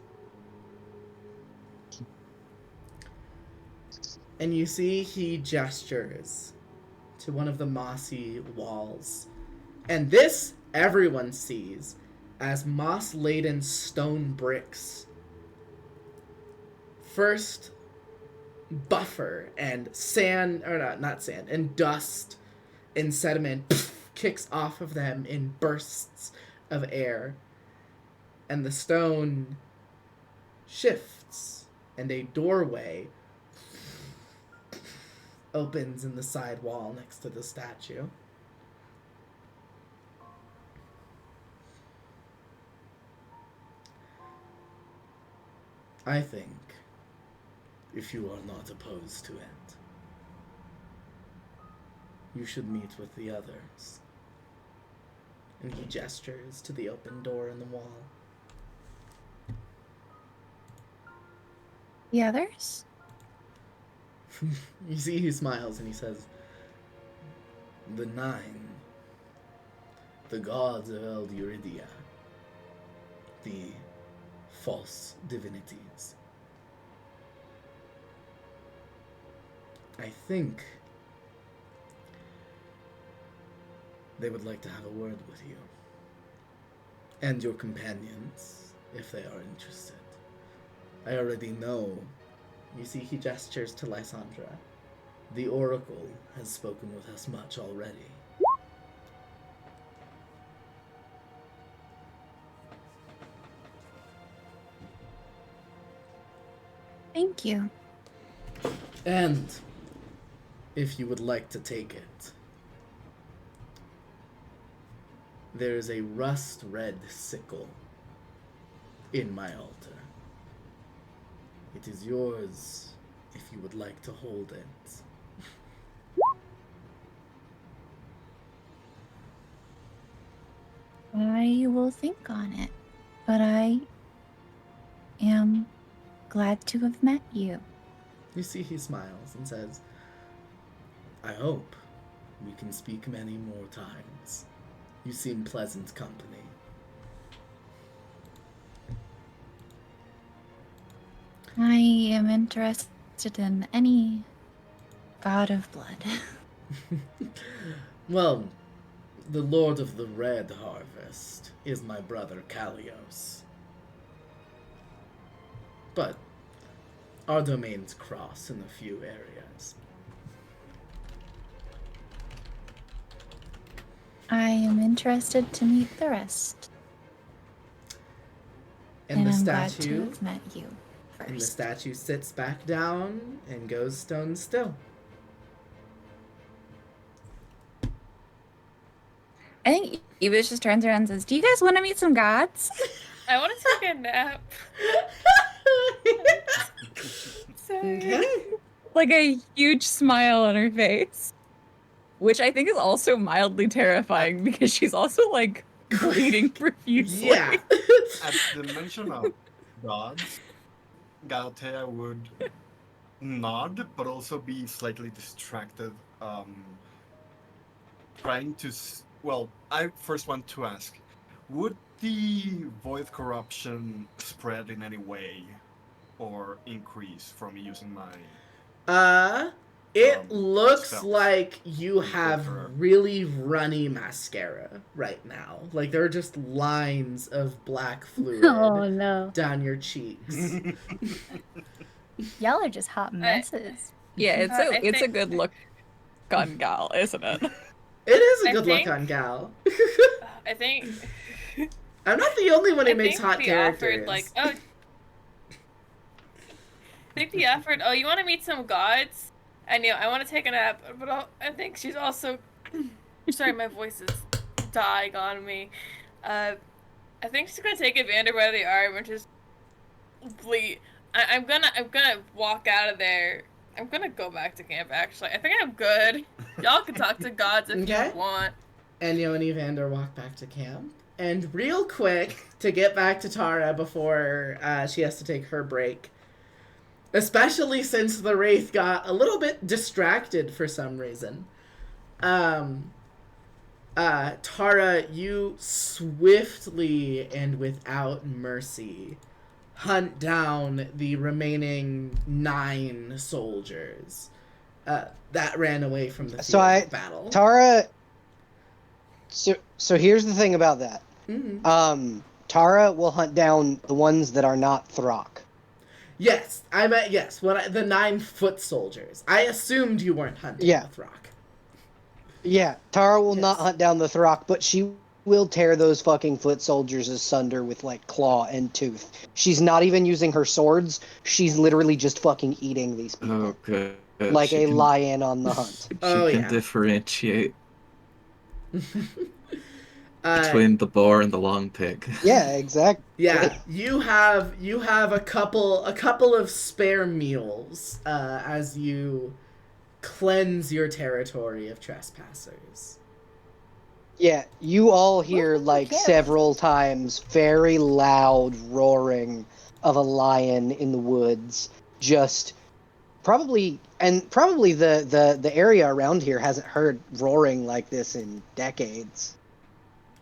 And you see he gestures to one of the mossy walls. And this everyone sees as moss-laden stone bricks first buffer and sand, or not sand, and dust and sediment kicks off of them in bursts of air. And the stone shifts and a doorway opens in the side wall next to the statue. I think, if you are not opposed to it, you should meet with the others. And he gestures to the open door in the wall.
The others?
You see he smiles and he says, the 9, the gods of El Euridia, the false divinities. I think they would like to have a word with you. And your companions, if they are interested. I already know. You see, he gestures to Lysandra. The Oracle has spoken with us much already.
Thank you.
And, if you would like to take it, there is a rust-red sickle in my altar. It is yours if you would like to hold it.
I will think on it, but I am glad to have met you.
You see he smiles and says, I hope we can speak many more times. You seem pleasant company.
I am interested in any god of blood.
Well, the Lord of the Red Harvest is my brother Kalios. But our domains cross in a few areas.
I am interested to meet the rest.
And the
I'm glad to
statue
have met you first.
And the statue sits back down and goes stone still.
I think Evish just turns around and says, do you guys want to meet some gods?
I want to take a nap. Sorry.
Okay.
Like a huge smile on her face. Which I think is also mildly terrifying because she's also like bleeding profusely.
Yeah.
At the mention of gods, Galatea would nod, but also be slightly distracted. Trying to. Well, I first want to ask, would the void corruption spread in any way or increase from using my.
It looks
spells.
like you have
Filter.
really runny mascara right now. Like there are just lines of black fluid
Oh no.
down your cheeks.
Y'all are just hot messes.
Yeah, it's a
think-
good look on gal, isn't it?
It is a
I
good
think-
look on Gal.
I think.
I'm not the only one who
I
makes
think
hot
the
characters.
offered, like, oh. I think the offered, oh, you want to meet some gods? And I want to take a nap, but I think she's also. Sorry, my voice is dying on me. I think she's gonna take Evander by the arm and just bleed. I'm gonna walk out of there. I'm gonna go back to camp. Actually, I think I'm good. Y'all can talk to gods if
Okay.
you want.
Enyo and Evander walk back to camp. And real quick, to get back to Tara before she has to take her break, especially since the Wraith got a little bit distracted for some reason. Tara, you swiftly and without mercy hunt down the remaining 9 soldiers that ran away from the field of battle.
Tara. So here's the thing about that.
Mm-hmm.
Tara will hunt down the ones that are not Throck.
Yes, I meant yes. The 9 foot soldiers. I assumed you weren't hunting the Throck.
Yeah, Tara will not hunt down the Throck, but she will tear those fucking foot soldiers asunder with like claw and tooth. She's not even using her swords. She's literally just fucking eating these people.
Oh, good.
Like
She
a
can-
lion on the hunt.
She can differentiate between the boar and the long pig.
Yeah, exactly.
Yeah, you have a couple of spare meals as you cleanse your territory of trespassers.
Yeah, you all hear like several times very loud roaring of a lion in the woods. Just probably the area around here hasn't heard roaring like this in decades.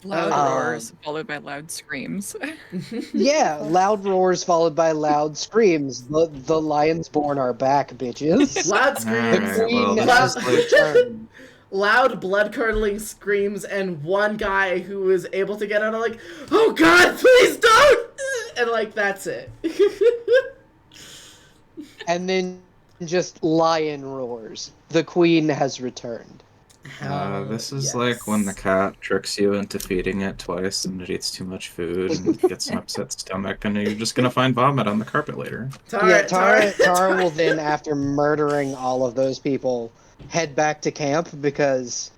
Loud roars followed by loud screams.
Yeah, loud roars followed by loud screams. The lions born are back, bitches.
Loud screams.
Alright, well, this is like-
Loud, blood-curdling screams, and one guy who was able to get out of like, oh god, please don't! And like, that's it.
And then just lion roars. The queen has returned.
This is like when the cat tricks you into feeding it twice and it eats too much food and gets an upset stomach and you're just gonna find vomit on the carpet later.
Tara will then, after murdering all of those people, head back to camp because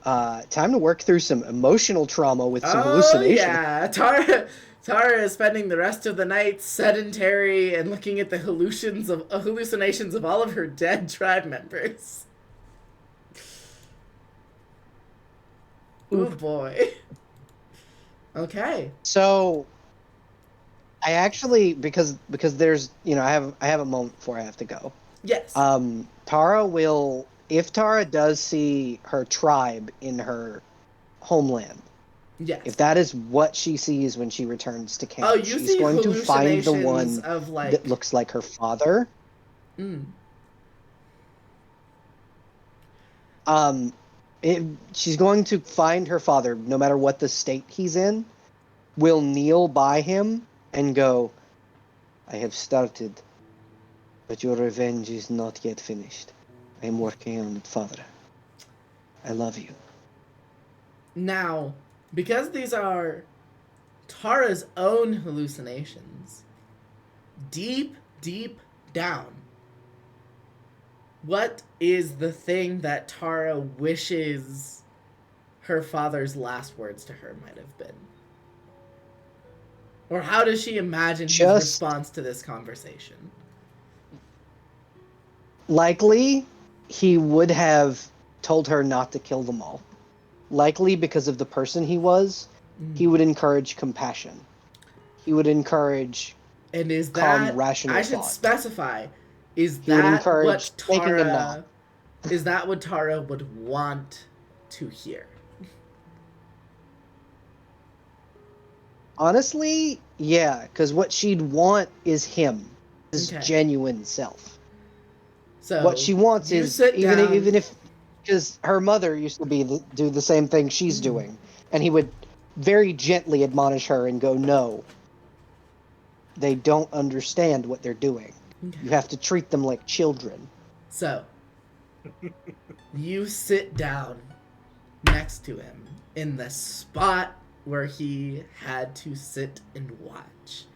time to work through some emotional trauma with some hallucination.
Yeah, Tara is spending the rest of the night sedentary and looking at the hallucinations of all of her dead tribe members. Ooh boy. Okay.
So, I actually because there's I have a moment before I have to go.
Yes.
Tara will, if Tara does see her tribe in her homeland.
Yes.
If that is what she sees when she returns to camp,
Oh, you
she's
see
going to find the
hallucinations
one
of like
that looks like her father.
Mm.
She's going to find her father, no matter what the state he's in, will kneel by him and go, I have started, but your revenge is not yet finished. I am working on it, Father. I love you.
Now, because these are Tara's own hallucinations, deep, deep down, what is the thing that Tara wishes her father's last words to her might have been? Or how does she imagine his response to this conversation?
Likely, he would have told her not to kill them all. Likely because of the person he was, he would encourage compassion. He would encourage
and is
calm,
that,
rational
I should
thought.
specify, is
He would
that
encourage
what
taking a
Tara
nap.
is that what Tara would want to hear?
Honestly, yeah, because what she'd want is him, his genuine self.
So
what she wants is even if because her mother used to do the same thing she's doing, and he would very gently admonish her and go, "No, they don't understand what they're doing.
Okay.
You have to treat them like children."
So you sit down next to him in the spot where he had to sit and watch.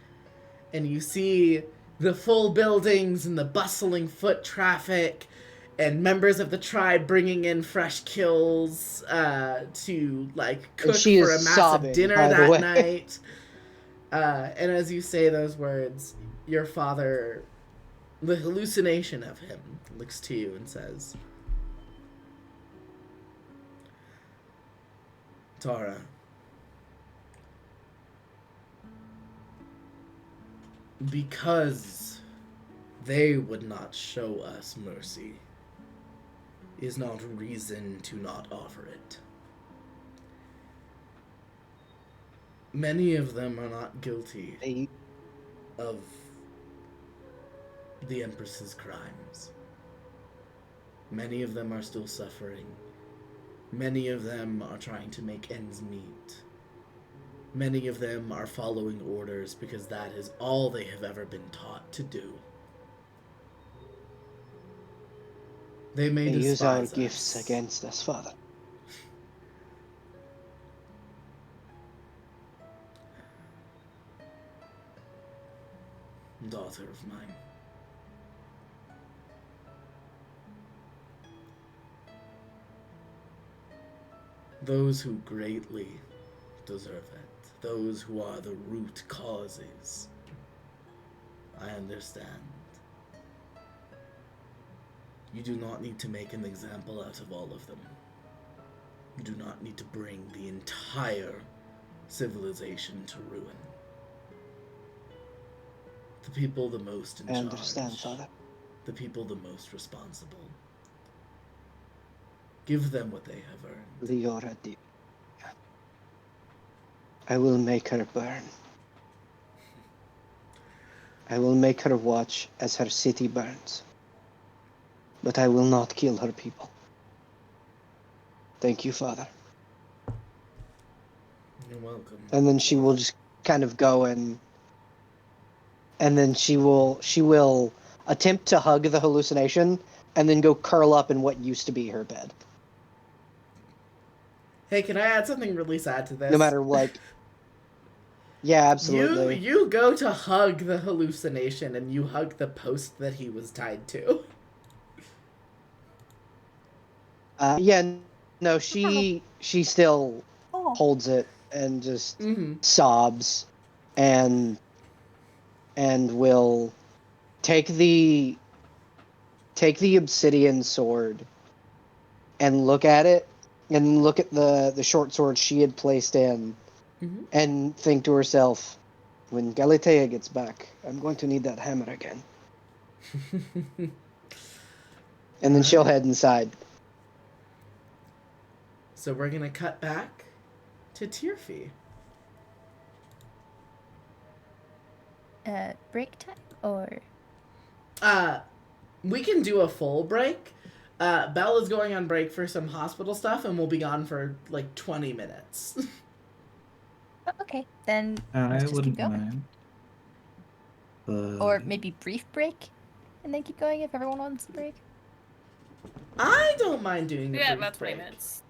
And you see the full buildings and the bustling foot traffic and members of the tribe bringing in fresh kills to like cook for a massive
sobbing,
dinner that night. And as you say those words, your father, the hallucination of him, looks to you and says, Tara, because they would not show us mercy is not reason to not offer it. Many of them are not guilty of the Empress's crimes. Many of them are still suffering. Many of them are trying to make ends meet. Many of them are following orders because that is all they have ever been taught to do. They may
use our
despise
gifts
us.
against us, Father.
Daughter of mine. Those who greatly deserve it, those who are the root causes, I understand. You do not need to make an example out of all of them. You do not need to bring the entire civilization to ruin. The people the most in charge.
I understand, Father.
The people the most responsible. Give them what they have earned.
Leora Di. I will make her burn. I will make her watch as her city burns. But I will not kill her people. Thank you, Father.
You're welcome.
And then she will just kind of go and then she will attempt to hug the hallucination and then go curl up in what used to be her bed.
Hey, can I add something really sad to this?
No matter like, yeah, absolutely.
You go to hug the hallucination and you hug the post that he was tied to.
Yeah, no, she still holds it and just sobs and will take the obsidian sword and look at it and look at the short sword she had placed in and think to herself, When Galatea gets back, I'm going to need that hammer again. And then she'll head inside.
So we're gonna cut back to Tyrfie.
Break time or?
We can do a full break. Bella's going on break for some hospital stuff, and we'll be gone for like 20 minutes.
Oh, okay, then
I
let's just keep
wouldn't
going.
mind. But...
Or maybe brief break, and then keep going if everyone wants a break.
I don't mind doing the
Yeah,
brief
about 20
break.
minutes.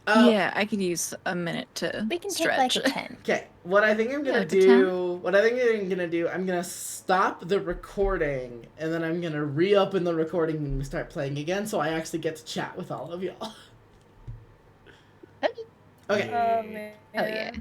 Yeah, I could use a minute to
We can
stretch.
take like a 10.
Okay, what I think I'm gonna
Yeah,
do, I'm gonna stop the recording, and then I'm gonna reopen the recording when we start playing again, so I actually get to chat with all of y'all.
Okay.
Okay.
Oh, man.
Oh yeah.